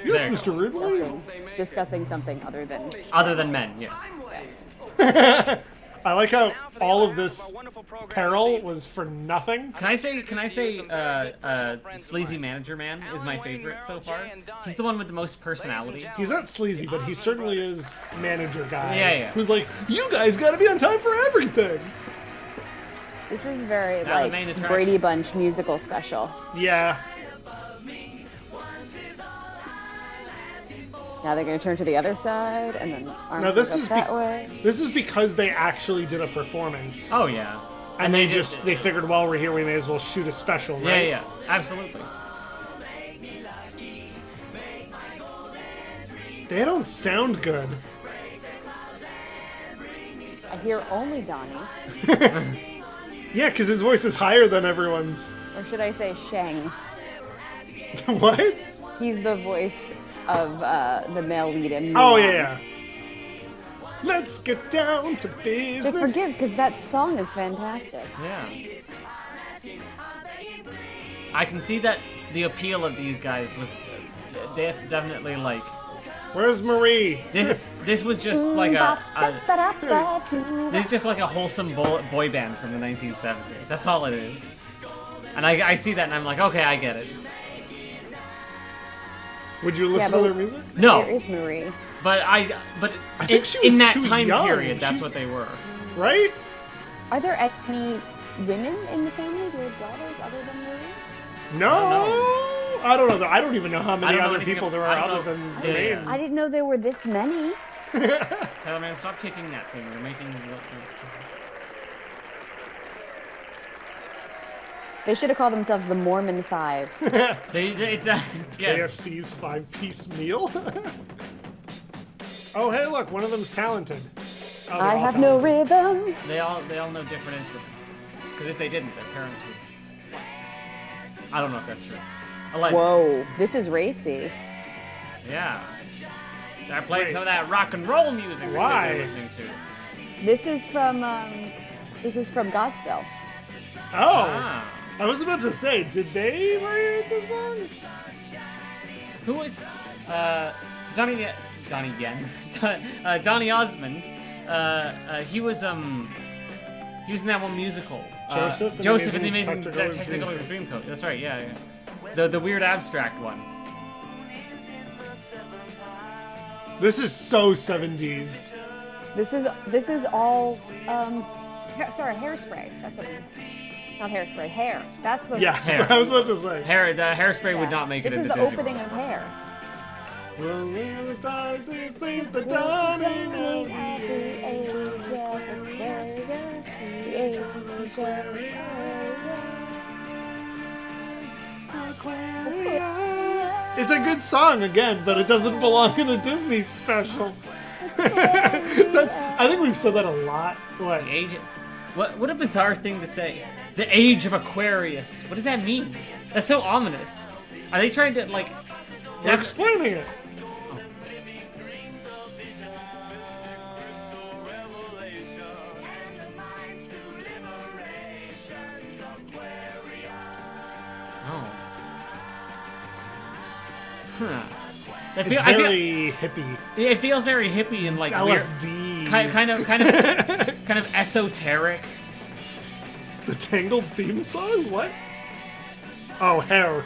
[SPEAKER 1] Yes,
[SPEAKER 4] There.
[SPEAKER 1] Mr. Ridley.
[SPEAKER 3] discussing something other than?
[SPEAKER 4] Other than men, yes.
[SPEAKER 1] I like how all of this peril was for nothing.
[SPEAKER 4] Can I say, Sleazy Manager Man is my favorite so far. He's the one with the most personality.
[SPEAKER 1] He's not sleazy, but he certainly is manager guy.
[SPEAKER 4] Yeah.
[SPEAKER 1] Who's like, you guys gotta be on time for everything.
[SPEAKER 3] This is very
[SPEAKER 4] Now the
[SPEAKER 3] like
[SPEAKER 4] main attraction.
[SPEAKER 3] Brady Bunch musical special.
[SPEAKER 1] Yeah.
[SPEAKER 3] Now they're going to turn to the other side, and then arms
[SPEAKER 1] No, this
[SPEAKER 3] go
[SPEAKER 1] is
[SPEAKER 3] that way.
[SPEAKER 1] This is because they actually did a performance.
[SPEAKER 4] Oh yeah.
[SPEAKER 1] And they figured while we're here, we may as well shoot a special, right?
[SPEAKER 4] Yeah, absolutely.
[SPEAKER 1] They don't sound good.
[SPEAKER 3] I hear only Donnie,
[SPEAKER 1] Yeah, because his voice is higher than everyone's.
[SPEAKER 3] or should I say Shang?
[SPEAKER 1] What?
[SPEAKER 3] He's the voice of the male lead in Mulan.
[SPEAKER 1] Oh, yeah. Let's get down to
[SPEAKER 3] But
[SPEAKER 1] business.
[SPEAKER 3] forgive, because that song is fantastic.
[SPEAKER 4] Yeah. I can see that the appeal of these guys was definitely like.
[SPEAKER 1] Where's Marie?
[SPEAKER 4] This was just like this is just like a wholesome boy band from the 1970s. That's all it is. And I see that and I'm like, okay, I get it.
[SPEAKER 1] Would you listen to their music?
[SPEAKER 4] No.
[SPEAKER 3] Where is Marie?
[SPEAKER 4] But I
[SPEAKER 1] think she was
[SPEAKER 4] in that
[SPEAKER 1] too
[SPEAKER 4] time
[SPEAKER 1] young.
[SPEAKER 4] period, that's what they were.
[SPEAKER 1] Right?
[SPEAKER 3] Are there any women in the family? Do you have daughters other than Marie?
[SPEAKER 1] No. I don't know. I don't even know how many other
[SPEAKER 4] anything
[SPEAKER 1] people there
[SPEAKER 4] I
[SPEAKER 1] are
[SPEAKER 4] don't
[SPEAKER 1] other
[SPEAKER 4] know.
[SPEAKER 1] than the
[SPEAKER 4] Yeah.
[SPEAKER 1] name.
[SPEAKER 3] I didn't know there were this many.
[SPEAKER 4] Tyler, man, stop kicking that thing. You're making it look like...
[SPEAKER 3] They should have called themselves the Mormon Five.
[SPEAKER 4] Yes.
[SPEAKER 1] KFC's 5-piece meal. Oh, hey, look, one of them's talented. Oh,
[SPEAKER 3] I have no rhythm.
[SPEAKER 4] They all know different instruments. Because if they didn't, their parents would. I don't know if that's true.
[SPEAKER 3] Whoa, this is racy.
[SPEAKER 4] Yeah. They're playing some of that rock and roll music
[SPEAKER 1] Why?
[SPEAKER 4] they're listening to.
[SPEAKER 3] This is from Godspell.
[SPEAKER 1] Oh.
[SPEAKER 4] Ah.
[SPEAKER 1] I was about to say, did they write the song?
[SPEAKER 4] Who was Donnie Yen? Donnie Osmond. He was in that one musical.
[SPEAKER 1] Joseph
[SPEAKER 4] in the Amazing Technicolor Dreamcoat. That's right. Yeah. The weird abstract one.
[SPEAKER 1] This is so 70s.
[SPEAKER 3] This is all hairspray. That's what. Not hairspray, hair. That's the
[SPEAKER 1] Yeah,
[SPEAKER 4] Hair.
[SPEAKER 1] I was about to say.
[SPEAKER 4] The hairspray would not make it into
[SPEAKER 3] This is
[SPEAKER 4] Disney
[SPEAKER 3] the opening
[SPEAKER 4] World.
[SPEAKER 3] of Hair.
[SPEAKER 1] Well, the stars, this is the dawning of It's a good song again, but it doesn't belong in a Disney special. I think we've said that a lot. What?
[SPEAKER 4] The age. What a bizarre thing to say. The age of Aquarius. What does that mean? That's so ominous. Are they trying to like?
[SPEAKER 1] They're explaining it.
[SPEAKER 4] Oh. Huh.
[SPEAKER 1] It's very hippie.
[SPEAKER 4] It feels very hippie and like
[SPEAKER 1] LSD.
[SPEAKER 4] Weird, kind of esoteric.
[SPEAKER 1] The Tangled theme song? What? Oh, Hair.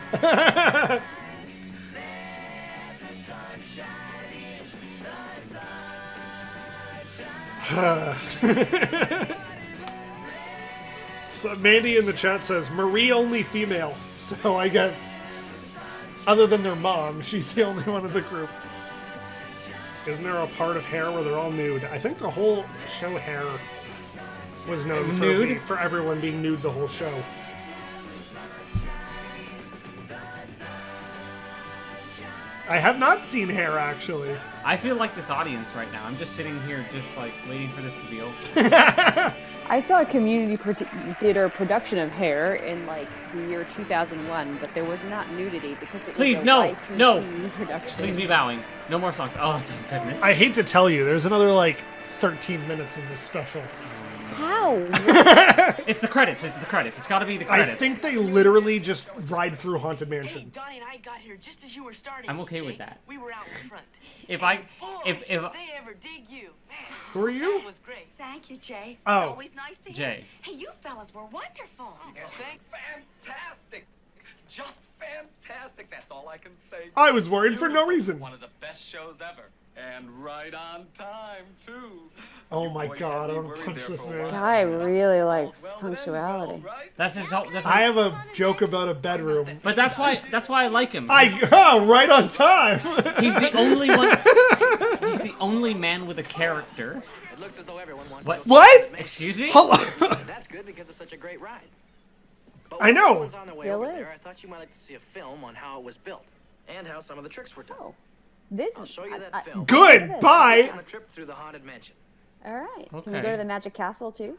[SPEAKER 1] So Mandy in the chat says, Marie only female. So I guess, other than their mom, she's the only one in the group. Isn't there a part of Hair where they're all nude? I think the whole show Hair was known for everyone being nude the whole show. I have not seen Hair, actually.
[SPEAKER 4] I feel like this audience right now. I'm just sitting here just like waiting for this to be over.
[SPEAKER 3] I saw a community theater production of Hair in like the year 2001, but there was not nudity because it was a YPT production.
[SPEAKER 4] Please be bowing. No more songs. Oh, thank goodness.
[SPEAKER 1] I hate to tell you, there's another like 13 minutes in this special.
[SPEAKER 3] How?
[SPEAKER 4] It's the credits. It's the credits. It's got to be the credits.
[SPEAKER 1] I think they literally just ride through Haunted Mansion.
[SPEAKER 10] Hey, Donnie and I got here just as you were starting.
[SPEAKER 4] I'm okay with
[SPEAKER 10] Jay.
[SPEAKER 4] that.
[SPEAKER 10] We were out in front.
[SPEAKER 4] If I,
[SPEAKER 10] Boy,
[SPEAKER 4] if
[SPEAKER 10] they ever dig you, man.
[SPEAKER 1] Who are you?
[SPEAKER 10] That was great.
[SPEAKER 9] Thank you, Jay.
[SPEAKER 1] Oh.
[SPEAKER 9] Always nice to
[SPEAKER 4] Jay.
[SPEAKER 9] Hey, you fellas were wonderful.
[SPEAKER 5] Fantastic. Just fantastic. That's all I can say.
[SPEAKER 1] I was worried for no reason.
[SPEAKER 7] One of the best shows ever. And right on time, too.
[SPEAKER 1] Oh my god, I want to punch this man.
[SPEAKER 3] Guy really likes punctuality.
[SPEAKER 4] That's his whole. That's his,
[SPEAKER 1] I have a joke about a bedroom.
[SPEAKER 4] but that's why I like him.
[SPEAKER 1] Right on time.
[SPEAKER 4] He's the only one. He's the only man with a character.
[SPEAKER 5] It looks as though everyone wants
[SPEAKER 4] What?
[SPEAKER 5] to
[SPEAKER 1] What?
[SPEAKER 4] Excuse me?
[SPEAKER 1] Hold on.
[SPEAKER 5] That's good because it's such a great ride. But
[SPEAKER 1] I know.
[SPEAKER 5] while everyone's on their way
[SPEAKER 3] Still
[SPEAKER 5] over
[SPEAKER 3] is.
[SPEAKER 5] there, I thought you might like to see a film on how it was built and how some of the tricks were done.
[SPEAKER 3] Oh, this.
[SPEAKER 5] I'll show you that film.
[SPEAKER 1] Good. Bye.
[SPEAKER 5] On a trip through the Haunted Mansion.
[SPEAKER 3] All right. Can we
[SPEAKER 4] Okay.
[SPEAKER 3] go to the Magic Castle too?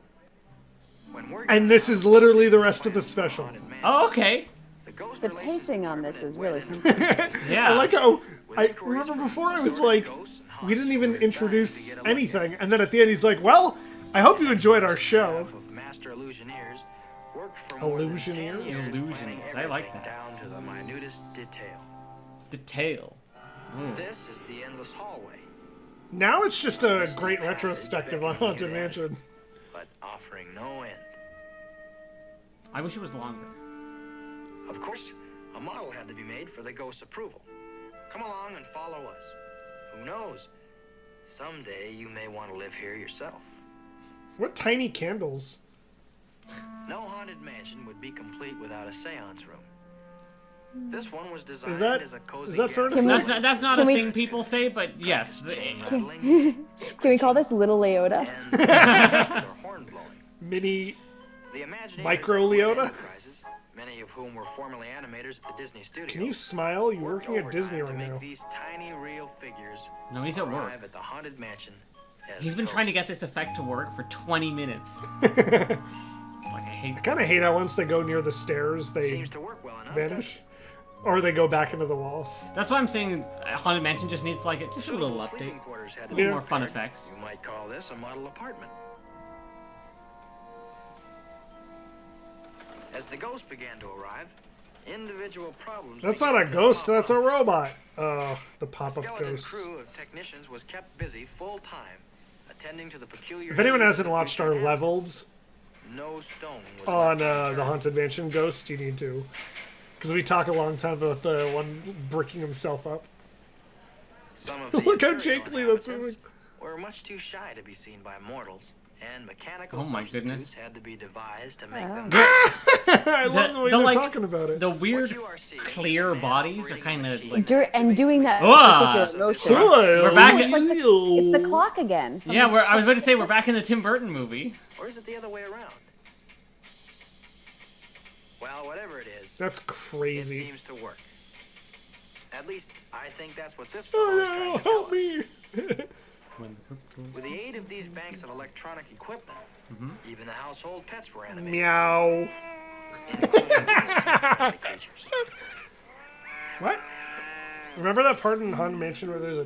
[SPEAKER 5] When we're
[SPEAKER 1] And this is literally the rest of the special.
[SPEAKER 4] Oh, okay.
[SPEAKER 3] The pacing on this is really simple.
[SPEAKER 4] Yeah.
[SPEAKER 1] I like how I remember before I was like, we didn't even introduce anything, and then at the end he's like, well, I hope you enjoyed our show.
[SPEAKER 5] Master illusioneers worked for more than 10
[SPEAKER 1] Illusioneers?
[SPEAKER 5] years,
[SPEAKER 4] Illusioneers.
[SPEAKER 5] planning
[SPEAKER 4] I like
[SPEAKER 5] everything
[SPEAKER 4] that.
[SPEAKER 5] down to the minutest detail.
[SPEAKER 4] Detail. Ooh.
[SPEAKER 5] This is the endless hallway,
[SPEAKER 1] Now it's just a great retrospective on Haunted Mansion.
[SPEAKER 5] but offering no end.
[SPEAKER 4] I wish it was longer.
[SPEAKER 5] Of course, a model had to be made for the ghost's approval. Come along and follow us. Who knows? Someday you may want to live here yourself.
[SPEAKER 1] What tiny candles.
[SPEAKER 5] No haunted mansion would be complete without a seance room. This one was designed
[SPEAKER 1] Is that-
[SPEAKER 5] as a cozy
[SPEAKER 1] is that fair to
[SPEAKER 5] gathering.
[SPEAKER 1] say?
[SPEAKER 4] That's not a
[SPEAKER 3] Can we-
[SPEAKER 4] thing people say, but yes.
[SPEAKER 5] Rattling,
[SPEAKER 3] Can we call this Little Leota?
[SPEAKER 5] and horn blowing.
[SPEAKER 1] Mini.
[SPEAKER 5] The Imagineers
[SPEAKER 1] Micro
[SPEAKER 5] of Haunted
[SPEAKER 1] Leota?
[SPEAKER 5] Enterprises, many of whom were formerly animators at the Disney studio.
[SPEAKER 1] Can you smile? You're
[SPEAKER 5] worked
[SPEAKER 1] working at
[SPEAKER 5] overtime
[SPEAKER 1] Disney
[SPEAKER 5] to
[SPEAKER 1] right
[SPEAKER 5] make
[SPEAKER 1] now.
[SPEAKER 5] These tiny real figures
[SPEAKER 4] No, he's at work.
[SPEAKER 5] arrive at the haunted mansion. as
[SPEAKER 4] He's been trying to
[SPEAKER 5] ghosts.
[SPEAKER 4] get this effect to work for 20 minutes. It's like I hate.
[SPEAKER 1] I kind of hate how once they go near the stairs, they
[SPEAKER 5] Seems to work well enough.
[SPEAKER 1] vanish. Or they go back into the wall.
[SPEAKER 4] That's why I'm saying Haunted Mansion just needs like just a little
[SPEAKER 5] Sleeping
[SPEAKER 4] update,
[SPEAKER 5] quarters had
[SPEAKER 4] a
[SPEAKER 5] to
[SPEAKER 4] little
[SPEAKER 5] be
[SPEAKER 4] more fun
[SPEAKER 5] repaired.
[SPEAKER 4] effects.
[SPEAKER 5] You might call this a model apartment. As the ghosts began to arrive, individual problems.
[SPEAKER 1] That's
[SPEAKER 5] began
[SPEAKER 1] not a
[SPEAKER 5] to
[SPEAKER 1] ghost,
[SPEAKER 5] pop
[SPEAKER 1] that's
[SPEAKER 5] up.
[SPEAKER 1] a robot. The
[SPEAKER 5] The
[SPEAKER 1] pop-up
[SPEAKER 5] skeleton
[SPEAKER 1] ghosts.
[SPEAKER 5] crew of technicians was kept busy full time, attending to the peculiar.
[SPEAKER 1] If anyone
[SPEAKER 5] needs
[SPEAKER 1] hasn't
[SPEAKER 5] of the
[SPEAKER 1] watched our
[SPEAKER 5] creature
[SPEAKER 1] levels
[SPEAKER 5] no stone was
[SPEAKER 1] on
[SPEAKER 5] left
[SPEAKER 1] the
[SPEAKER 5] unturned.
[SPEAKER 1] Haunted Mansion Ghost, you need to. Because we talk a long time about the one bricking himself up.
[SPEAKER 5] Some of the
[SPEAKER 1] Look how
[SPEAKER 5] internal
[SPEAKER 1] Jakely that's
[SPEAKER 5] inhabitants were much too shy to be seen by mortals, and mechanical
[SPEAKER 4] Oh my
[SPEAKER 5] substitutes
[SPEAKER 4] goodness.
[SPEAKER 5] had to be devised to make
[SPEAKER 3] Oh.
[SPEAKER 5] them.
[SPEAKER 1] I love the way they're
[SPEAKER 4] like,
[SPEAKER 1] talking about it.
[SPEAKER 4] The weird,
[SPEAKER 5] you are seeing
[SPEAKER 4] clear
[SPEAKER 5] is a man
[SPEAKER 4] bodies are
[SPEAKER 5] operating
[SPEAKER 4] kind
[SPEAKER 5] a
[SPEAKER 4] of
[SPEAKER 5] machine.
[SPEAKER 4] like.
[SPEAKER 3] And doing that
[SPEAKER 4] Whoa.
[SPEAKER 3] particular motion.
[SPEAKER 4] We're back at-
[SPEAKER 3] It's the clock again.
[SPEAKER 4] Yeah, I was about to say we're back in the Tim Burton movie.
[SPEAKER 5] Or is it the other way around? Well, whatever it is,
[SPEAKER 1] That's
[SPEAKER 5] it
[SPEAKER 1] crazy.
[SPEAKER 5] seems to work. At least, I think that's what this fellow is
[SPEAKER 1] Oh
[SPEAKER 5] trying
[SPEAKER 1] no,
[SPEAKER 5] to tell
[SPEAKER 1] help
[SPEAKER 5] us.
[SPEAKER 1] me!
[SPEAKER 5] With the aid of these banks of electronic equipment, even the household pets were animated.
[SPEAKER 1] Meow.
[SPEAKER 5] Creatures.
[SPEAKER 1] What? Remember that part in Haunted Mansion where there's a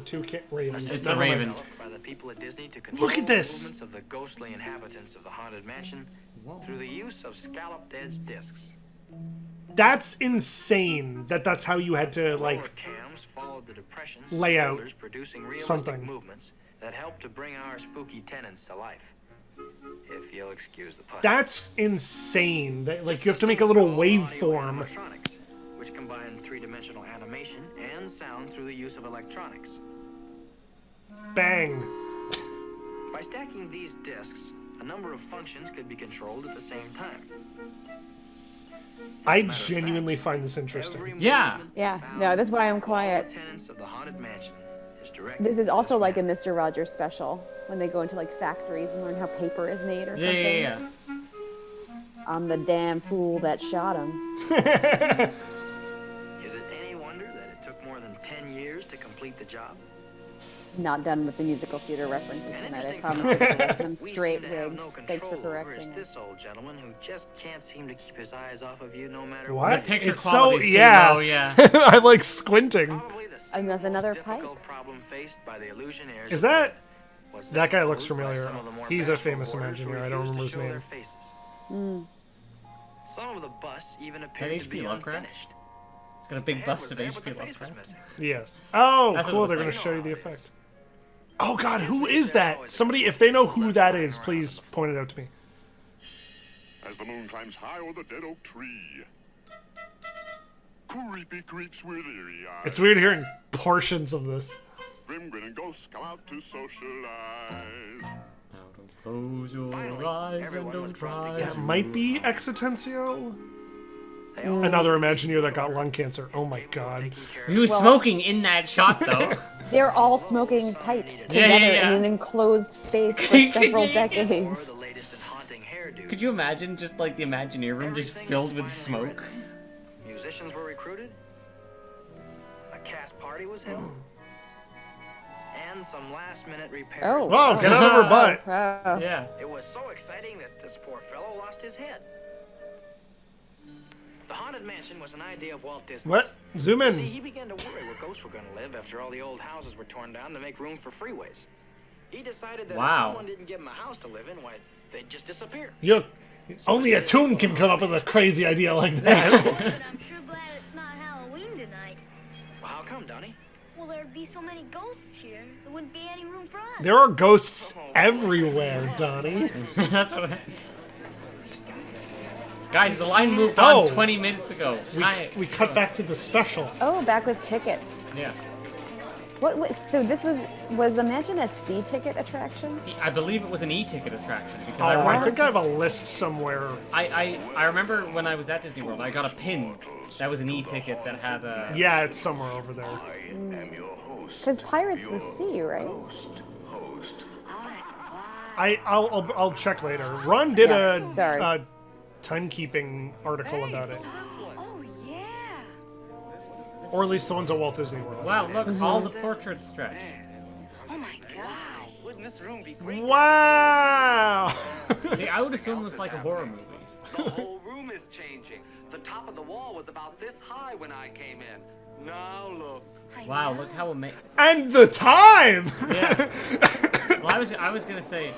[SPEAKER 1] raven?
[SPEAKER 4] It's the
[SPEAKER 1] Never mind.
[SPEAKER 4] raven.
[SPEAKER 5] Developed by the people at Disney to control
[SPEAKER 1] Look at
[SPEAKER 5] the
[SPEAKER 1] this!
[SPEAKER 5] movements of the ghostly inhabitants of the haunted mansion through the use of scalloped edge discs.
[SPEAKER 1] That's insane that that's how you had to,
[SPEAKER 5] Roller
[SPEAKER 1] like,
[SPEAKER 5] cams followed the depressions
[SPEAKER 1] lay out
[SPEAKER 5] shoulders, producing realistic
[SPEAKER 1] something.
[SPEAKER 5] movements that help to bring our spooky tenants to life. If you'll excuse the pun.
[SPEAKER 1] that's insane. That, like, you have to make a little
[SPEAKER 5] Audio
[SPEAKER 1] waveform.
[SPEAKER 5] animatronics, which combine three-dimensional animation and sound through the use of electronics.
[SPEAKER 1] Bang.
[SPEAKER 5] By stacking these discs, a number of functions could be controlled at the same time.
[SPEAKER 1] I genuinely find this interesting.
[SPEAKER 5] Every
[SPEAKER 4] Yeah.
[SPEAKER 5] movement,
[SPEAKER 3] Yeah,
[SPEAKER 5] sound,
[SPEAKER 3] no, that's why I'm
[SPEAKER 5] of all
[SPEAKER 3] quiet.
[SPEAKER 5] the tenants of the haunted mansion is directed
[SPEAKER 3] This is
[SPEAKER 5] to
[SPEAKER 3] also like a
[SPEAKER 5] man.
[SPEAKER 3] Mr. Rogers special when they go into like factories and learn how paper is made or
[SPEAKER 4] Yeah,
[SPEAKER 3] something.
[SPEAKER 4] yeah, yeah.
[SPEAKER 3] I'm the damn fool that shot him.
[SPEAKER 5] Is it any wonder that it took more than 10 years to complete the job?
[SPEAKER 3] Not done with the musical theater references
[SPEAKER 5] An
[SPEAKER 3] tonight. I
[SPEAKER 5] interesting
[SPEAKER 3] promise to give us them
[SPEAKER 5] we
[SPEAKER 3] straight
[SPEAKER 5] seem to have
[SPEAKER 3] wigs.
[SPEAKER 5] no
[SPEAKER 3] Thanks for
[SPEAKER 5] control over
[SPEAKER 3] correcting
[SPEAKER 5] is
[SPEAKER 3] it.
[SPEAKER 5] this old gentleman who just can't seem to keep his eyes off of you no matter
[SPEAKER 1] What?
[SPEAKER 4] The picture
[SPEAKER 1] It's so,
[SPEAKER 4] quality's too
[SPEAKER 1] yeah.
[SPEAKER 4] low, yeah.
[SPEAKER 1] I'm like squinting.
[SPEAKER 5] Probably the
[SPEAKER 3] And there's
[SPEAKER 5] single
[SPEAKER 3] another
[SPEAKER 5] most
[SPEAKER 3] pipe.
[SPEAKER 5] difficult problem faced by the illusionaires
[SPEAKER 1] Is that-
[SPEAKER 5] was
[SPEAKER 1] That guy looks
[SPEAKER 5] posed by
[SPEAKER 1] familiar.
[SPEAKER 5] some of the more
[SPEAKER 1] He's a
[SPEAKER 5] bashful
[SPEAKER 1] famous
[SPEAKER 5] boarders who
[SPEAKER 1] Imagineer. I don't
[SPEAKER 5] refused
[SPEAKER 1] remember
[SPEAKER 5] to
[SPEAKER 1] his
[SPEAKER 5] show
[SPEAKER 1] name.
[SPEAKER 5] their faces.
[SPEAKER 11] Some of the bust even
[SPEAKER 4] Is that
[SPEAKER 11] appeared to be
[SPEAKER 4] HP Lovecraft?
[SPEAKER 11] unfinished.
[SPEAKER 4] It's got a big
[SPEAKER 11] Head
[SPEAKER 4] bust
[SPEAKER 11] was
[SPEAKER 4] of
[SPEAKER 11] there, but the
[SPEAKER 4] HP
[SPEAKER 11] face was
[SPEAKER 4] Lovecraft.
[SPEAKER 11] missing.
[SPEAKER 1] Yes. Oh,
[SPEAKER 4] That's what
[SPEAKER 1] cool.
[SPEAKER 4] it
[SPEAKER 1] They're
[SPEAKER 4] looks
[SPEAKER 1] going to
[SPEAKER 4] like.
[SPEAKER 1] show you the effect. Oh, God. Who is that? Somebody, if they know who that is, please point it out to me.
[SPEAKER 12] As the moon climbs high over the dead oak tree. Creepy creeps with eerie eyes.
[SPEAKER 1] It's weird hearing portions of this.
[SPEAKER 12] Grim grinning ghosts come out to socialize.
[SPEAKER 4] Close your eyes and don't try.
[SPEAKER 1] That might be Existencio. Another Imagineer that got lung cancer. Oh my God.
[SPEAKER 4] He was smoking in that shot, though.
[SPEAKER 3] They're all smoking pipes
[SPEAKER 4] Yeah,
[SPEAKER 3] together
[SPEAKER 4] yeah.
[SPEAKER 3] in an enclosed space for several decades.
[SPEAKER 4] Could you imagine just like the Imagineer room just filled with smoke?
[SPEAKER 11] Musicians were recruited. A cast party was held. And some last-minute repairs.
[SPEAKER 3] Oh.
[SPEAKER 1] Whoa, get out of her butt.
[SPEAKER 3] Oh.
[SPEAKER 4] Yeah.
[SPEAKER 11] It was so exciting that this poor fellow lost his head. The Haunted Mansion was an idea of Walt Disney.
[SPEAKER 1] What? Zoom
[SPEAKER 11] See,
[SPEAKER 1] in.
[SPEAKER 11] he began to worry where ghosts were going to live after all the old houses were torn down to make room for freeways. He decided that
[SPEAKER 4] Wow.
[SPEAKER 11] if someone didn't give him a house to live in, why, they'd just disappear.
[SPEAKER 1] Yo, only a tomb can come up with a crazy idea like that.
[SPEAKER 6] I'm sure glad it's not Halloween tonight.
[SPEAKER 11] Well, how come, Donnie?
[SPEAKER 6] Well, there'd be so many ghosts here, there wouldn't be any room for us.
[SPEAKER 1] There are ghosts everywhere, Donnie.
[SPEAKER 4] That's what I... Guys, the line moved on
[SPEAKER 1] Oh.
[SPEAKER 4] 20 minutes ago.
[SPEAKER 1] We cut back to the special.
[SPEAKER 3] Oh, back with tickets.
[SPEAKER 4] Yeah.
[SPEAKER 3] So this was the mansion a C-ticket attraction?
[SPEAKER 4] I believe it was an e-ticket attraction because
[SPEAKER 1] Oh,
[SPEAKER 4] I
[SPEAKER 1] I
[SPEAKER 4] remember,
[SPEAKER 1] think I have a list somewhere.
[SPEAKER 4] I remember when I was at Disney World, I got a pin that was an e-ticket that had a...
[SPEAKER 1] Yeah, it's somewhere over there.
[SPEAKER 3] Because Pirates was C, right?
[SPEAKER 1] I'll check later. Ron did
[SPEAKER 3] Yeah, sorry.
[SPEAKER 1] a timekeeping article about it.
[SPEAKER 9] Oh, yeah.
[SPEAKER 1] Or at least the ones at Walt Disney World.
[SPEAKER 4] Wow, look, all the portraits stretch.
[SPEAKER 9] Oh, my gosh.
[SPEAKER 11] Wouldn't this room be great?
[SPEAKER 1] Wow!
[SPEAKER 4] See, I would have filmed this like a horror movie.
[SPEAKER 5] The whole room is changing. The top of the wall was about this high when I came in. Now look.
[SPEAKER 4] Wow, look how amazing.
[SPEAKER 1] And the time!
[SPEAKER 4] Yeah. Well, I was gonna say.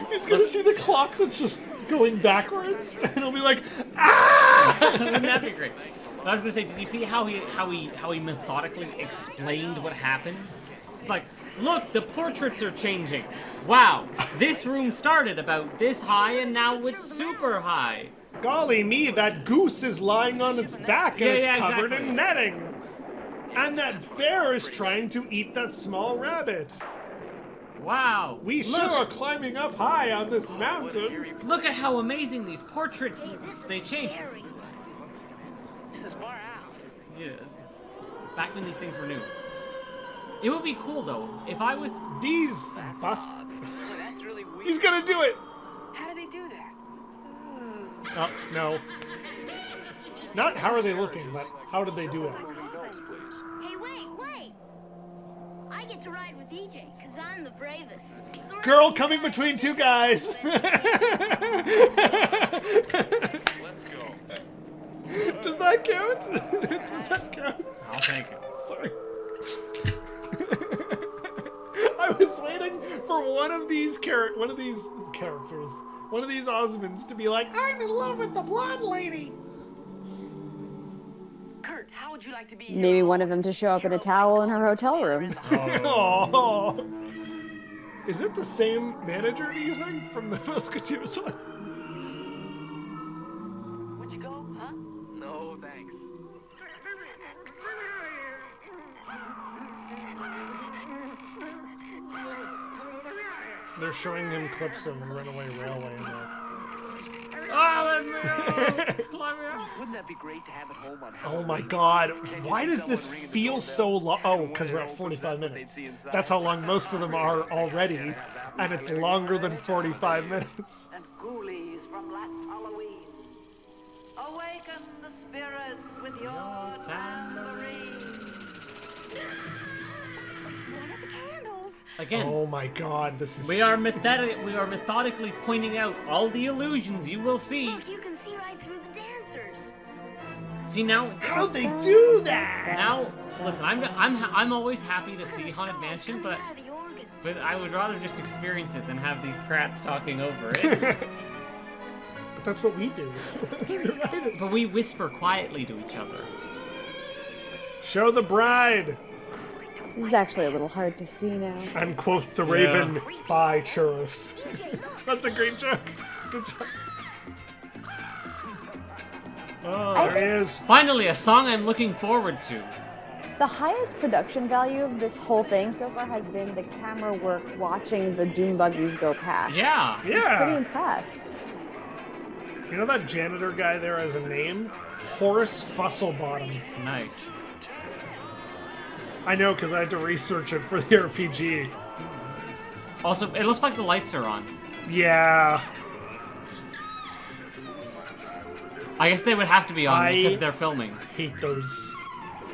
[SPEAKER 1] He's gonna see the clock that's just going backwards, and he'll be like, ah!
[SPEAKER 4] Wouldn't that be great? I was gonna say, did you see how he methodically explained what happens? It's like, look, the portraits are changing. Wow, this room started about this high, and now it's super high.
[SPEAKER 1] Golly me, that goose is lying on its back, and it's covered in netting. And that bear is trying to eat that small rabbit.
[SPEAKER 4] Wow.
[SPEAKER 1] We sure are climbing up high on this mountain.
[SPEAKER 4] Look at how amazing these portraits, they change.
[SPEAKER 11] This is far out.
[SPEAKER 4] Yeah. Back when these things were new. It would be cool, though, if I was...
[SPEAKER 1] These bust...
[SPEAKER 11] That's really weird.
[SPEAKER 1] He's gonna do it!
[SPEAKER 11] How do they do that?
[SPEAKER 1] Oh, no. Not how are they looking, but how did they do it?
[SPEAKER 6] Hey, wait! I get to ride with EJ, because I'm the bravest.
[SPEAKER 1] Girl coming between two guys!
[SPEAKER 5] Let's go.
[SPEAKER 1] Does that count? Does that count?
[SPEAKER 4] I'll take it.
[SPEAKER 1] Sorry. I was waiting for one of these characters, one of these Osmonds to be like, I'm in love with the blonde lady.
[SPEAKER 10] Kurt, how would you like to be?
[SPEAKER 3] Maybe one of them to show up in a towel in her hotel room.
[SPEAKER 1] Oh. Is it the same manager, do you think, from the Musketeers one?
[SPEAKER 10] Would you go, huh?
[SPEAKER 11] No, thanks.
[SPEAKER 1] They're showing him clips of Runaway Railway in there.
[SPEAKER 4] Oh, let me out! Let me out!
[SPEAKER 11] Wouldn't that be great to have at home on
[SPEAKER 1] Oh my god, why does this feel so long? Oh, because we're at 45 minutes. That's how long most of them are already, and it's longer than 45 minutes.
[SPEAKER 10] And ghoulies from last Halloween. Awaken the spirits with your tambourine.
[SPEAKER 6] One of the candles.
[SPEAKER 4] Again,
[SPEAKER 1] Oh my god, this is...
[SPEAKER 4] we are methodically pointing out all the illusions you will see.
[SPEAKER 6] Look, you can see right through the dancers.
[SPEAKER 4] See now,
[SPEAKER 1] How'd they do that?
[SPEAKER 4] now, listen, I'm always happy to see Haunted Mansion, but
[SPEAKER 6] Out of the organ.
[SPEAKER 4] I would rather just experience it than have these prats talking over it.
[SPEAKER 1] But that's what we do.
[SPEAKER 4] But we whisper quietly to each other.
[SPEAKER 1] Show the bride.
[SPEAKER 3] This is actually a little hard to see now.
[SPEAKER 1] And quoth the raven by churros. That's a great joke. Good job. Oh, there he is.
[SPEAKER 4] Finally, a song I'm looking forward to.
[SPEAKER 3] The highest production value of this whole thing so far has been the camera work watching the dune buggies go past.
[SPEAKER 4] Yeah.
[SPEAKER 3] I'm pretty impressed.
[SPEAKER 1] You know that janitor guy there has a name? Horace Fusselbottom.
[SPEAKER 4] Nice.
[SPEAKER 1] I know, because I had to research it for the RPG.
[SPEAKER 4] Also, it looks like the lights are on.
[SPEAKER 1] Yeah.
[SPEAKER 4] I guess they would have to be on because they're filming.
[SPEAKER 1] Hate those.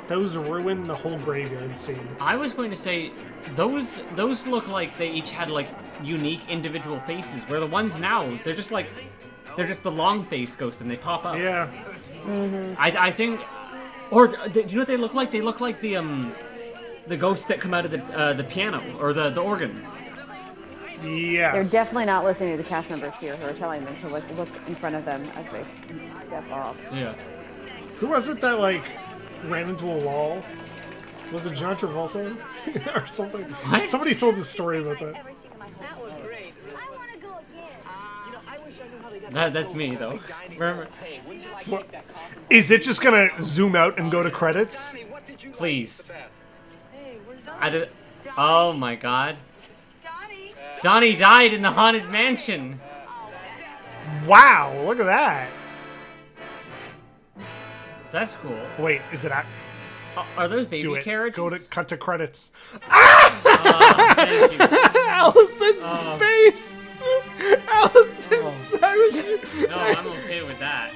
[SPEAKER 1] Those ruin the whole graveyard scene.
[SPEAKER 4] I was going to say, those look like they each had, like, unique individual faces, where the ones now, they're just the long face ghost and they pop up.
[SPEAKER 1] Yeah.
[SPEAKER 3] Mm-hmm.
[SPEAKER 4] I think, or do you know what they look like? They look like the ghosts that come out of the piano or the organ.
[SPEAKER 1] Yes.
[SPEAKER 3] They're definitely not listening to the cast members here who are telling them to look in front of them as they step off.
[SPEAKER 4] Yes.
[SPEAKER 1] Who was it that, like, ran into a wall? Was it John Travolta? Or something?
[SPEAKER 4] What?
[SPEAKER 1] Somebody told a story about that.
[SPEAKER 6] That was great. I want to go again.
[SPEAKER 4] That's me, though. Remember?
[SPEAKER 1] What? Is it just gonna zoom out and go to credits?
[SPEAKER 4] Please. Oh my god. Donnie died in the Haunted Mansion.
[SPEAKER 1] Wow, look at that.
[SPEAKER 4] That's cool.
[SPEAKER 1] Wait, is it at?
[SPEAKER 4] Are those baby carriages?
[SPEAKER 1] Go to cut to credits.
[SPEAKER 4] Thank you.
[SPEAKER 1] Allison's face. Allison's face.
[SPEAKER 4] No, I'm okay with that.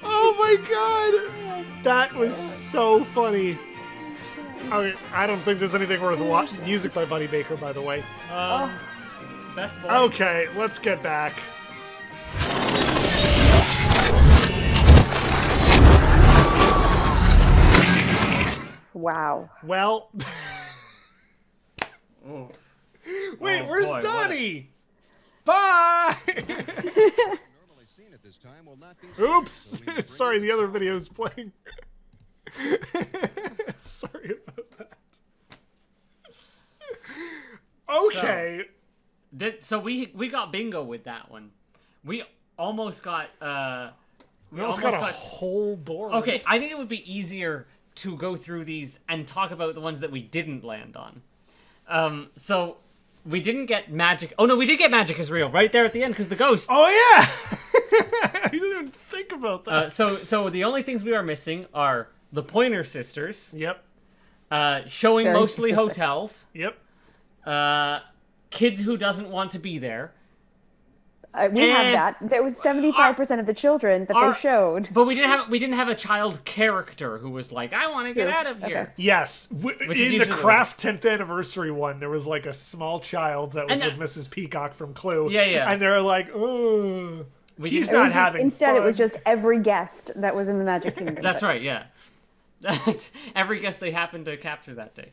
[SPEAKER 1] Oh my god, that was so funny. Okay, I don't think there's anything worth watching. Music by Buddy Baker, by the way.
[SPEAKER 4] Best boy.
[SPEAKER 1] Okay, let's get back.
[SPEAKER 3] Wow.
[SPEAKER 1] Well, wait, where's
[SPEAKER 4] boy,
[SPEAKER 1] Donnie? Bye. Oops. Sorry, the other video is playing. Sorry about that. Okay.
[SPEAKER 4] So we got bingo with that one. We almost got
[SPEAKER 1] we almost got a whole board.
[SPEAKER 4] Okay, I think it would be easier to go through these and talk about the ones that we didn't land on. So we didn't get magic. Oh no, we did get magic is real right there at the end because the ghost.
[SPEAKER 1] Oh yeah. I didn't even think about that.
[SPEAKER 4] So the only things we are missing are the Pointer Sisters.
[SPEAKER 1] Yep.
[SPEAKER 4] Showing
[SPEAKER 3] Very
[SPEAKER 4] mostly
[SPEAKER 3] specific.
[SPEAKER 4] hotels.
[SPEAKER 1] Yep.
[SPEAKER 4] Kids who doesn't want to be there.
[SPEAKER 3] We have that. There was 75% of the children that they showed.
[SPEAKER 4] But we didn't have a child character who was like, I want to get out of here.
[SPEAKER 3] Okay.
[SPEAKER 1] Yes.
[SPEAKER 4] Which is
[SPEAKER 1] In the
[SPEAKER 4] usually
[SPEAKER 1] Kraft 10th anniversary one, there was like a small child that was
[SPEAKER 4] And,
[SPEAKER 1] with Mrs. Peacock from Clue.
[SPEAKER 4] Yeah, yeah.
[SPEAKER 1] And they're like, oh, he's
[SPEAKER 3] It
[SPEAKER 1] not
[SPEAKER 3] was just-
[SPEAKER 1] having
[SPEAKER 3] Instead,
[SPEAKER 1] fun.
[SPEAKER 3] it was just every guest that was in the Magic Kingdom.
[SPEAKER 4] That's right, yeah. Every guest they happened to capture that day.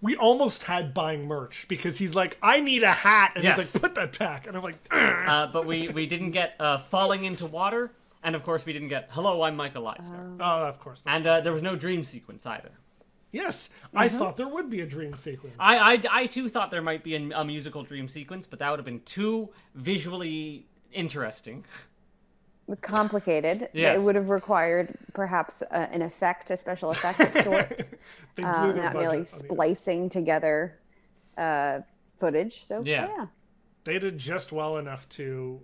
[SPEAKER 1] We almost had buying merch because he's like, I need a hat. And
[SPEAKER 4] Yes.
[SPEAKER 1] he's like, put that back. And I'm like,
[SPEAKER 4] But we didn't get Falling into Water, and of course we didn't get Hello, I'm Michael Eisner.
[SPEAKER 1] oh, of course.
[SPEAKER 4] And there was no dream sequence either.
[SPEAKER 1] Yes, I thought there would be a dream sequence.
[SPEAKER 4] I too thought there might be a musical dream sequence, but that would have been too visually interesting.
[SPEAKER 3] Complicated.
[SPEAKER 4] Yes.
[SPEAKER 3] It would have required perhaps an effect, a special effect of sorts.
[SPEAKER 1] They blew their
[SPEAKER 3] Not
[SPEAKER 1] budget
[SPEAKER 3] merely
[SPEAKER 1] on the-
[SPEAKER 3] splicing together footage. So
[SPEAKER 1] Yeah.
[SPEAKER 3] yeah.
[SPEAKER 1] They did just well enough to.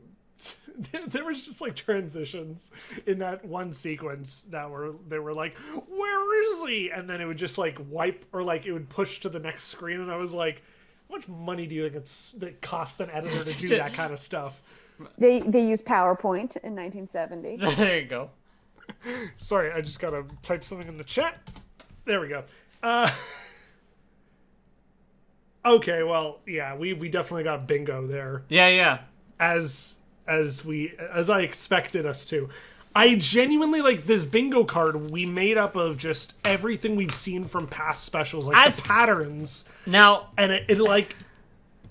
[SPEAKER 1] There was just like transitions in that one sequence they were like, where is he? And then it would just like wipe or like it would push to the next screen, and I was like, how much money do you think it costs an editor to do that kind of stuff?
[SPEAKER 3] They used PowerPoint in 1970.
[SPEAKER 4] There you go.
[SPEAKER 1] Sorry, I just gotta type something in the chat. There we go. Okay, well, yeah, we definitely got bingo there.
[SPEAKER 4] Yeah, yeah.
[SPEAKER 1] As I expected us to. I genuinely like this bingo card we made up of just everything we've seen from past specials, like the patterns.
[SPEAKER 4] Now,
[SPEAKER 1] and it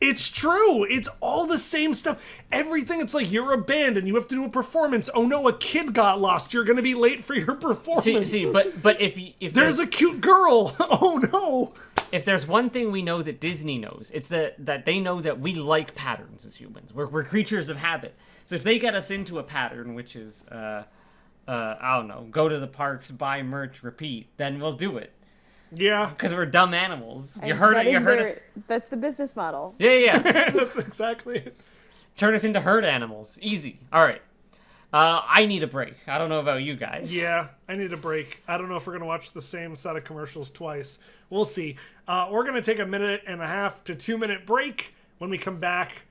[SPEAKER 1] It's true. It's all the same stuff. Everything. It's like you're a band and you have to do a performance. Oh no, a kid got lost. You're gonna be late for your performance.
[SPEAKER 4] See, but if
[SPEAKER 1] there's a cute girl. Oh no.
[SPEAKER 4] If there's one thing we know that Disney knows, it's that they know that we like patterns as humans. We're creatures of habit. So if they get us into a pattern, which is I don't know, go to the parks, buy merch, repeat, then we'll do it.
[SPEAKER 1] Yeah,
[SPEAKER 4] because we're dumb animals. You heard us.
[SPEAKER 3] That's the business model.
[SPEAKER 4] Yeah.
[SPEAKER 1] That's exactly it.
[SPEAKER 4] Turn us into herd animals. Easy. All right. I need a break. I don't know about you guys.
[SPEAKER 1] Yeah, I need a break. I don't know if we're gonna watch the same set of commercials twice. We'll see. We're gonna take a 1.5 to 2 minute break. When we come back,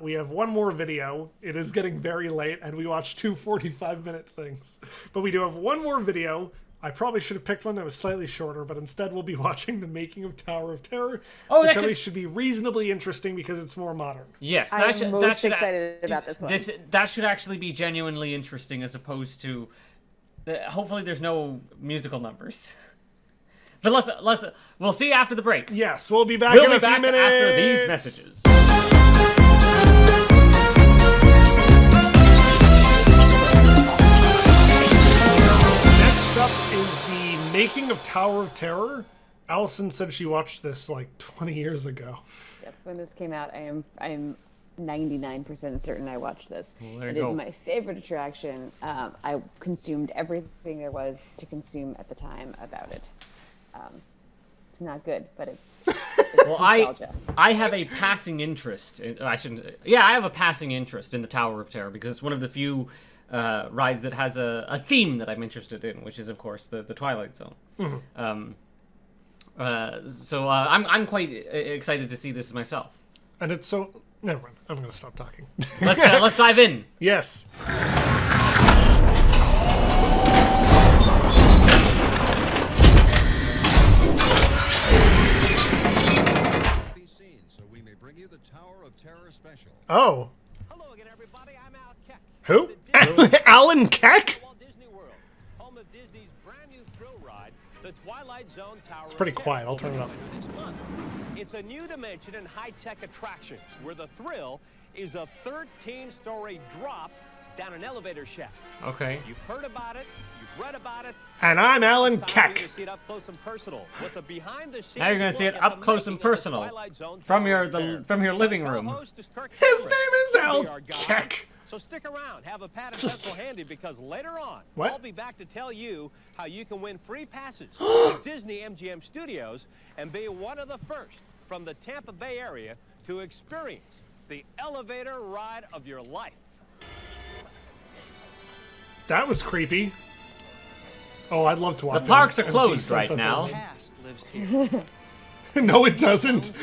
[SPEAKER 1] we have one more video. It is getting very late, and we watched 2 45-minute things. But we do have one more video. I probably should have picked one that was slightly shorter, but instead we'll be watching the making of Tower of Terror, which at least should be reasonably interesting because it's more modern.
[SPEAKER 4] Yes,
[SPEAKER 3] I'm most excited about this one.
[SPEAKER 4] That should actually be genuinely interesting as opposed to... hopefully there's no musical numbers. But we'll see you after the break.
[SPEAKER 1] Yes, we'll be back in a few minutes.
[SPEAKER 4] After these messages.
[SPEAKER 1] Next up is the making of Tower of Terror. Alison said she watched this like 20 years ago.
[SPEAKER 3] Yes, when this came out, I am 99% certain I watched this.
[SPEAKER 4] Well,
[SPEAKER 3] it is my favorite attraction. I consumed everything there was to consume at the time about it. It's not good, but it's
[SPEAKER 4] well, I have a passing interest. I have a passing interest in the Tower of Terror because it's one of the few rides that has a theme that I'm interested in, which is of course the Twilight Zone.
[SPEAKER 1] Mm-hmm.
[SPEAKER 4] So I'm quite excited to see this myself.
[SPEAKER 1] And it's so... Never mind. I'm going to stop talking.
[SPEAKER 4] Let's dive in.
[SPEAKER 1] Yes. Oh.
[SPEAKER 13] Hello again, everybody. I'm Al Keck.
[SPEAKER 1] Who? Alan Keck?
[SPEAKER 13] Home of Disney's brand new thrill ride, the Twilight Zone Tower.
[SPEAKER 1] It's pretty quiet. I'll turn it up.
[SPEAKER 13] It's a new dimension in high-tech attractions where the thrill is a 13-story drop down an elevator shaft.
[SPEAKER 4] Okay.
[SPEAKER 13] You've heard about it. You've read about it.
[SPEAKER 1] And I'm Alan Keck.
[SPEAKER 13] See it up close and personal with the behind-the-scenes.
[SPEAKER 4] Now you're going to see it up close and personal from your living room.
[SPEAKER 1] His name is Al Keck.
[SPEAKER 13] So stick around, have a pad and pencil handy because later on, I'll be back to tell you how you can win free passes to Disney MGM Studios and be one of the first from the Tampa Bay area to experience the elevator ride of your life.
[SPEAKER 1] That was creepy. Oh, I'd love to watch.
[SPEAKER 4] The parks are closed right now.
[SPEAKER 1] No, it doesn't.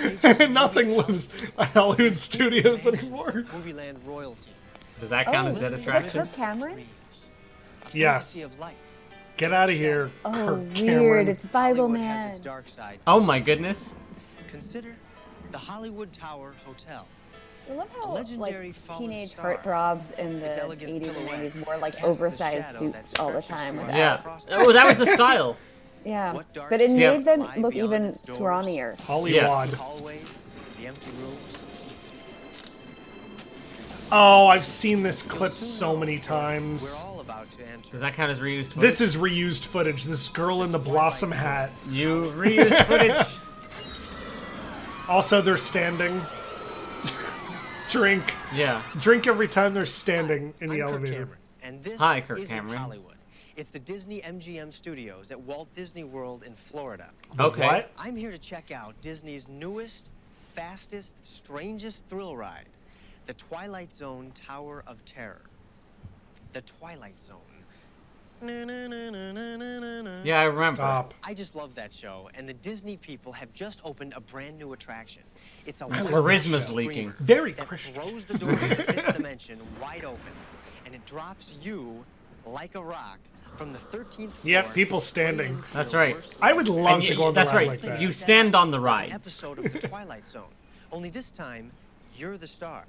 [SPEAKER 1] Nothing lives at Hollywood Studios anymore.
[SPEAKER 13] Movieland royalty.
[SPEAKER 4] Does that count as dead attractions?
[SPEAKER 3] Kirk Cameron?
[SPEAKER 1] Yes. Get out of here, Kirk Cameron.
[SPEAKER 3] Weird. It's Bible Man.
[SPEAKER 4] Oh my goodness.
[SPEAKER 14] Consider the Hollywood Tower Hotel.
[SPEAKER 3] I love how like teenage heartthrobs in the 80s and 90s wore like oversized suits all the time.
[SPEAKER 4] Yeah. Oh, that was the style.
[SPEAKER 3] Yeah, but it made them look even scrawnier.
[SPEAKER 1] Hollywood.
[SPEAKER 14] Hallways, the empty rooms.
[SPEAKER 1] Oh, I've seen this clip so many times.
[SPEAKER 4] Does that count as reused footage?
[SPEAKER 1] This is reused footage. This girl in the blossom hat.
[SPEAKER 4] You reused footage.
[SPEAKER 1] Also, they're standing. Drink.
[SPEAKER 4] Yeah.
[SPEAKER 1] Drink every time they're standing in the elevator.
[SPEAKER 14] And this
[SPEAKER 4] Hi, Kirk
[SPEAKER 14] isn't
[SPEAKER 4] Cameron.
[SPEAKER 14] Hollywood. It's the Disney MGM Studios at Walt Disney World in Florida.
[SPEAKER 4] Okay.
[SPEAKER 1] What?
[SPEAKER 14] I'm here to check out Disney's newest, fastest, strangest thrill ride, the Twilight Zone Tower of Terror. The Twilight Zone.
[SPEAKER 4] Yeah, I remember.
[SPEAKER 1] Stop.
[SPEAKER 14] I just love that show, and the Disney people have just opened a brand new attraction. It's a
[SPEAKER 4] charisma's leaking.
[SPEAKER 1] Very
[SPEAKER 14] that
[SPEAKER 1] Christian.
[SPEAKER 14] throws the door to the fifth dimension wide open, and it drops you like a rock from the 13th floor.
[SPEAKER 1] Yep, people standing.
[SPEAKER 4] That's right.
[SPEAKER 1] I would love to go on the ride like that.
[SPEAKER 4] You stand on the
[SPEAKER 14] An
[SPEAKER 4] ride.
[SPEAKER 14] episode of the Twilight Zone. Only this time, you're the star.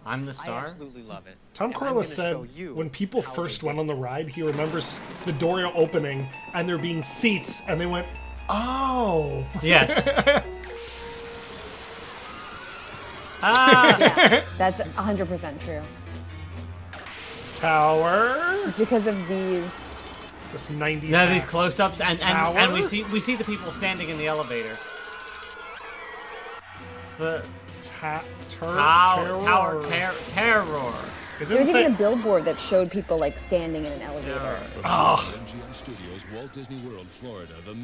[SPEAKER 4] I'm the
[SPEAKER 14] I
[SPEAKER 4] star.
[SPEAKER 14] absolutely love it.
[SPEAKER 1] Tom
[SPEAKER 14] and I'm
[SPEAKER 1] Corliss
[SPEAKER 14] gonna
[SPEAKER 1] said
[SPEAKER 14] show you
[SPEAKER 1] when people
[SPEAKER 14] how
[SPEAKER 1] first
[SPEAKER 14] they
[SPEAKER 1] went
[SPEAKER 14] did
[SPEAKER 1] on the ride, he remembers the door opening and there being seats, and they went, oh.
[SPEAKER 4] Yes.
[SPEAKER 3] Yeah, that's 100% true.
[SPEAKER 1] Tower.
[SPEAKER 3] Because of these.
[SPEAKER 1] This 90s.
[SPEAKER 4] Yeah, these close-ups, and we see the people standing in the elevator. The Tower Terror.
[SPEAKER 3] There was even a billboard that showed people like standing in an elevator.
[SPEAKER 1] Oh.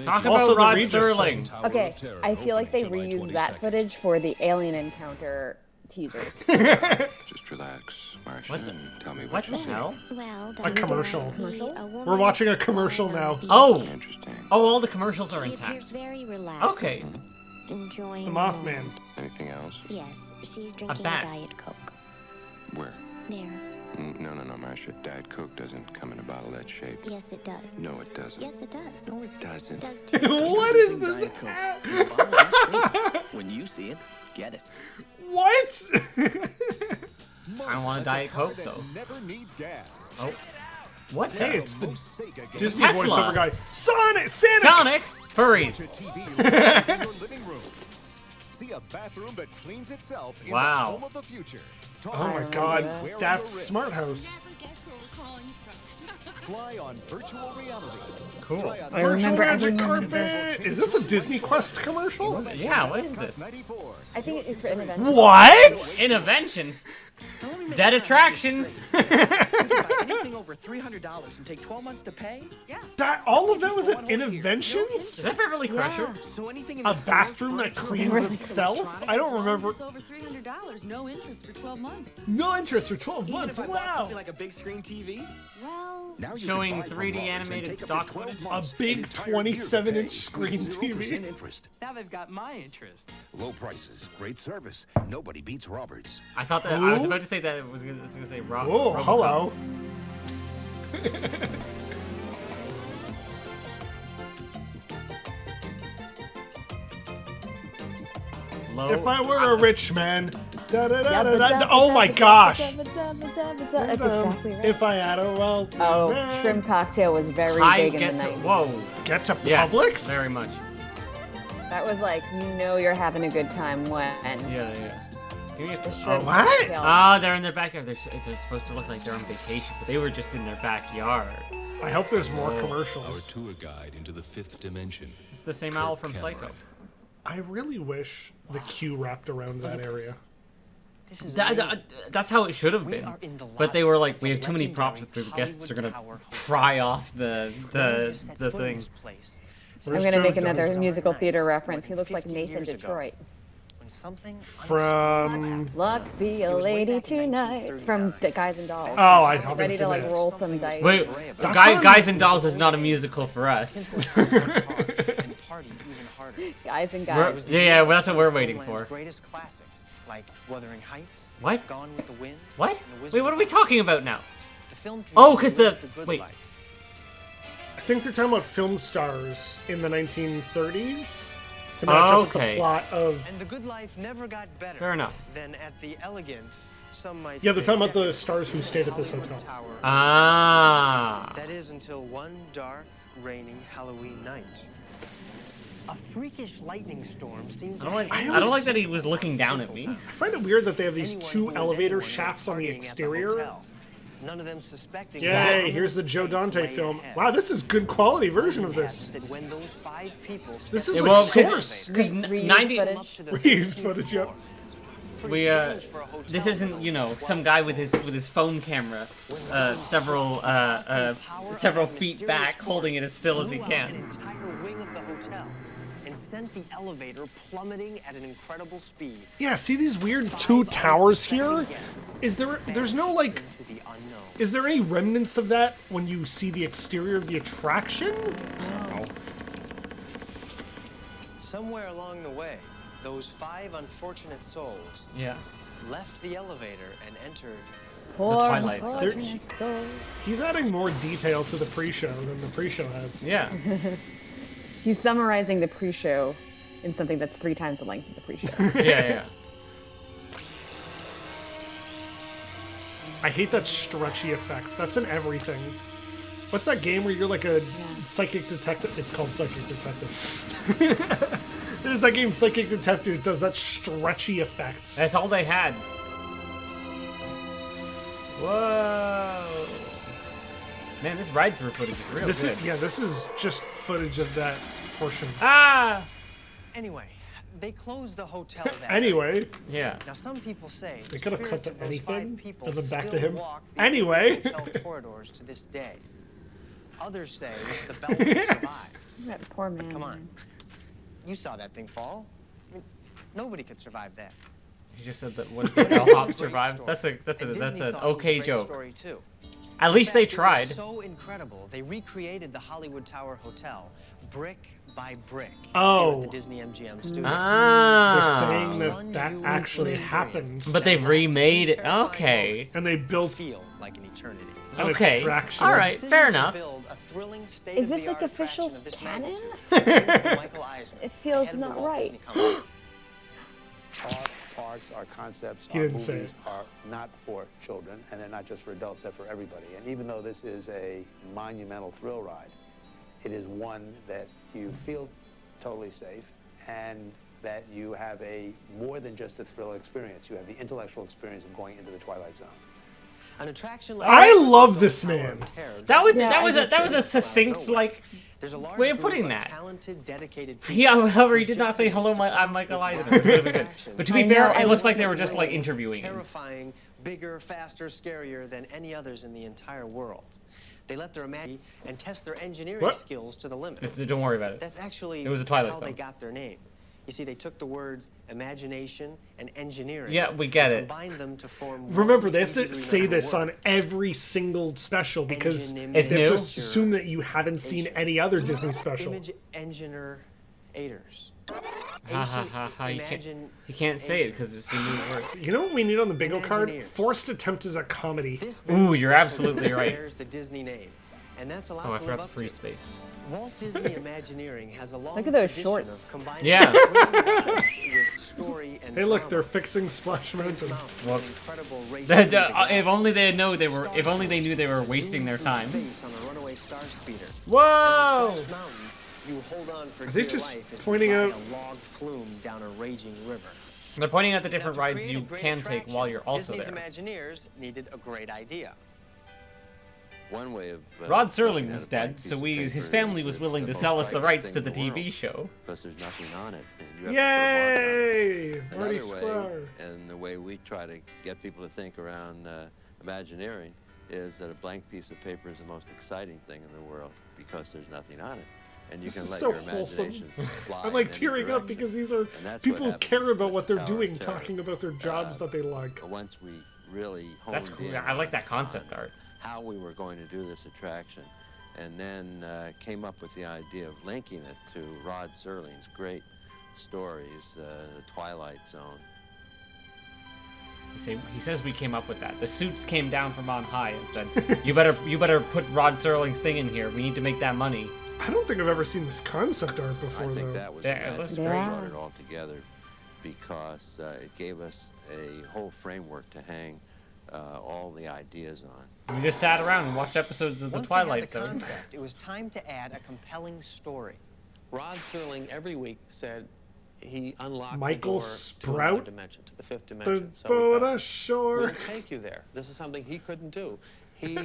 [SPEAKER 4] Talk about Rod Serling.
[SPEAKER 3] Okay, I feel like they reused that footage for the alien encounter teasers.
[SPEAKER 15] Just relax, Marcia, and tell me
[SPEAKER 4] what
[SPEAKER 15] you
[SPEAKER 4] the hell?
[SPEAKER 6] Well,
[SPEAKER 1] a commercial. We're watching a commercial now.
[SPEAKER 4] Oh, all the commercials are
[SPEAKER 6] She
[SPEAKER 4] intact.
[SPEAKER 6] appears very relaxed.
[SPEAKER 4] Okay.
[SPEAKER 6] Enjoying.
[SPEAKER 1] It's the Mothman.
[SPEAKER 15] Anything else?
[SPEAKER 6] Yes, she's drinking a
[SPEAKER 4] bat.
[SPEAKER 6] Diet Coke.
[SPEAKER 15] Where?
[SPEAKER 6] There.
[SPEAKER 15] No, Marcia. Diet Coke doesn't come in a bottle that shape.
[SPEAKER 6] Yes, it does.
[SPEAKER 15] No, it doesn't.
[SPEAKER 6] Yes, it does.
[SPEAKER 15] No, it doesn't.
[SPEAKER 6] It does too.
[SPEAKER 1] What is this?
[SPEAKER 16] When you see it, get it.
[SPEAKER 1] What?
[SPEAKER 4] I want a Diet Coke though.
[SPEAKER 12] Never needs gas.
[SPEAKER 4] Oh, what?
[SPEAKER 1] Hey, it's the Disney
[SPEAKER 4] Tesla.
[SPEAKER 1] voiceover guy. Sonic.
[SPEAKER 4] Furries.
[SPEAKER 12] See a bathroom that cleans itself in
[SPEAKER 4] Wow.
[SPEAKER 12] the home of the future.
[SPEAKER 1] Oh my God, that's Smart House.
[SPEAKER 12] Fly on virtual reality.
[SPEAKER 4] Cool.
[SPEAKER 3] I remember
[SPEAKER 1] Magic
[SPEAKER 3] everyone.
[SPEAKER 1] carpet. Is this a Disney Quest commercial?
[SPEAKER 4] Yeah, what is this?
[SPEAKER 3] I think it's for Intervention.
[SPEAKER 1] What?
[SPEAKER 4] Interventions. Dead attractions.
[SPEAKER 16] Anything over $300 and take 12 months to pay? Yeah.
[SPEAKER 1] That all of that was at Interventions?
[SPEAKER 4] Is that Beverly Crusher?
[SPEAKER 16] So anything in
[SPEAKER 1] A
[SPEAKER 16] the store
[SPEAKER 1] bathroom that cleans itself? I don't remember.
[SPEAKER 17] It's over $300, no interest for 12 months.
[SPEAKER 1] No interest for 12
[SPEAKER 16] Even
[SPEAKER 1] months.
[SPEAKER 16] if I bought
[SPEAKER 1] Wow.
[SPEAKER 16] something like a big screen TV?
[SPEAKER 17] Well,
[SPEAKER 16] Now you
[SPEAKER 4] Showing
[SPEAKER 16] can buy
[SPEAKER 4] 3D
[SPEAKER 16] from Lowe's and
[SPEAKER 4] animated
[SPEAKER 16] take up to
[SPEAKER 4] stock
[SPEAKER 16] 12
[SPEAKER 4] footage.
[SPEAKER 16] months.
[SPEAKER 1] A big
[SPEAKER 16] An entire year to
[SPEAKER 1] 27-inch
[SPEAKER 16] pay
[SPEAKER 1] screen
[SPEAKER 16] with 0%
[SPEAKER 1] TV.
[SPEAKER 16] interest.
[SPEAKER 10] Now they've got my interest.
[SPEAKER 18] Low prices, great service. Nobody beats Roberts.
[SPEAKER 4] I thought that I was about to say that it was gonna say Rob.
[SPEAKER 1] Whoa, hello. If I were a rich man. Oh my gosh.
[SPEAKER 3] That's exactly right.
[SPEAKER 1] If I had a wealthy man.
[SPEAKER 3] Shrimp Cocktail was very
[SPEAKER 4] I
[SPEAKER 3] big in
[SPEAKER 4] get
[SPEAKER 3] the
[SPEAKER 4] to
[SPEAKER 3] 90s.
[SPEAKER 4] whoa.
[SPEAKER 1] Get to
[SPEAKER 4] Yes,
[SPEAKER 1] Publix?
[SPEAKER 4] very much.
[SPEAKER 3] That was like, you know you're having a good time when.
[SPEAKER 4] Yeah. Give me a
[SPEAKER 3] shrimp
[SPEAKER 1] What?
[SPEAKER 3] cocktail.
[SPEAKER 4] Oh, they're in their backyard. They're supposed to look like they're on vacation, but they were just in their backyard.
[SPEAKER 1] I hope there's more
[SPEAKER 19] Our
[SPEAKER 1] commercials.
[SPEAKER 19] tour guide into the fifth dimension.
[SPEAKER 4] It's the same
[SPEAKER 19] Kirk
[SPEAKER 4] owl from
[SPEAKER 19] Cameron.
[SPEAKER 4] Psycho.
[SPEAKER 1] I really wish the queue wrapped around that area.
[SPEAKER 4] That's how it should have been. But they were like, we have too many props that the guests are gonna pry off the thing.
[SPEAKER 3] I'm gonna make another musical theater reference. He looks like Nathan Detroit.
[SPEAKER 1] From
[SPEAKER 3] Luck be a lady tonight from Guys and Dolls.
[SPEAKER 1] Oh, I haven't
[SPEAKER 3] Ready to
[SPEAKER 1] seen
[SPEAKER 3] like
[SPEAKER 1] it.
[SPEAKER 3] roll some dice.
[SPEAKER 4] Wait, Guys and Dolls is not a musical for us.
[SPEAKER 3] Guys and Guys.
[SPEAKER 4] Yeah, that's what we're waiting for.
[SPEAKER 14] Greatest classics like Wuthering Heights,
[SPEAKER 4] What?
[SPEAKER 14] Gone with the Wind.
[SPEAKER 4] What?
[SPEAKER 14] and The Wizard
[SPEAKER 4] Wait, what are
[SPEAKER 14] of
[SPEAKER 4] we
[SPEAKER 14] Oz.
[SPEAKER 4] talking about now?
[SPEAKER 14] The film
[SPEAKER 4] Oh, because the
[SPEAKER 14] Good
[SPEAKER 4] wait.
[SPEAKER 14] Life.
[SPEAKER 1] I think they're talking about film stars in the 1930s to match up with the
[SPEAKER 4] Okay.
[SPEAKER 1] plot of.
[SPEAKER 14] And The Good Life never got better.
[SPEAKER 4] Fair enough.
[SPEAKER 14] Than at the elegant. Some might
[SPEAKER 1] Yeah, they're
[SPEAKER 14] say
[SPEAKER 1] talking about the
[SPEAKER 14] decadent
[SPEAKER 1] stars who stayed at this
[SPEAKER 14] Hollywood
[SPEAKER 1] hotel.
[SPEAKER 14] Tower.
[SPEAKER 4] Ah.
[SPEAKER 14] That is until one dark, rainy Halloween night. A freakish lightning storm seemed
[SPEAKER 4] I
[SPEAKER 14] to
[SPEAKER 4] don't like.
[SPEAKER 14] hang
[SPEAKER 4] I don't like that he was looking down at me.
[SPEAKER 1] I find it weird that they have these
[SPEAKER 14] anyone
[SPEAKER 1] two
[SPEAKER 14] who was
[SPEAKER 1] elevator
[SPEAKER 14] anywhere
[SPEAKER 1] shafts on the
[SPEAKER 14] partying at
[SPEAKER 1] exterior.
[SPEAKER 14] hotel. None of them suspecting
[SPEAKER 1] Yay,
[SPEAKER 14] that
[SPEAKER 1] here's the Joe Dante
[SPEAKER 14] lay
[SPEAKER 1] film.
[SPEAKER 14] ahead.
[SPEAKER 1] Wow, this is good quality version of this.
[SPEAKER 14] That when those 5 people
[SPEAKER 1] This
[SPEAKER 14] stepped
[SPEAKER 1] is
[SPEAKER 14] in
[SPEAKER 1] like
[SPEAKER 14] the
[SPEAKER 1] Source.
[SPEAKER 4] Because
[SPEAKER 3] Reused
[SPEAKER 4] 90.
[SPEAKER 3] footage.
[SPEAKER 1] Reused footage, yep.
[SPEAKER 4] We this isn't, you know, some guy with his phone camera, several feet back, holding it as still as he
[SPEAKER 14] An
[SPEAKER 4] can.
[SPEAKER 14] entire wing of the hotel and sent the elevator plummeting at an incredible speed.
[SPEAKER 1] Yeah, see these weird two towers here? There's no like,
[SPEAKER 14] Into the unknown.
[SPEAKER 1] is there any remnants of that when you see the exterior of the attraction?
[SPEAKER 14] No. Somewhere along the way, those 5 unfortunate souls
[SPEAKER 4] Yeah.
[SPEAKER 14] left the elevator and entered
[SPEAKER 3] Poor
[SPEAKER 4] Twilight Zone.
[SPEAKER 3] unfortunate soul.
[SPEAKER 1] He's adding more detail to the pre-show than the pre-show has.
[SPEAKER 4] Yeah.
[SPEAKER 3] He's summarizing the pre-show in something that's 3 times the length of the pre-show.
[SPEAKER 4] Yeah.
[SPEAKER 1] I hate that stretchy effect. That's in everything. What's that game where you're like a psychic detective? It's called Psychic Detective. There's that game Psychic Detective. It does that stretchy effect.
[SPEAKER 4] That's all they had. Whoa. Man, this ride-through footage is real good.
[SPEAKER 1] This is just footage of that portion.
[SPEAKER 4] Ah!
[SPEAKER 14] Anyway, they closed the hotel that
[SPEAKER 1] Anyway.
[SPEAKER 14] night.
[SPEAKER 4] Yeah.
[SPEAKER 14] Now, some people say
[SPEAKER 1] They could have cut
[SPEAKER 14] spirits
[SPEAKER 1] to
[SPEAKER 14] of those
[SPEAKER 1] anything,
[SPEAKER 14] 5 people
[SPEAKER 1] and then back to
[SPEAKER 14] still
[SPEAKER 1] him.
[SPEAKER 14] walk the
[SPEAKER 1] Anyway.
[SPEAKER 14] hotel corridors to this day. Others say the bell survived.
[SPEAKER 3] That poor man.
[SPEAKER 14] Come on. You saw that thing fall. I mean, nobody could survive that.
[SPEAKER 4] He just said that what is it? Bellhop survived. That's an okay joke.
[SPEAKER 14] Story too.
[SPEAKER 4] At least they
[SPEAKER 14] It was
[SPEAKER 4] tried.
[SPEAKER 14] so incredible. They recreated the Hollywood Tower Hotel brick by brick
[SPEAKER 1] Oh.
[SPEAKER 14] here at the Disney MGM studios.
[SPEAKER 1] They're saying that actually happened.
[SPEAKER 4] But they've remade it. Okay.
[SPEAKER 1] And they built
[SPEAKER 14] feel like an eternity.
[SPEAKER 4] Okay.
[SPEAKER 1] attraction.
[SPEAKER 4] All right. Fair enough.
[SPEAKER 3] Is this like official canon? It feels not right.
[SPEAKER 20] Parks, our concepts,
[SPEAKER 1] He
[SPEAKER 20] our
[SPEAKER 1] didn't say
[SPEAKER 20] movies
[SPEAKER 1] it.
[SPEAKER 20] are not for children, and they're not just for adults, they're for everybody. And even though this is a monumental thrill ride, it is one that you feel totally safe and that you have a more than just a thrill experience. You have the intellectual experience of going into the Twilight Zone.
[SPEAKER 14] An attraction like
[SPEAKER 1] I love this man.
[SPEAKER 4] That was a succinct way of putting that.
[SPEAKER 14] Talented, dedicated
[SPEAKER 4] However, he did not say hello. I'm Michael Eisner. But to be fair, it looks like they were just like interviewing him.
[SPEAKER 14] Terrifying, bigger, faster, scarier than any others in the entire world. They let their imagination and test their engineering skills to the limit.
[SPEAKER 4] Don't worry about it.
[SPEAKER 14] That's actually
[SPEAKER 4] it was a Twilight
[SPEAKER 14] how
[SPEAKER 4] Zone.
[SPEAKER 14] they got their name. You see, they took the words imagination and engineering.
[SPEAKER 4] Yeah, we get
[SPEAKER 14] and
[SPEAKER 4] it.
[SPEAKER 14] Combined them to form.
[SPEAKER 1] Remember, they have to say this on every single special because they have to assume that you haven't seen any other Disney special.
[SPEAKER 14] Image engineers.
[SPEAKER 4] You can't say it because it's a new word.
[SPEAKER 1] You know what we need on the bingo card? Forced attempt is a comedy.
[SPEAKER 4] Ooh, you're absolutely right.
[SPEAKER 14] Bears the Disney name, and that's a lot
[SPEAKER 4] Oh, I
[SPEAKER 14] to live
[SPEAKER 4] forgot the
[SPEAKER 14] up
[SPEAKER 4] free
[SPEAKER 14] to.
[SPEAKER 4] space.
[SPEAKER 14] Walt Disney Imagineering has a long
[SPEAKER 3] Look at those
[SPEAKER 14] tradition
[SPEAKER 3] shorts.
[SPEAKER 14] of combining
[SPEAKER 4] Yeah.
[SPEAKER 14] thrilling rides with story and
[SPEAKER 1] Hey, look,
[SPEAKER 14] drama.
[SPEAKER 1] they're fixing Splash Mountain.
[SPEAKER 4] Whoops.
[SPEAKER 14] Incredible race
[SPEAKER 4] If only they knew they were wasting their time.
[SPEAKER 14] space on a runaway star speeder.
[SPEAKER 4] Whoa!
[SPEAKER 14] And the Splash Mountain, you hold on for
[SPEAKER 1] Are they
[SPEAKER 14] dear
[SPEAKER 1] just
[SPEAKER 14] life as you
[SPEAKER 1] pointing
[SPEAKER 14] ride
[SPEAKER 1] out-
[SPEAKER 14] a log flume down a raging river.
[SPEAKER 4] They're pointing out the different
[SPEAKER 14] Now, to
[SPEAKER 4] rides
[SPEAKER 14] create a
[SPEAKER 4] you
[SPEAKER 14] great
[SPEAKER 4] can take
[SPEAKER 14] attraction,
[SPEAKER 4] while you're also
[SPEAKER 14] Disney's
[SPEAKER 4] there.
[SPEAKER 14] Imagineers needed a great idea.
[SPEAKER 15] One way of
[SPEAKER 4] Rod Serling was dead, so his family was willing to sell us the rights to the
[SPEAKER 15] TV
[SPEAKER 4] TV show.
[SPEAKER 15] Because there's nothing on it. And you have
[SPEAKER 1] Yay!
[SPEAKER 15] to put a mark on it.
[SPEAKER 1] Marty
[SPEAKER 15] Another way,
[SPEAKER 1] Sklar.
[SPEAKER 15] and the way we try to get people to think around Imagineering is that a blank piece of paper is the most exciting thing in the world because there's nothing on it. And you
[SPEAKER 1] This
[SPEAKER 15] can
[SPEAKER 1] is
[SPEAKER 15] let
[SPEAKER 1] so
[SPEAKER 15] your imagination
[SPEAKER 1] wholesome.
[SPEAKER 15] fly
[SPEAKER 1] I'm like
[SPEAKER 15] in any
[SPEAKER 1] tearing up
[SPEAKER 15] direction.
[SPEAKER 1] because these are
[SPEAKER 15] And that's
[SPEAKER 1] people
[SPEAKER 15] what
[SPEAKER 1] who care
[SPEAKER 15] happened
[SPEAKER 1] about what they're
[SPEAKER 15] with
[SPEAKER 1] doing,
[SPEAKER 15] Tower of
[SPEAKER 1] talking about their jobs that they like.
[SPEAKER 15] Terror. Once we really honed
[SPEAKER 4] That's cool.
[SPEAKER 15] in
[SPEAKER 4] I like that
[SPEAKER 15] on
[SPEAKER 4] concept art.
[SPEAKER 15] how we were going to do this attraction, and then came up with the idea of linking it to Rod Serling's great stories, The Twilight Zone.
[SPEAKER 4] He says we came up with that. The suits came down from on high and said, "You better put Rod Serling's thing in here. We need to make that money."
[SPEAKER 1] I don't think I've ever seen this concept art before,
[SPEAKER 15] I think
[SPEAKER 1] though.
[SPEAKER 15] that was
[SPEAKER 4] Yeah,
[SPEAKER 15] the
[SPEAKER 4] it looks
[SPEAKER 15] magic
[SPEAKER 4] great.
[SPEAKER 15] that brought it all together because it gave us a whole framework to hang all the ideas on.
[SPEAKER 4] We just sat around and watched episodes of the
[SPEAKER 14] Once
[SPEAKER 4] Twilight
[SPEAKER 14] they had the
[SPEAKER 4] Zone.
[SPEAKER 14] concept, it was time to add a compelling story.
[SPEAKER 21] Rod Serling every week said he unlocked
[SPEAKER 1] Michael
[SPEAKER 21] the door
[SPEAKER 1] Sprout?
[SPEAKER 21] to another dimension, to the fifth
[SPEAKER 1] The
[SPEAKER 21] dimension. So
[SPEAKER 1] boat
[SPEAKER 21] we thought,
[SPEAKER 1] ashore.
[SPEAKER 21] we'll take you there. This is something he couldn't do. He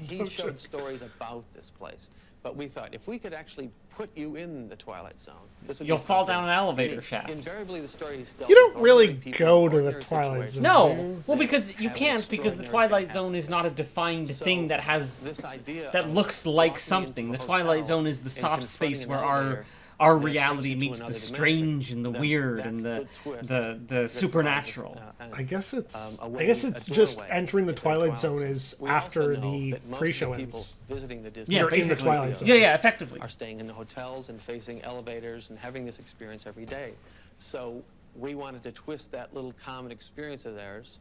[SPEAKER 1] He
[SPEAKER 21] showed stories about this place. But we thought, if we could actually put you in the Twilight Zone, this would
[SPEAKER 4] You'll
[SPEAKER 21] be
[SPEAKER 4] fall
[SPEAKER 21] something
[SPEAKER 4] down an elevator
[SPEAKER 21] unique.
[SPEAKER 4] shaft.
[SPEAKER 21] Invariably, the story is
[SPEAKER 1] You don't really go to the Twilight Zone.
[SPEAKER 4] No, well, because you can't, because the Twilight Zone is not a defined thing that has that looks like something. The Twilight Zone is the soft space where our reality meets the strange and the weird and the supernatural.
[SPEAKER 1] I guess it's just entering the Twilight Zone is after the pre-show ends.
[SPEAKER 21] Visiting the Disney
[SPEAKER 4] Yeah,
[SPEAKER 1] You're in the
[SPEAKER 4] basically.
[SPEAKER 1] Twilight Zone.
[SPEAKER 4] Yeah, effectively.
[SPEAKER 21] Are staying in the hotels and facing elevators and having this experience every day. So we wanted to twist that little common experience of theirs,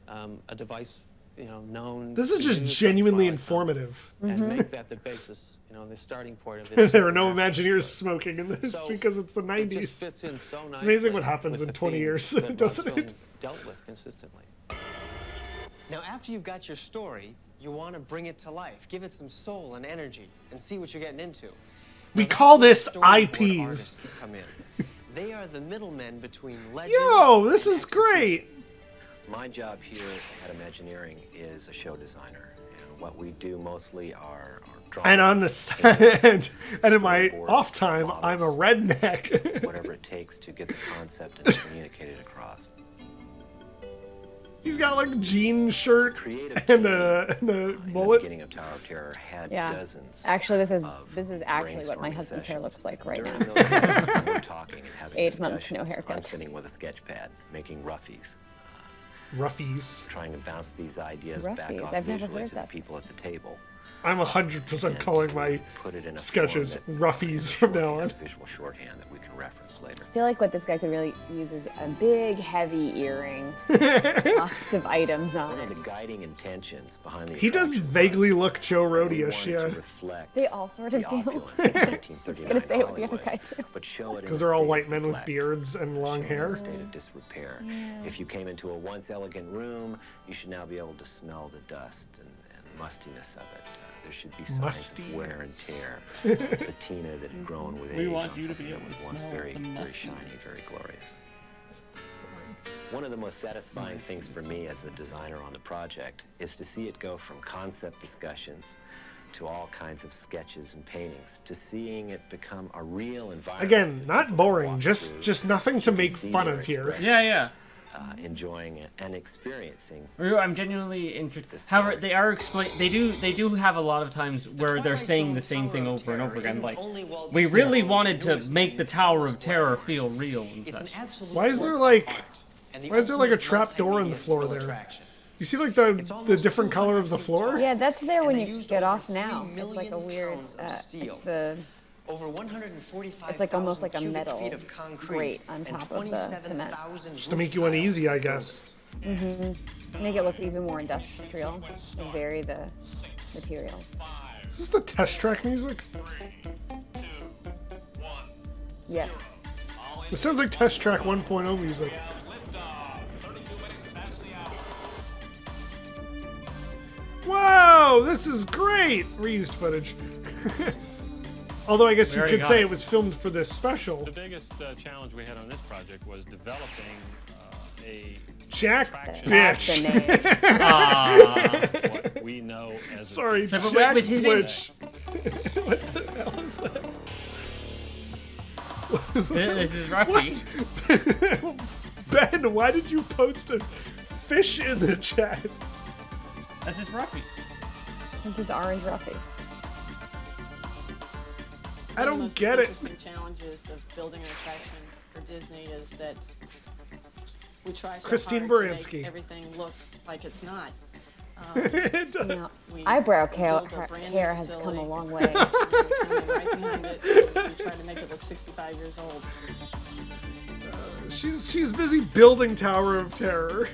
[SPEAKER 21] a device, known.
[SPEAKER 1] This is
[SPEAKER 21] to
[SPEAKER 1] just
[SPEAKER 21] use
[SPEAKER 1] genuinely
[SPEAKER 21] the Twilight Zone
[SPEAKER 1] informative.
[SPEAKER 21] And make that the basis, the starting point of this.
[SPEAKER 1] There are no Imagineers smoking in this because it's the 90s.
[SPEAKER 21] It just fits in so nicely.
[SPEAKER 1] It's amazing what happens
[SPEAKER 21] with
[SPEAKER 1] in
[SPEAKER 21] the
[SPEAKER 1] 20
[SPEAKER 21] theme
[SPEAKER 1] years,
[SPEAKER 21] that Rod
[SPEAKER 1] doesn't it?
[SPEAKER 21] Serling dealt with consistently.
[SPEAKER 14] Now, after you've got your story, you want to bring it to life, give it some soul and energy, and see what you're getting into.
[SPEAKER 1] We call this IPs.
[SPEAKER 14] Come in. They are the middlemen between legend.
[SPEAKER 1] Yo, this is great.
[SPEAKER 11] My job here at Imagineering is a show designer, and what we do mostly are drawings.
[SPEAKER 1] And on the set, and in my off time, I'm a redneck.
[SPEAKER 11] Whatever it takes to get the concept and communicate it across.
[SPEAKER 1] He's got like a jean shirt and a mullet.
[SPEAKER 11] The beginning of Tower of Terror had
[SPEAKER 3] Yeah.
[SPEAKER 11] dozens.
[SPEAKER 3] Actually, this is actually what my husband's hair looks like right now.
[SPEAKER 11] We're talking and having
[SPEAKER 3] 8 months, no
[SPEAKER 11] discussions.
[SPEAKER 3] haircut.
[SPEAKER 11] I'm sitting with a sketch pad, making roughies.
[SPEAKER 1] Roughies.
[SPEAKER 11] Trying to bounce these ideas back
[SPEAKER 3] Roughies,
[SPEAKER 11] off
[SPEAKER 3] I've never
[SPEAKER 11] visually
[SPEAKER 3] heard
[SPEAKER 11] to the
[SPEAKER 3] that.
[SPEAKER 11] people at the table.
[SPEAKER 1] I'm 100% calling my
[SPEAKER 11] Put it in a
[SPEAKER 1] sketches
[SPEAKER 11] form that
[SPEAKER 1] roughies from now on.
[SPEAKER 11] visual shorthand that we can reference later.
[SPEAKER 3] I feel like what this guy could really use is a big, heavy earring. Lots of items on
[SPEAKER 11] One
[SPEAKER 3] it.
[SPEAKER 11] of the guiding intentions behind the
[SPEAKER 1] He does vaguely look Joe Roadish, yeah.
[SPEAKER 3] They all sort of do. I was gonna say it with the other guy too.
[SPEAKER 1] Because they're all white men with beards and long hair.
[SPEAKER 11] State of disrepair.
[SPEAKER 3] Yeah.
[SPEAKER 11] If you came into a once elegant room, you should now be able to smell the dust and mustiness of it. There should be signs
[SPEAKER 1] Musty.
[SPEAKER 11] of wear and tear, patina that had grown with
[SPEAKER 4] We
[SPEAKER 11] age
[SPEAKER 4] want
[SPEAKER 11] on
[SPEAKER 4] you to
[SPEAKER 11] something
[SPEAKER 4] be
[SPEAKER 11] that
[SPEAKER 4] able
[SPEAKER 11] was
[SPEAKER 4] to
[SPEAKER 11] once
[SPEAKER 4] smell
[SPEAKER 11] very,
[SPEAKER 4] the
[SPEAKER 11] very
[SPEAKER 4] mustiness.
[SPEAKER 11] shiny, very glorious. One of the most satisfying things for me as a designer on the project is to see it go from concept discussions to all kinds of sketches and paintings, to seeing it become a real environment.
[SPEAKER 1] Again, not boring, just nothing to make fun of here.
[SPEAKER 4] Yeah.
[SPEAKER 11] Enjoying it and experiencing.
[SPEAKER 4] I'm genuinely interested. However, they are they do have a lot of times where they're saying the same thing over and over again. Like, we really wanted to make the Tower of Terror feel real and such.
[SPEAKER 1] Why is there like a trap door in the floor there? You see like the different color of the floor?
[SPEAKER 3] Yeah, that's there when you get off now. It's like a weird.
[SPEAKER 14] Over 145,000
[SPEAKER 3] It's like almost like a
[SPEAKER 14] cubic
[SPEAKER 3] metal
[SPEAKER 14] feet of concrete
[SPEAKER 3] grate on top of the cement.
[SPEAKER 1] Just to make you uneasy, I guess.
[SPEAKER 3] Make it look even more industrial and vary the materials.
[SPEAKER 1] Is this the test track music?
[SPEAKER 3] Yes.
[SPEAKER 1] It sounds like test track 1.0 music. Wow, this is great! Reused footage. Although I guess you could say it was filmed for this special.
[SPEAKER 2] The biggest challenge we had on this project was developing a
[SPEAKER 1] Jack
[SPEAKER 2] attraction.
[SPEAKER 1] Bitch.
[SPEAKER 2] What we know as
[SPEAKER 1] Sorry,
[SPEAKER 2] a
[SPEAKER 1] Jack Bitch. What the hell is that?
[SPEAKER 4] This is Ruffy.
[SPEAKER 1] Ben, why did you post a fish in the chat?
[SPEAKER 4] This is Ruffy.
[SPEAKER 3] This is Orange Ruffy.
[SPEAKER 1] I don't get it.
[SPEAKER 17] One of the most interesting challenges of building an attraction for Disney is that we try so
[SPEAKER 1] Christine
[SPEAKER 17] hard to
[SPEAKER 1] Baranski.
[SPEAKER 17] make everything look like it's not.
[SPEAKER 1] It does.
[SPEAKER 3] You know,
[SPEAKER 17] We
[SPEAKER 3] eyebrow
[SPEAKER 17] build a brand new
[SPEAKER 3] hair has come
[SPEAKER 17] facility.
[SPEAKER 3] a long way.
[SPEAKER 17] We're coming right behind it. We try to make it look 65 years old.
[SPEAKER 1] She's busy building Tower of Terror.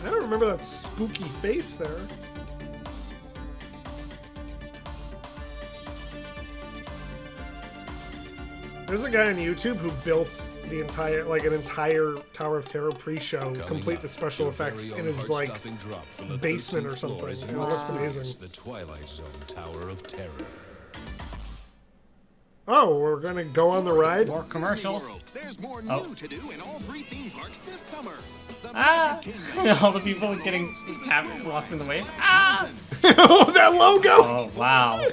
[SPEAKER 1] I don't remember that spooky face there. There's a guy on YouTube who built the entire Tower of Terror pre-show, complete with special effects in his basement or something. It looks amazing.
[SPEAKER 19] The Twilight Zone Tower of Terror.
[SPEAKER 1] Oh, we're gonna go on the ride?
[SPEAKER 4] More commercials.
[SPEAKER 18] There's more new to do in all 3 theme parks this summer.
[SPEAKER 4] All the people getting lost in the wave. Ah!
[SPEAKER 1] Oh, that logo!
[SPEAKER 4] Oh, wow.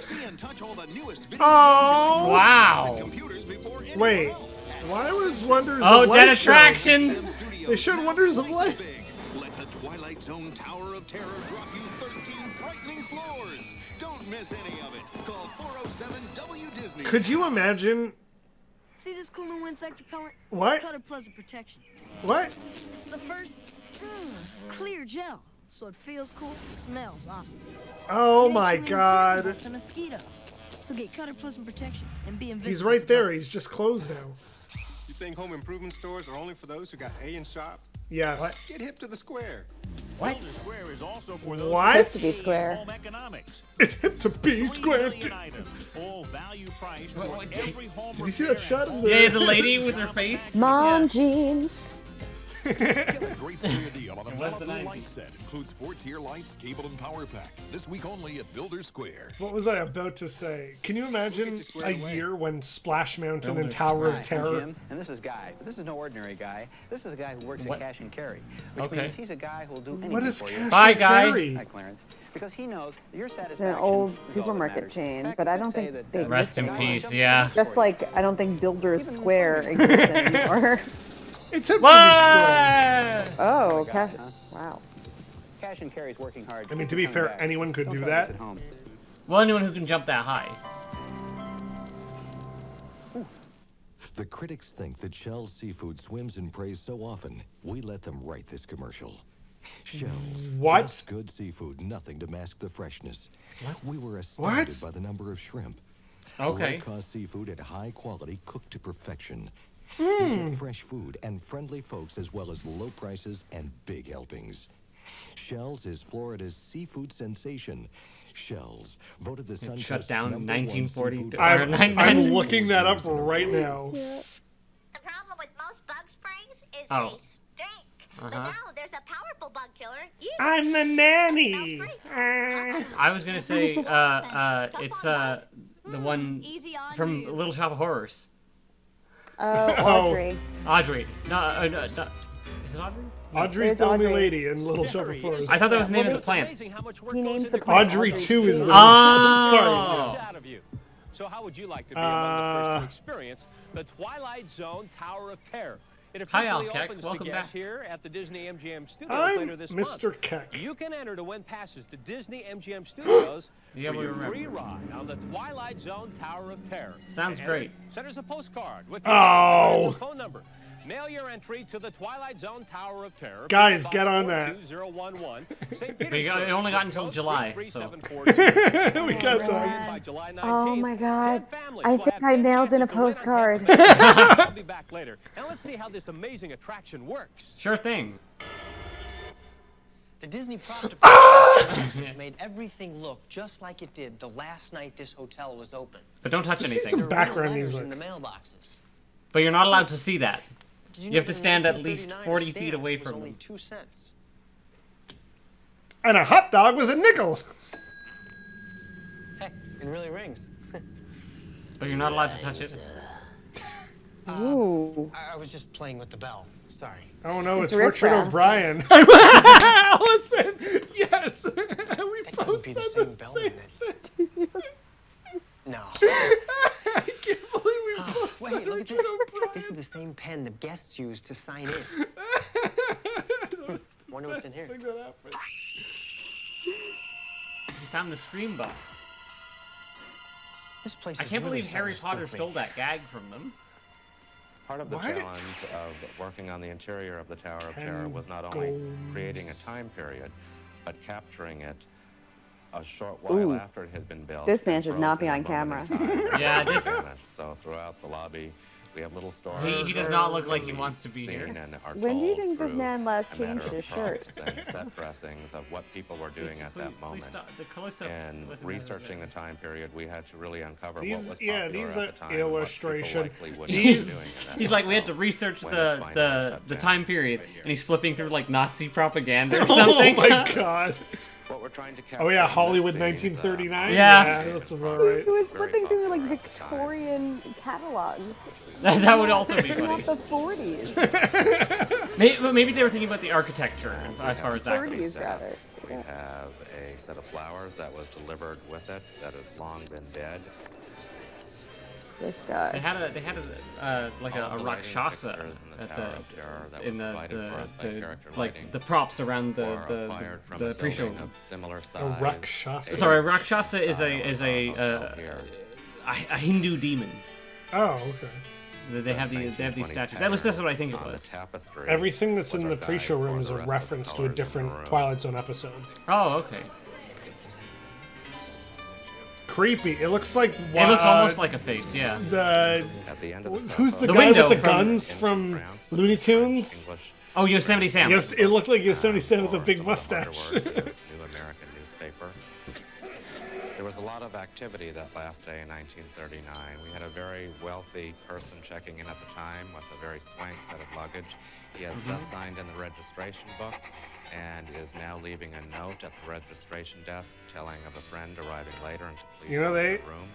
[SPEAKER 1] Oh!
[SPEAKER 4] Wow.
[SPEAKER 1] Wait, why was Wonders
[SPEAKER 4] Oh,
[SPEAKER 1] of Life
[SPEAKER 4] Dead Attractions!
[SPEAKER 1] They showed Wonders of Life.
[SPEAKER 18] Let the Twilight Zone Tower of Terror drop you 13 frightening floors. Don't miss any of it. Call 407-W-Disney.
[SPEAKER 1] Could you imagine?
[SPEAKER 22] See this cool new insect repellent?
[SPEAKER 1] What?
[SPEAKER 22] It's Cutter Pleasant Protection.
[SPEAKER 1] What?
[SPEAKER 22] It's the first clear gel, so it feels cool, smells awesome.
[SPEAKER 1] Oh
[SPEAKER 22] Makes
[SPEAKER 1] my
[SPEAKER 22] you
[SPEAKER 1] God.
[SPEAKER 22] invisible to mosquitoes. So get Cutter Pleasant Protection and be invisible.
[SPEAKER 1] He's right there. He's just closed now.
[SPEAKER 23] You think home improvement stores are only for those who got A in shop?
[SPEAKER 1] Yes.
[SPEAKER 23] What? Get hip to the square.
[SPEAKER 1] What?
[SPEAKER 23] The square is also for those
[SPEAKER 1] What?
[SPEAKER 23] who
[SPEAKER 1] Hip to be square.
[SPEAKER 23] home economics.
[SPEAKER 1] It's hip to be square.
[SPEAKER 23] All value priced for every home
[SPEAKER 1] Did you see that shot of the...
[SPEAKER 4] Yeah, the lady with her face.
[SPEAKER 3] Mom jeans.
[SPEAKER 18] Get a great spare deal on a Malibu light set. Includes 4-tier lights, cable, and power pack. This week only at Builder Square.
[SPEAKER 1] What was I about to say? Can you imagine a year when Splash Mountain and Tower of Terror?
[SPEAKER 7] Jim, and this is Guy. But this is no ordinary guy. This is a guy who works at Cash and Carry, which means he's a guy who will do anything
[SPEAKER 1] What is
[SPEAKER 7] for
[SPEAKER 1] Cash
[SPEAKER 7] you.
[SPEAKER 1] and Bye, Guy. Carry?
[SPEAKER 7] Hi, Clarence. Because he knows your
[SPEAKER 3] It's
[SPEAKER 7] satisfaction.
[SPEAKER 3] an old
[SPEAKER 7] is all that
[SPEAKER 3] supermarket
[SPEAKER 7] matters.
[SPEAKER 3] chain, but I don't think they exist
[SPEAKER 4] Rest in
[SPEAKER 3] anymore.
[SPEAKER 4] peace, yeah.
[SPEAKER 3] Just like I don't think Builder's Square exists anymore.
[SPEAKER 1] It's a
[SPEAKER 3] Oh, Cash. Wow.
[SPEAKER 7] Cash and Carry's working hard.
[SPEAKER 1] I mean, to be fair, anyone could do that.
[SPEAKER 4] Well, anyone who can jump that high.
[SPEAKER 8] The critics think that Shell's seafood swims in praise so often, we let them write this commercial. Shell's, just good seafood, nothing to mask the freshness. We were astounded by the number of shrimp.
[SPEAKER 4] Okay.
[SPEAKER 8] Low-cost seafood at high quality, cooked to perfection. You get fresh food and friendly folks, as well as low prices and big helpings. Shell's is Florida's seafood sensation. Shell's, voted the Sun
[SPEAKER 4] shut down in 1940.
[SPEAKER 1] I'm looking that up right now.
[SPEAKER 9] The problem with most bug sprays is
[SPEAKER 4] Oh.
[SPEAKER 9] they stink. But now there's a powerful bug killer.
[SPEAKER 1] I'm the nanny.
[SPEAKER 4] I was gonna say, it's the one from Little Shop of Horrors.
[SPEAKER 3] Audrey.
[SPEAKER 4] Audrey. No, is it Audrey?
[SPEAKER 1] Audrey's the only lady in Little Shop of Horrors.
[SPEAKER 4] I thought that was the name of the plant.
[SPEAKER 3] He names the plant
[SPEAKER 1] Audrey 2 is the
[SPEAKER 4] Oh.
[SPEAKER 1] Sorry.
[SPEAKER 13] So how would you like to be among the first to experience the Twilight Zone Tower of Terror? It
[SPEAKER 4] Hi,
[SPEAKER 13] officially
[SPEAKER 4] Al Keck.
[SPEAKER 13] opens
[SPEAKER 4] Welcome
[SPEAKER 13] to guests
[SPEAKER 4] back.
[SPEAKER 13] here at the Disney MGM Studios
[SPEAKER 1] I'm
[SPEAKER 13] later this
[SPEAKER 1] Mr.
[SPEAKER 13] month.
[SPEAKER 1] Keck.
[SPEAKER 13] You can enter to win passes to Disney MGM Studios
[SPEAKER 4] Yeah,
[SPEAKER 13] for
[SPEAKER 4] we
[SPEAKER 13] your
[SPEAKER 4] remember.
[SPEAKER 13] free ride on the Twilight Zone Tower of Terror.
[SPEAKER 4] Sounds
[SPEAKER 13] To
[SPEAKER 4] great.
[SPEAKER 13] enter, send us a postcard with your
[SPEAKER 1] Oh.
[SPEAKER 13] name and phone number. Mail your entry to the Twilight Zone Tower of Terror.
[SPEAKER 1] Guys, get on that.
[SPEAKER 13] 2011, St.
[SPEAKER 4] We only got until July, so.
[SPEAKER 1] We got time.
[SPEAKER 13] By July 19th.
[SPEAKER 3] Oh my god.
[SPEAKER 13] 10 families
[SPEAKER 3] I
[SPEAKER 13] will
[SPEAKER 3] think
[SPEAKER 13] have
[SPEAKER 3] I
[SPEAKER 13] 10
[SPEAKER 3] nailed in a
[SPEAKER 13] chances to win
[SPEAKER 3] postcard.
[SPEAKER 13] I'll be back later. And let's see how this amazing attraction works.
[SPEAKER 4] Sure thing.
[SPEAKER 14] The Disney prop department made everything look just like it did the last night this hotel was open.
[SPEAKER 4] But don't touch
[SPEAKER 1] Let's see
[SPEAKER 4] anything.
[SPEAKER 1] some background
[SPEAKER 14] Letters
[SPEAKER 1] music.
[SPEAKER 14] in the mailboxes.
[SPEAKER 4] But you're not allowed to see that.
[SPEAKER 14] Did
[SPEAKER 4] You
[SPEAKER 14] know
[SPEAKER 4] have to
[SPEAKER 14] that in
[SPEAKER 4] stand at least
[SPEAKER 14] 1939
[SPEAKER 4] 40
[SPEAKER 14] a
[SPEAKER 4] feet
[SPEAKER 14] stamp
[SPEAKER 4] away
[SPEAKER 14] was
[SPEAKER 4] from
[SPEAKER 14] only
[SPEAKER 4] them.
[SPEAKER 14] 2 cents.
[SPEAKER 1] And a hot dog was a nickel.
[SPEAKER 14] Hey, it really rings.
[SPEAKER 4] But you're not allowed to touch it.
[SPEAKER 3] Ooh.
[SPEAKER 14] I was just playing with the bell. Sorry.
[SPEAKER 1] Oh no, it's
[SPEAKER 3] Riff
[SPEAKER 1] Richard
[SPEAKER 3] Raff.
[SPEAKER 1] O'Brien. Allison, yes. We both
[SPEAKER 14] be
[SPEAKER 1] said
[SPEAKER 14] the
[SPEAKER 1] the
[SPEAKER 14] same bell,
[SPEAKER 1] same thing.
[SPEAKER 14] No.
[SPEAKER 1] I can't believe we both
[SPEAKER 14] Wait,
[SPEAKER 1] said
[SPEAKER 14] look at
[SPEAKER 1] Richard
[SPEAKER 14] this.
[SPEAKER 1] O'Brien.
[SPEAKER 14] This is the same pen the guests use to sign in. Wonder what's in here.
[SPEAKER 1] Thing that happened.
[SPEAKER 4] You found the Scream box.
[SPEAKER 14] This place
[SPEAKER 4] I
[SPEAKER 14] is
[SPEAKER 4] can't
[SPEAKER 14] really
[SPEAKER 4] believe Harry
[SPEAKER 14] starting to
[SPEAKER 4] Potter
[SPEAKER 14] spook
[SPEAKER 4] stole
[SPEAKER 14] me.
[SPEAKER 4] that gag from them.
[SPEAKER 11] Part of the challenge of working on the interior of the Tower of Terror was not only creating a time period, but capturing it a short while
[SPEAKER 3] Ooh.
[SPEAKER 11] after it had been built.
[SPEAKER 3] This man
[SPEAKER 11] and
[SPEAKER 3] should not be
[SPEAKER 11] frozen
[SPEAKER 3] on
[SPEAKER 11] in a moment
[SPEAKER 3] camera.
[SPEAKER 11] in time.
[SPEAKER 4] Yeah, this-
[SPEAKER 11] So throughout the lobby, we have little stories.
[SPEAKER 4] He does not look like he wants to be
[SPEAKER 11] seen
[SPEAKER 4] here.
[SPEAKER 11] and are
[SPEAKER 3] When do you
[SPEAKER 11] told
[SPEAKER 3] think this
[SPEAKER 11] through
[SPEAKER 3] man last
[SPEAKER 11] a matter
[SPEAKER 3] changed
[SPEAKER 11] of
[SPEAKER 3] his shirt?
[SPEAKER 11] props and set dressings of what people were doing at that moment.
[SPEAKER 4] stop. The close-up
[SPEAKER 11] And
[SPEAKER 4] wasn't
[SPEAKER 11] researching the time period, we had to really uncover what
[SPEAKER 1] These,
[SPEAKER 11] was
[SPEAKER 1] yeah,
[SPEAKER 11] popular
[SPEAKER 1] these
[SPEAKER 11] at
[SPEAKER 1] are
[SPEAKER 11] the time and what people
[SPEAKER 1] illustration.
[SPEAKER 11] likely wouldn't be
[SPEAKER 1] These.
[SPEAKER 11] doing at
[SPEAKER 4] He's
[SPEAKER 11] that
[SPEAKER 4] like, we had to
[SPEAKER 11] moment
[SPEAKER 4] research
[SPEAKER 11] when it
[SPEAKER 4] the
[SPEAKER 11] finally shut
[SPEAKER 4] the
[SPEAKER 11] down.
[SPEAKER 4] time period, and he's flipping through like Nazi propaganda or
[SPEAKER 1] Oh
[SPEAKER 4] something.
[SPEAKER 1] my god.
[SPEAKER 11] What we're trying to
[SPEAKER 1] Oh yeah,
[SPEAKER 11] capture in
[SPEAKER 1] Hollywood
[SPEAKER 11] this scene is,
[SPEAKER 1] 1939.
[SPEAKER 4] Yeah.
[SPEAKER 1] That's about right.
[SPEAKER 3] He was flipping through like Victorian catalogs.
[SPEAKER 4] That would also be funny.
[SPEAKER 3] Not the 40s.
[SPEAKER 4] Maybe they were thinking about the architecture as far as that
[SPEAKER 3] 30s
[SPEAKER 4] goes.
[SPEAKER 3] rather.
[SPEAKER 11] We have a set of flowers that was delivered with it that has long been dead.
[SPEAKER 3] This guy.
[SPEAKER 4] They had like
[SPEAKER 11] All
[SPEAKER 4] a
[SPEAKER 11] the lighting
[SPEAKER 4] rakshasa
[SPEAKER 11] fixtures in the
[SPEAKER 4] at
[SPEAKER 11] Tower of Terror that
[SPEAKER 4] in
[SPEAKER 11] were
[SPEAKER 4] the,
[SPEAKER 11] provided for us by character
[SPEAKER 4] like
[SPEAKER 11] lighting
[SPEAKER 4] the props around
[SPEAKER 11] were acquired from
[SPEAKER 4] the
[SPEAKER 11] a
[SPEAKER 4] pre-show.
[SPEAKER 11] building of similar
[SPEAKER 1] A
[SPEAKER 11] size.
[SPEAKER 1] rakshasa.
[SPEAKER 4] Sorry, rakshasa is a Hindu demon.
[SPEAKER 1] Oh, okay.
[SPEAKER 4] They have these statues. At least that's what I think it was.
[SPEAKER 1] Everything that's in the pre-show room is a reference to a different Twilight Zone episode.
[SPEAKER 4] Oh, okay.
[SPEAKER 1] Creepy. It looks like.
[SPEAKER 4] It looks almost like a face. Yeah.
[SPEAKER 1] The
[SPEAKER 11] At the end of the
[SPEAKER 1] who's the
[SPEAKER 4] The
[SPEAKER 1] guy
[SPEAKER 4] window
[SPEAKER 1] with the
[SPEAKER 4] from-
[SPEAKER 1] guns from Looney Tunes?
[SPEAKER 4] Oh, Yosemite Sam.
[SPEAKER 1] Yes, it looked like Yosemite Sam with a big mustache.
[SPEAKER 11] New American newspaper. There was a lot
[SPEAKER 5] lot of activity that last day in 1939. We had a very wealthy person checking in at the time with a very swank set of luggage. He has just signed in the registration book and is now leaving a note at the registration desk telling of a friend arriving later and to please
[SPEAKER 1] You know,
[SPEAKER 5] go to the room.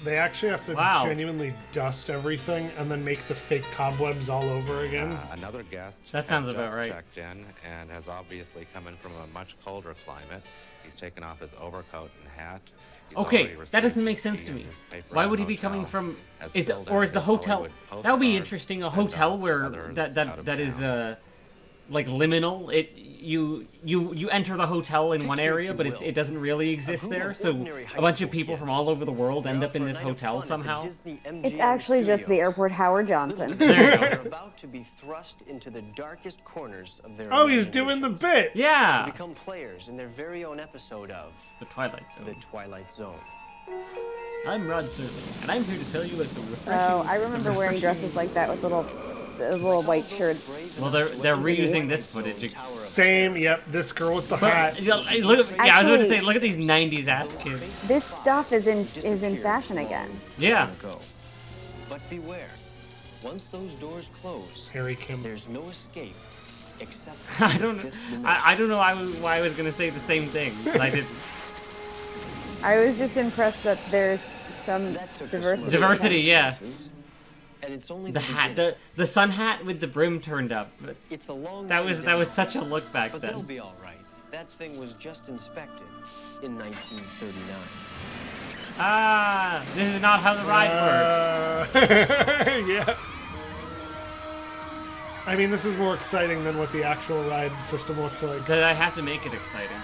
[SPEAKER 1] they actually have to genuinely dust everything and then make the fake cobwebs all over again.
[SPEAKER 5] Another guest
[SPEAKER 4] That sounds
[SPEAKER 5] has
[SPEAKER 4] about
[SPEAKER 5] just
[SPEAKER 4] right.
[SPEAKER 5] checked in and has obviously come in from a much colder climate. He's taken off his overcoat and hat. He's
[SPEAKER 4] Okay,
[SPEAKER 5] already
[SPEAKER 4] that
[SPEAKER 5] received
[SPEAKER 4] doesn't make
[SPEAKER 5] his
[SPEAKER 4] sense
[SPEAKER 5] tea
[SPEAKER 4] to
[SPEAKER 5] and
[SPEAKER 4] me.
[SPEAKER 5] newspaper
[SPEAKER 4] Why
[SPEAKER 5] in
[SPEAKER 4] would
[SPEAKER 5] the
[SPEAKER 4] he be coming
[SPEAKER 5] hotel,
[SPEAKER 4] from?
[SPEAKER 5] has
[SPEAKER 4] Is the
[SPEAKER 5] filled
[SPEAKER 4] or
[SPEAKER 5] out
[SPEAKER 4] is the
[SPEAKER 5] his
[SPEAKER 4] hotel?
[SPEAKER 5] Hollywood
[SPEAKER 4] That would be
[SPEAKER 5] postcards,
[SPEAKER 4] interesting. A
[SPEAKER 5] sent
[SPEAKER 4] hotel
[SPEAKER 5] out
[SPEAKER 4] where
[SPEAKER 5] others
[SPEAKER 4] that
[SPEAKER 5] out of
[SPEAKER 4] that is
[SPEAKER 5] town.
[SPEAKER 4] like liminal. You enter the hotel in one area, but it doesn't really exist there. So a bunch of people from all over the world end up in this hotel somehow.
[SPEAKER 3] It's actually just the airport Howard Johnson.
[SPEAKER 14] They're about to be thrust into the darkest corners of their
[SPEAKER 1] Oh, he's doing the bit.
[SPEAKER 4] Yeah.
[SPEAKER 14] to become players in their very own episode of
[SPEAKER 4] The Twilight Zone.
[SPEAKER 14] The Twilight Zone.
[SPEAKER 4] I'm Rod Serling, and I'm here to tell you about the refreshing.
[SPEAKER 3] Oh, I remember wearing dresses like that with little white shirt.
[SPEAKER 4] Well, they're reusing this footage.
[SPEAKER 1] Same. Yep. This girl with the hat.
[SPEAKER 4] Look at, I was about to say, look at these '90s ass kids.
[SPEAKER 3] This stuff is in fashion again.
[SPEAKER 4] Yeah.
[SPEAKER 14] But beware, once those doors close,
[SPEAKER 1] Harry Kim.
[SPEAKER 14] There's no escape except.
[SPEAKER 4] I don't know why I was gonna say the same thing. But I didn't.
[SPEAKER 3] I was just impressed that there's some diversity.
[SPEAKER 4] Diversity, yeah.
[SPEAKER 14] And it's only
[SPEAKER 4] The hat, the sun hat with the brim turned up.
[SPEAKER 14] It's a long
[SPEAKER 4] That
[SPEAKER 14] way
[SPEAKER 4] was
[SPEAKER 14] down,
[SPEAKER 4] such a look back
[SPEAKER 14] but
[SPEAKER 4] then.
[SPEAKER 14] they'll be all right. That thing was just inspected in 1939.
[SPEAKER 4] Ah, this is not how the ride works.
[SPEAKER 1] Yeah. I mean, this is more exciting than what the actual ride system looks like.
[SPEAKER 4] Because I have to make it exciting.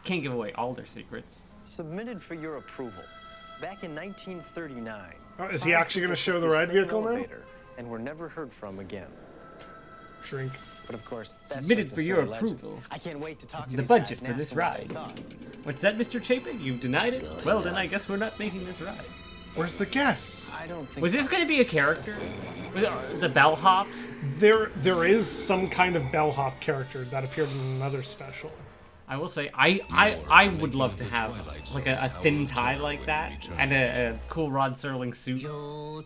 [SPEAKER 4] Can't give away all their secrets.
[SPEAKER 14] Submitted for your approval back in 1939.
[SPEAKER 1] Oh, is he actually going to show the ride vehicle now?
[SPEAKER 14] And were never heard from again.
[SPEAKER 1] Shrink.
[SPEAKER 14] But of course, that's
[SPEAKER 4] Submitted
[SPEAKER 14] just a
[SPEAKER 4] for your
[SPEAKER 14] silly legend.
[SPEAKER 4] approval.
[SPEAKER 14] I can't wait to talk to
[SPEAKER 4] The
[SPEAKER 14] these
[SPEAKER 4] budget
[SPEAKER 14] guys
[SPEAKER 4] for
[SPEAKER 14] and
[SPEAKER 4] this
[SPEAKER 14] ask them what they
[SPEAKER 4] ride.
[SPEAKER 14] thought.
[SPEAKER 4] What's that, Mr. Chapin? You've denied it? Well, then I guess we're not making this ride.
[SPEAKER 1] Where's the guess?
[SPEAKER 14] I don't think
[SPEAKER 4] Was this going to be a character? The bellhop?
[SPEAKER 1] There is some kind of bellhop character that appeared in another special.
[SPEAKER 4] I will say, I would love to have like a thin tie like that and a cool Rod Serling suit. Oh.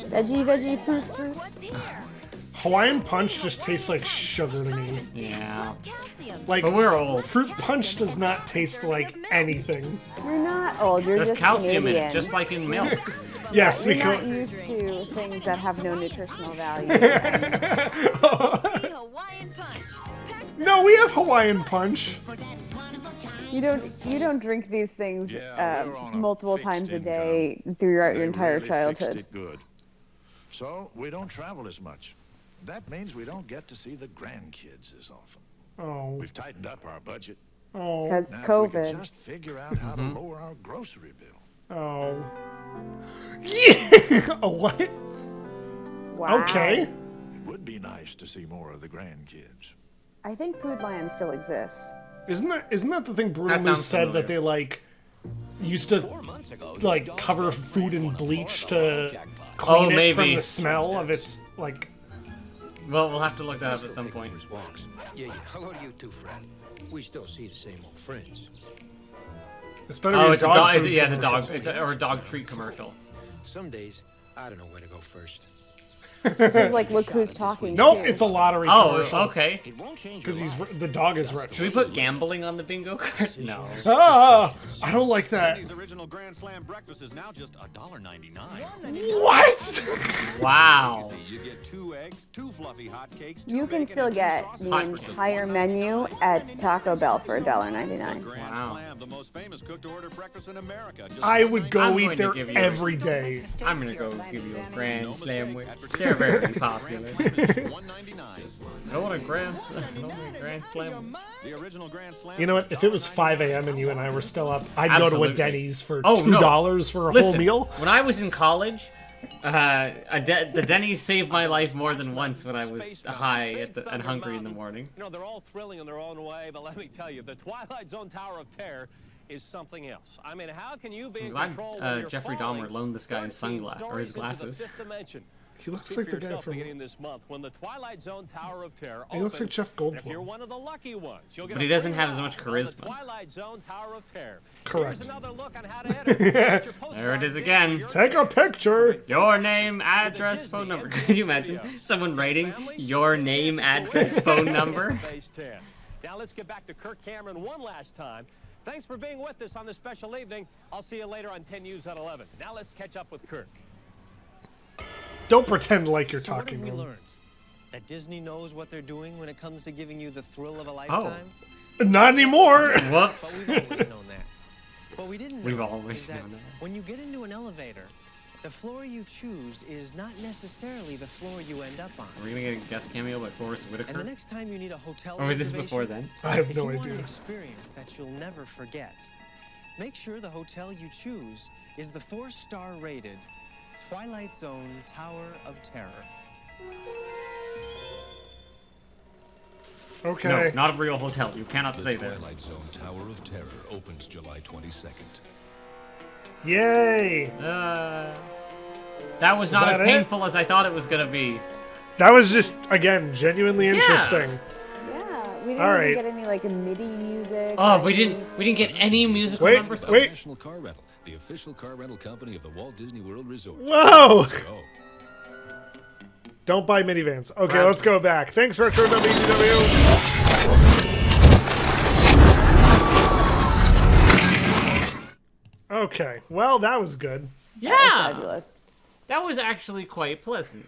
[SPEAKER 3] Veggie, fruit.
[SPEAKER 1] Hawaiian Punch just tastes like sugar to me.
[SPEAKER 4] Yeah.
[SPEAKER 1] Like,
[SPEAKER 4] but we're old.
[SPEAKER 1] Fruit Punch does not taste like anything.
[SPEAKER 3] You're not old. You're
[SPEAKER 4] There's
[SPEAKER 3] just
[SPEAKER 4] calcium
[SPEAKER 3] Canadian.
[SPEAKER 4] in it, just like in milk.
[SPEAKER 1] Yes,
[SPEAKER 3] You're
[SPEAKER 1] because
[SPEAKER 3] not used to things that have no nutritional value.
[SPEAKER 1] No, we have Hawaiian Punch.
[SPEAKER 3] You don't drink these things multiple times a day throughout your entire childhood.
[SPEAKER 6] Good. So we don't travel as much. That means we don't get to see the grandkids as often.
[SPEAKER 1] Oh.
[SPEAKER 6] We've tightened up our budget.
[SPEAKER 1] Oh.
[SPEAKER 3] Because
[SPEAKER 6] Now, if we
[SPEAKER 3] COVID.
[SPEAKER 6] could just figure out how to lower our grocery bill.
[SPEAKER 1] Oh. Yeah. A what?
[SPEAKER 3] Wow.
[SPEAKER 1] Okay.
[SPEAKER 6] It would be nice to see more of the grandkids.
[SPEAKER 3] I think Food Lion still exists.
[SPEAKER 1] Isn't that the thing Bruno
[SPEAKER 4] That
[SPEAKER 1] Moose
[SPEAKER 4] sounds
[SPEAKER 1] said
[SPEAKER 4] familiar.
[SPEAKER 1] that they like used to like cover food in bleach to clean it from
[SPEAKER 4] maybe.
[SPEAKER 1] the smell of its like.
[SPEAKER 4] Well, we'll have to look that up at some point.
[SPEAKER 12] Yeah. Hello to you too, friend. We still see the same old friends.
[SPEAKER 1] It's better be
[SPEAKER 4] Oh,
[SPEAKER 1] a
[SPEAKER 4] it's a
[SPEAKER 1] dog
[SPEAKER 4] dog.
[SPEAKER 1] food
[SPEAKER 4] Yeah, it's a
[SPEAKER 1] commercial.
[SPEAKER 4] dog. Or a dog treat commercial.
[SPEAKER 12] Some days, I don't know where to go first.
[SPEAKER 3] This is like, look who's talking.
[SPEAKER 1] Nope,
[SPEAKER 3] too.
[SPEAKER 1] it's a lottery
[SPEAKER 4] Oh,
[SPEAKER 1] commercial.
[SPEAKER 4] okay.
[SPEAKER 1] Because the dog is rich.
[SPEAKER 4] Should we put gambling on the bingo card? No.
[SPEAKER 1] Ah, I don't like that.
[SPEAKER 18] Denny's original Grand Slam breakfast is now just $1.99.
[SPEAKER 1] What?
[SPEAKER 4] Wow.
[SPEAKER 18] You get 2 eggs, 2 fluffy hot cakes.
[SPEAKER 3] You can still get the entire menu at Taco Bell for $1.99.
[SPEAKER 4] Wow.
[SPEAKER 18] The most famous cooked-to-order breakfast in America.
[SPEAKER 1] I would go
[SPEAKER 4] I'm
[SPEAKER 1] eat
[SPEAKER 4] going to
[SPEAKER 1] there
[SPEAKER 4] give you
[SPEAKER 1] every day.
[SPEAKER 4] I'm gonna go give you a grand slam. They're very popular. I want a grand slam.
[SPEAKER 18] The original Grand Slam.
[SPEAKER 1] You know what? If it was 5 a.m. and you and I were still up, I'd go to a
[SPEAKER 4] Absolutely.
[SPEAKER 1] Denny's for
[SPEAKER 4] Oh, no.
[SPEAKER 1] $2 for a
[SPEAKER 4] Listen,
[SPEAKER 1] whole meal.
[SPEAKER 4] When I was in college, the Denny's saved my life more than once when I was high and hungry in the morning.
[SPEAKER 13] You know, they're all thrilling in their own way, but let me tell you, the Twilight Zone Tower of Terror is something else. I mean, how can you be in
[SPEAKER 4] I'm glad
[SPEAKER 13] control when you're
[SPEAKER 4] Jeffrey
[SPEAKER 13] falling
[SPEAKER 4] Dahmer loaned this guy his
[SPEAKER 13] 13
[SPEAKER 4] sunglasses or his
[SPEAKER 13] stories into the
[SPEAKER 4] glasses.
[SPEAKER 13] fifth dimension?
[SPEAKER 1] He looks
[SPEAKER 13] See
[SPEAKER 1] like
[SPEAKER 13] for
[SPEAKER 1] the guy
[SPEAKER 13] yourself
[SPEAKER 1] from...
[SPEAKER 13] beginning this month when the Twilight Zone Tower of Terror
[SPEAKER 1] He looks like
[SPEAKER 13] opens,
[SPEAKER 1] Jeff
[SPEAKER 13] and if
[SPEAKER 1] Goldblum.
[SPEAKER 13] you're one of the lucky ones, you'll get
[SPEAKER 4] But he
[SPEAKER 13] a
[SPEAKER 4] doesn't
[SPEAKER 13] free
[SPEAKER 4] have as
[SPEAKER 13] ride
[SPEAKER 4] much
[SPEAKER 13] on the
[SPEAKER 4] charisma.
[SPEAKER 13] Twilight Zone Tower of Terror.
[SPEAKER 1] Correct.
[SPEAKER 13] Here's another look on how to enter.
[SPEAKER 4] There it is again.
[SPEAKER 1] Take a picture.
[SPEAKER 4] Your name, address, phone number. Can you imagine someone writing your name, address, phone number?
[SPEAKER 13] Now let's get back to Kirk Cameron one last time. Thanks for being with us on this special evening. I'll see you later on 10 News at 11. Now let's catch up with Kirk.
[SPEAKER 1] Don't pretend like you're
[SPEAKER 14] So
[SPEAKER 1] talking
[SPEAKER 14] what have
[SPEAKER 1] to
[SPEAKER 14] we
[SPEAKER 1] him.
[SPEAKER 14] learned? That Disney knows what they're doing when it comes to giving you the thrill of a lifetime?
[SPEAKER 1] Not anymore.
[SPEAKER 4] Whoops.
[SPEAKER 14] But we've always known that. What we didn't know
[SPEAKER 4] We've always
[SPEAKER 14] is that
[SPEAKER 4] known that.
[SPEAKER 14] when you get into an elevator, the floor you choose is not necessarily the floor you end up on.
[SPEAKER 4] Are we gonna get a guest cameo by Forrest
[SPEAKER 14] And the
[SPEAKER 4] Whitaker?
[SPEAKER 14] next time you need a hotel
[SPEAKER 4] Or was this
[SPEAKER 14] reservation,
[SPEAKER 4] before then?
[SPEAKER 1] I have
[SPEAKER 14] if
[SPEAKER 1] no
[SPEAKER 14] you want
[SPEAKER 1] idea.
[SPEAKER 14] an experience that you'll never forget, make sure the hotel you choose is the 4-star rated Twilight Zone Tower of Terror.
[SPEAKER 1] Okay.
[SPEAKER 4] No, not a real hotel. You cannot
[SPEAKER 19] The
[SPEAKER 4] say that.
[SPEAKER 19] Twilight Zone Tower of Terror opens July 22nd.
[SPEAKER 1] Yay.
[SPEAKER 4] That was not
[SPEAKER 1] that
[SPEAKER 4] as
[SPEAKER 1] it?
[SPEAKER 4] painful as I thought it was gonna be.
[SPEAKER 1] That was just, again, genuinely interesting.
[SPEAKER 3] Yeah, we didn't
[SPEAKER 1] All
[SPEAKER 3] even
[SPEAKER 1] right.
[SPEAKER 3] get any like MIDI music.
[SPEAKER 4] Oh,
[SPEAKER 3] or
[SPEAKER 4] we
[SPEAKER 3] anything.
[SPEAKER 4] didn't get any musical
[SPEAKER 1] Wait,
[SPEAKER 4] numbers.
[SPEAKER 1] wait.
[SPEAKER 19] National Car Rental, the official car rental company of the Walt Disney World Resort.
[SPEAKER 1] Whoa.
[SPEAKER 19] So,
[SPEAKER 1] Don't buy minivans. Okay,
[SPEAKER 4] Right.
[SPEAKER 1] let's go back. Thanks, Retro WDW. Okay, well, that was good.
[SPEAKER 4] Yeah,
[SPEAKER 3] Fabulous.
[SPEAKER 4] that was actually quite pleasant.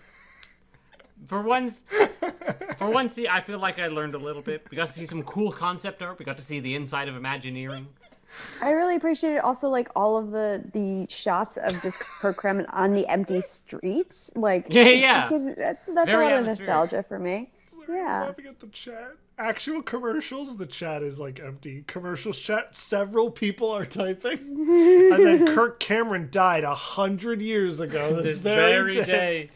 [SPEAKER 4] For once, I feel like I learned a little bit. We got to see some cool concept art. We got to see the inside of Imagineering.
[SPEAKER 3] I really appreciated also like all of the shots of just Kirk Cameron on the empty streets. Like
[SPEAKER 4] Yeah.
[SPEAKER 3] That's
[SPEAKER 4] Very
[SPEAKER 3] a lot of
[SPEAKER 4] atmospheric.
[SPEAKER 3] nostalgia for me. Yeah.
[SPEAKER 1] Laughing at the chat. Actual commercials, the chat is like empty. Commercials chat, several people are typing. And then Kirk Cameron died 100 years ago. This very day.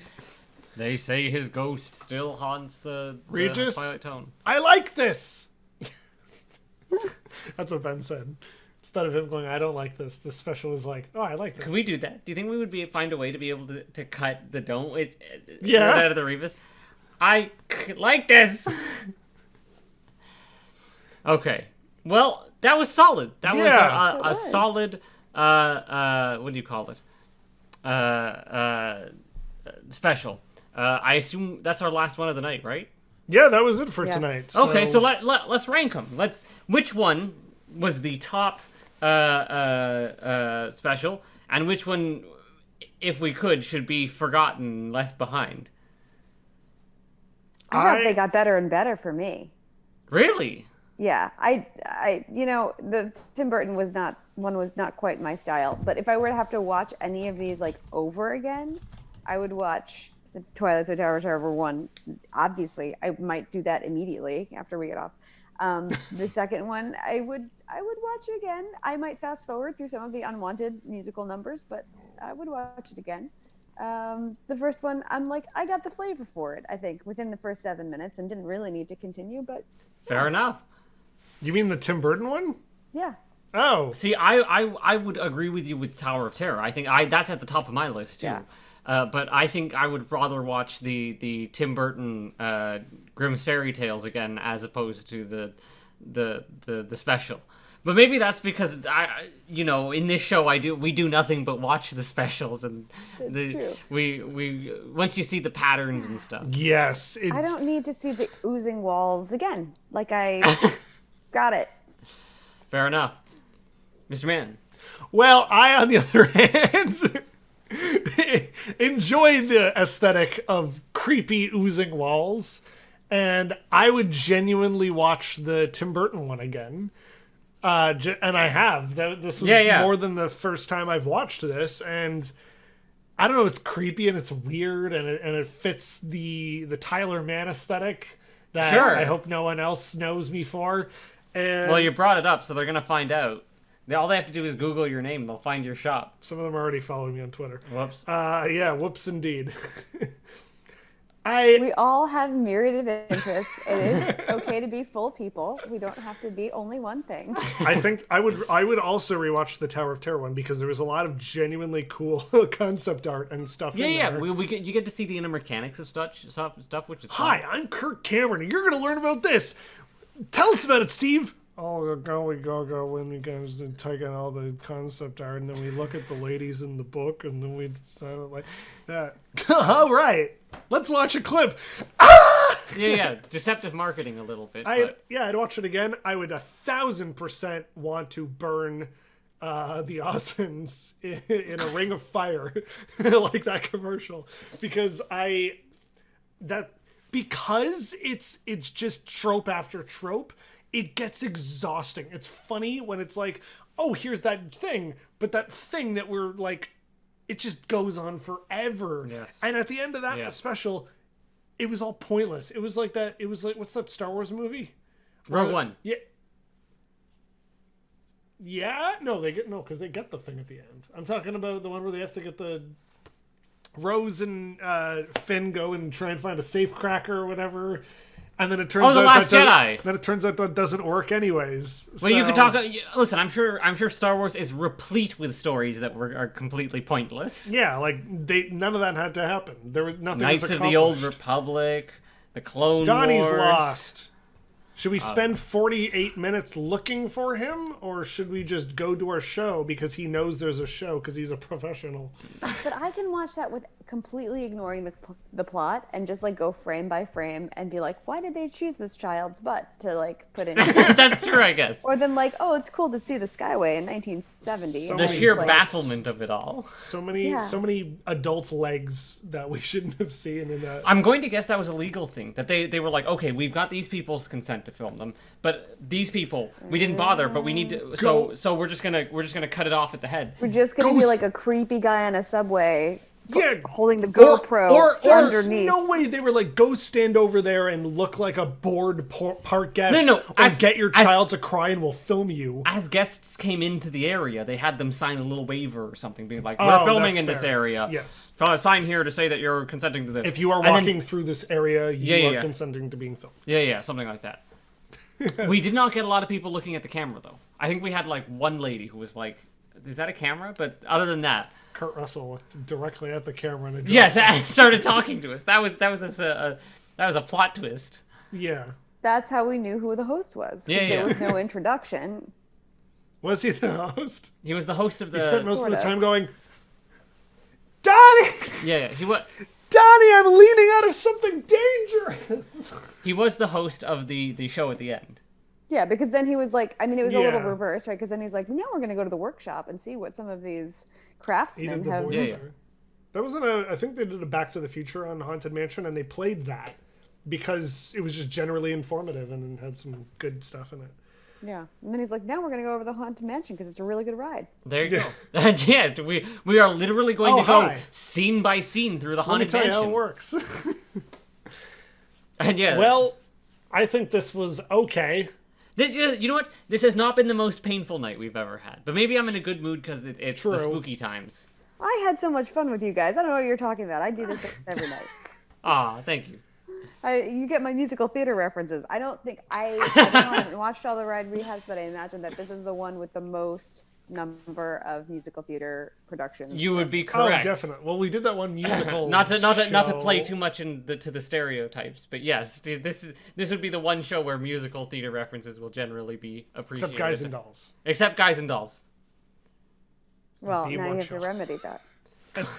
[SPEAKER 4] They say his ghost still haunts the
[SPEAKER 1] Regis,
[SPEAKER 4] Twilight Zone.
[SPEAKER 1] I like this. That's what Ben said. Instead of him going, I don't like this, the special was like, oh, I like this.
[SPEAKER 4] Can we do that? Do you think we would find a way to be able to cut the don't?
[SPEAKER 1] Yeah.
[SPEAKER 4] Out of the Rebus. I like this. Okay. Well, that was solid. That was a solid. What do you call it? Special. I assume that's our last one of the night, right?
[SPEAKER 1] Yeah, that was it for tonight. So...
[SPEAKER 4] Okay, so let's rank them. Which one was the top special, and which one, if we could, should be forgotten, left behind?
[SPEAKER 3] I thought they got better and better for me.
[SPEAKER 4] Really?
[SPEAKER 3] Yeah, I the Tim Burton was not quite my style. But if I were to have to watch any of these like over again, I would watch the Twilight Zone Tower of Terror 1. Obviously, I might do that immediately after we get off. The second one, I would watch again. I might fast forward through some of the unwanted musical numbers, but I would watch it again. The first one, I'm like, I got the flavor for it, I think, within the first 7 minutes and didn't really need to continue, but...
[SPEAKER 4] Fair enough.
[SPEAKER 1] You mean the Tim Burton one?
[SPEAKER 3] Yeah.
[SPEAKER 1] Oh.
[SPEAKER 4] See, I would agree with you with Tower of Terror. I think that's at the top of my list, too.
[SPEAKER 3] Yeah.
[SPEAKER 4] But I think I would rather watch the Tim Burton Grimm's Fairy Tales again as opposed to the special. But maybe that's because in this show we do nothing but watch the specials and
[SPEAKER 3] true.
[SPEAKER 4] we once you see the patterns and stuff.
[SPEAKER 1] Yes,
[SPEAKER 3] I don't need to see the oozing walls again. Like I got it.
[SPEAKER 4] Fair enough, Mr. Mann.
[SPEAKER 1] Well, I, on the other hand, enjoy the aesthetic of creepy oozing walls, and I would genuinely watch the Tim Burton one again. And I have. This was more than the first time I've watched this, and I don't know, it's creepy and it's weird, and it fits the Tyler Mann aesthetic that I hope no one else knows me for. And
[SPEAKER 4] well, you brought it up, so they're gonna find out. All they have to do is Google your name, and they'll find your shop.
[SPEAKER 1] Some of them are already following me on Twitter.
[SPEAKER 4] Whoops.
[SPEAKER 1] Yeah, whoops indeed.
[SPEAKER 3] We all have myriad of interests. It is okay to be full people. We don't have to be only one thing.
[SPEAKER 1] I think I would also rewatch the Tower of Terror one because there was a lot of genuinely cool concept art and stuff.
[SPEAKER 4] Yeah. You get to see the inner mechanics of stuff, which is fun.
[SPEAKER 1] Hi, I'm Kirk Cameron, and you're going to learn about this. Tell us about it, Steve. Oh, we go when we guys take in all the concept art, and then we look at the ladies in the book, and then we decide like that. All right, let's watch a clip. Ah!
[SPEAKER 4] Yeah, deceptive marketing a little bit.
[SPEAKER 1] I'd watch it again. I would 1,000% want to burn the Osmonds in a ring of fire, like that commercial, because it's just trope after trope. It gets exhausting. It's funny when it's like, oh, here's that thing, but that thing that we're like, it just goes on forever.
[SPEAKER 4] Yes.
[SPEAKER 1] And at the end of that special, it was all pointless. It was like that. It was like, what's that Star Wars movie?
[SPEAKER 4] Rogue One.
[SPEAKER 1] Yeah. Yeah. No, because they get the thing at the end. I'm talking about the one where they have to get the Rose and Finn go and try and find a safe cracker or whatever. And then it turns
[SPEAKER 4] out Last Jedi.
[SPEAKER 1] Then it turns out that doesn't work anyways.
[SPEAKER 4] Well, you could talk. Listen, I'm sure Star Wars is replete with stories that are completely pointless.
[SPEAKER 1] Yeah, like none of that had to happen. There was nothing.
[SPEAKER 4] Knights of the Old Republic, the Clone
[SPEAKER 1] Donnie's
[SPEAKER 4] Wars.
[SPEAKER 1] lost. Should we spend 48 minutes looking for him, or should we just go to our show because he knows there's a show because he's a professional?
[SPEAKER 3] But I can watch that with completely ignoring the plot and just like go frame by frame and be like, why did they choose this child's butt to like put in?
[SPEAKER 4] That's true, I guess.
[SPEAKER 3] Or then like, oh, it's cool to see the Skyway in 1970.
[SPEAKER 4] The sheer bafflement of it all.
[SPEAKER 1] So many adult legs that we shouldn't have seen in that.
[SPEAKER 4] I'm going to guess that was a legal thing, that they were like, okay, we've got these people's consent to film them, but these people we didn't bother, but we need to. So we're just gonna cut it off at the head.
[SPEAKER 3] We're just gonna be like a creepy guy on a subway. Holding the GoPro underneath.
[SPEAKER 1] No way they were like, go stand over there and look like a bored park guest.
[SPEAKER 4] No.
[SPEAKER 1] Or get your child to cry and we'll film you.
[SPEAKER 4] As guests came into the area, they had them sign a little waiver or something, being like, we're filming in this area.
[SPEAKER 1] Yes.
[SPEAKER 4] Sign here to say that you're consenting to this.
[SPEAKER 1] If you are walking through this area, you are consenting to being filmed.
[SPEAKER 4] Yeah, something like that. We did not get a lot of people looking at the camera, though. I think we had like one lady who was like, is that a camera? But other than that,
[SPEAKER 1] Kurt Russell looked directly at the camera and
[SPEAKER 4] started talking to us. That was a plot twist.
[SPEAKER 1] Yeah.
[SPEAKER 3] That's how we knew who the host was. There was no introduction.
[SPEAKER 1] Was he the host?
[SPEAKER 4] He was the host of the...
[SPEAKER 1] He spent most of the time going, Donnie!
[SPEAKER 4] Yeah, he was...
[SPEAKER 1] Donnie, I'm leaning out of something dangerous!
[SPEAKER 4] He was the host of the show at the end.
[SPEAKER 3] Yeah, because then he was like, I mean, it was a little reverse, right? Because then he's like, now we're going to go to the workshop and see what some of these craftsmen have.
[SPEAKER 1] That wasn't I think they did a Back to the Future on Haunted Mansion, and they played that because it was just generally informative and had some good stuff in it.
[SPEAKER 3] Yeah, and then he's like, now we're going to go over the Haunted Mansion because it's a really good ride.
[SPEAKER 4] There you go. And we are literally going to go scene by scene through the Haunted Mansion.
[SPEAKER 1] Let me tell you how it works.
[SPEAKER 4] And
[SPEAKER 1] well, I think this was okay.
[SPEAKER 4] You know what? This has not been the most painful night we've ever had. But maybe I'm in a good mood because it's the spooky times.
[SPEAKER 3] I had so much fun with you guys. I don't know what you're talking about. I do this every night.
[SPEAKER 4] Aw, thank you.
[SPEAKER 3] You get my musical theater references. I don't know, I haven't watched all the Ride Rehabs, but I imagine that this is the one with the most number of musical theater productions.
[SPEAKER 4] You would be correct.
[SPEAKER 1] Oh, definitely. Well, we did that one musical.
[SPEAKER 4] not to play too much to the stereotypes, but yes, this would be the one show where musical theater references will generally be appreciated.
[SPEAKER 1] Except Guys and Dolls.
[SPEAKER 4] Except Guys and Dolls.
[SPEAKER 3] Well, now you have to remedy that.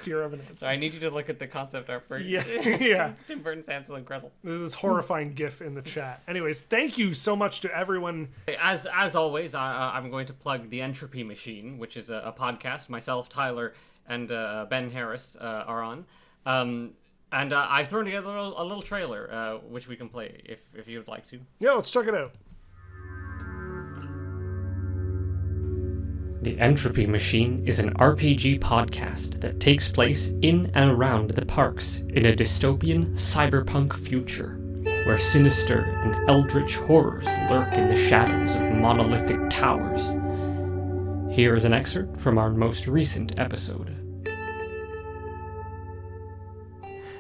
[SPEAKER 1] Dear evidence.
[SPEAKER 4] So I need you to look at the concept art for
[SPEAKER 1] yeah.
[SPEAKER 4] Tim Burton's Hansel and Gretel.
[SPEAKER 1] There's this horrifying GIF in the chat. Anyways, thank you so much to everyone.
[SPEAKER 4] As always, I'm going to plug the Entropy Machine, which is a podcast myself, Tyler, and Ben Harris are on. And I've thrown together a little trailer, which we can play if you'd like to.
[SPEAKER 1] Yeah, let's check it out.
[SPEAKER 4] The Entropy Machine is an RPG podcast that takes place in and around the parks in a dystopian cyberpunk future, where sinister and eldritch horrors lurk in the shadows of monolithic towers. Here is an excerpt from our most recent episode.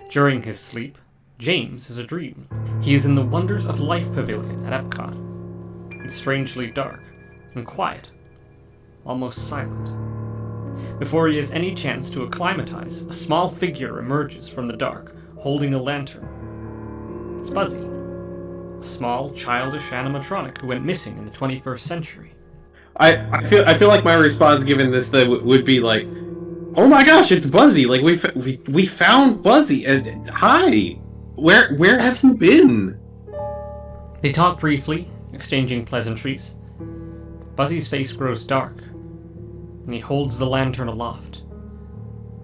[SPEAKER 4] During his sleep, James has a dream. He is in the Wonders of Life Pavilion at Epcot. It's strangely dark and quiet, almost silent. Before he has any chance to acclimatize, a small figure emerges from the dark, holding a lantern. It's Buzzy, a small, childish animatronic who went missing in the 21st century.
[SPEAKER 10] I feel like my response given this would be like, oh my gosh, it's Buzzy! Like we found Buzzy. Hi, where have you been?
[SPEAKER 4] They talk briefly, exchanging pleasantries. Buzzy's face grows dark, and he holds the lantern aloft.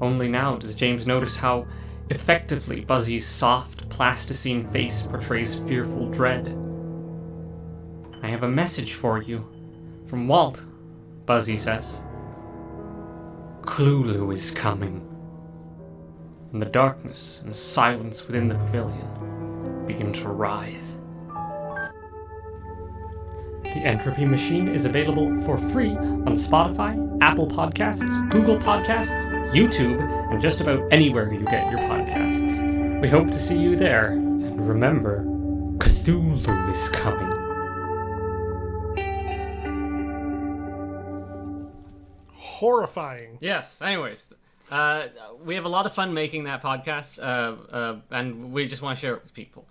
[SPEAKER 4] Only now does James notice how effectively Buzzy's soft, plasticine face portrays fearful dread. I have a message for you. From Walt, Buzzy says. Cthulhu is coming. And the darkness and silence within the pavilion begin to writhe. The Entropy Machine is available for free on Spotify, Apple Podcasts, Google Podcasts, YouTube, and just about anywhere you get your podcasts. We hope to see you there, and remember, Cthulhu is coming.
[SPEAKER 1] Horrifying.
[SPEAKER 4] Yes, anyways, we have a lot of fun making that podcast, and we just want to share it with people.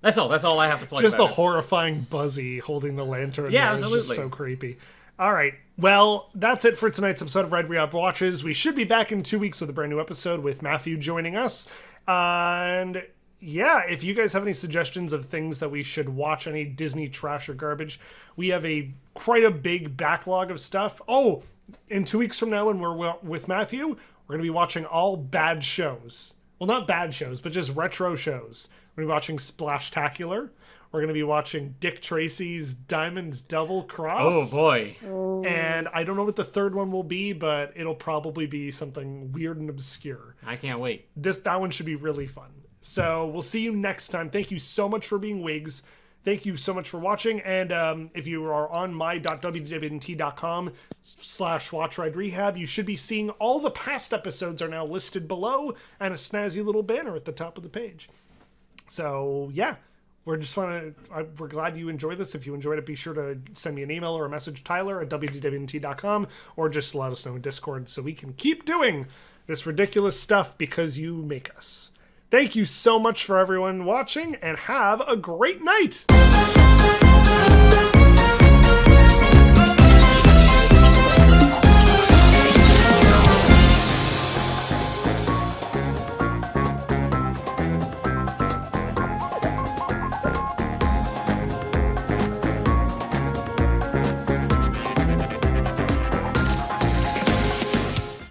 [SPEAKER 4] That's all I have to plug.
[SPEAKER 1] Just
[SPEAKER 4] about
[SPEAKER 1] the horrifying Buzzy holding the lantern.
[SPEAKER 4] Yeah,
[SPEAKER 1] there
[SPEAKER 4] absolutely.
[SPEAKER 1] Is just so creepy. All right. Well, that's it for tonight's episode of Ride Rehab Watches. We should be back in 2 weeks with a brand new episode with Matthew joining us. And yeah, if you guys have any suggestions of things that we should watch, any Disney trash or garbage, we have quite a big backlog of stuff. Oh, in 2 weeks from now when we're with Matthew, we're going to be watching all bad shows. Well, not bad shows, but just retro shows. We're going to be watching Splashtacular. We're going to be watching Dick Tracy's Diamond's Double Cross.
[SPEAKER 4] Oh, boy.
[SPEAKER 3] Oh.
[SPEAKER 1] And I don't know what the third one will be, but it'll probably be something weird and obscure.
[SPEAKER 4] I can't wait.
[SPEAKER 1] That one should be really fun. So we'll see you next time. Thank you so much for being wigs. Thank you so much for watching. And if you are on my.wwnt.com/watchriderehab, you should be seeing all the past episodes are now listed below and a snazzy little banner at the top of the page. So yeah, we're glad you enjoyed this. If you enjoyed it, be sure to send me an email or a message, Tyler at wwnt.com, or just let us know in Discord so we can keep doing this ridiculous stuff because you make us. Thank you so much for everyone watching, and have a great night!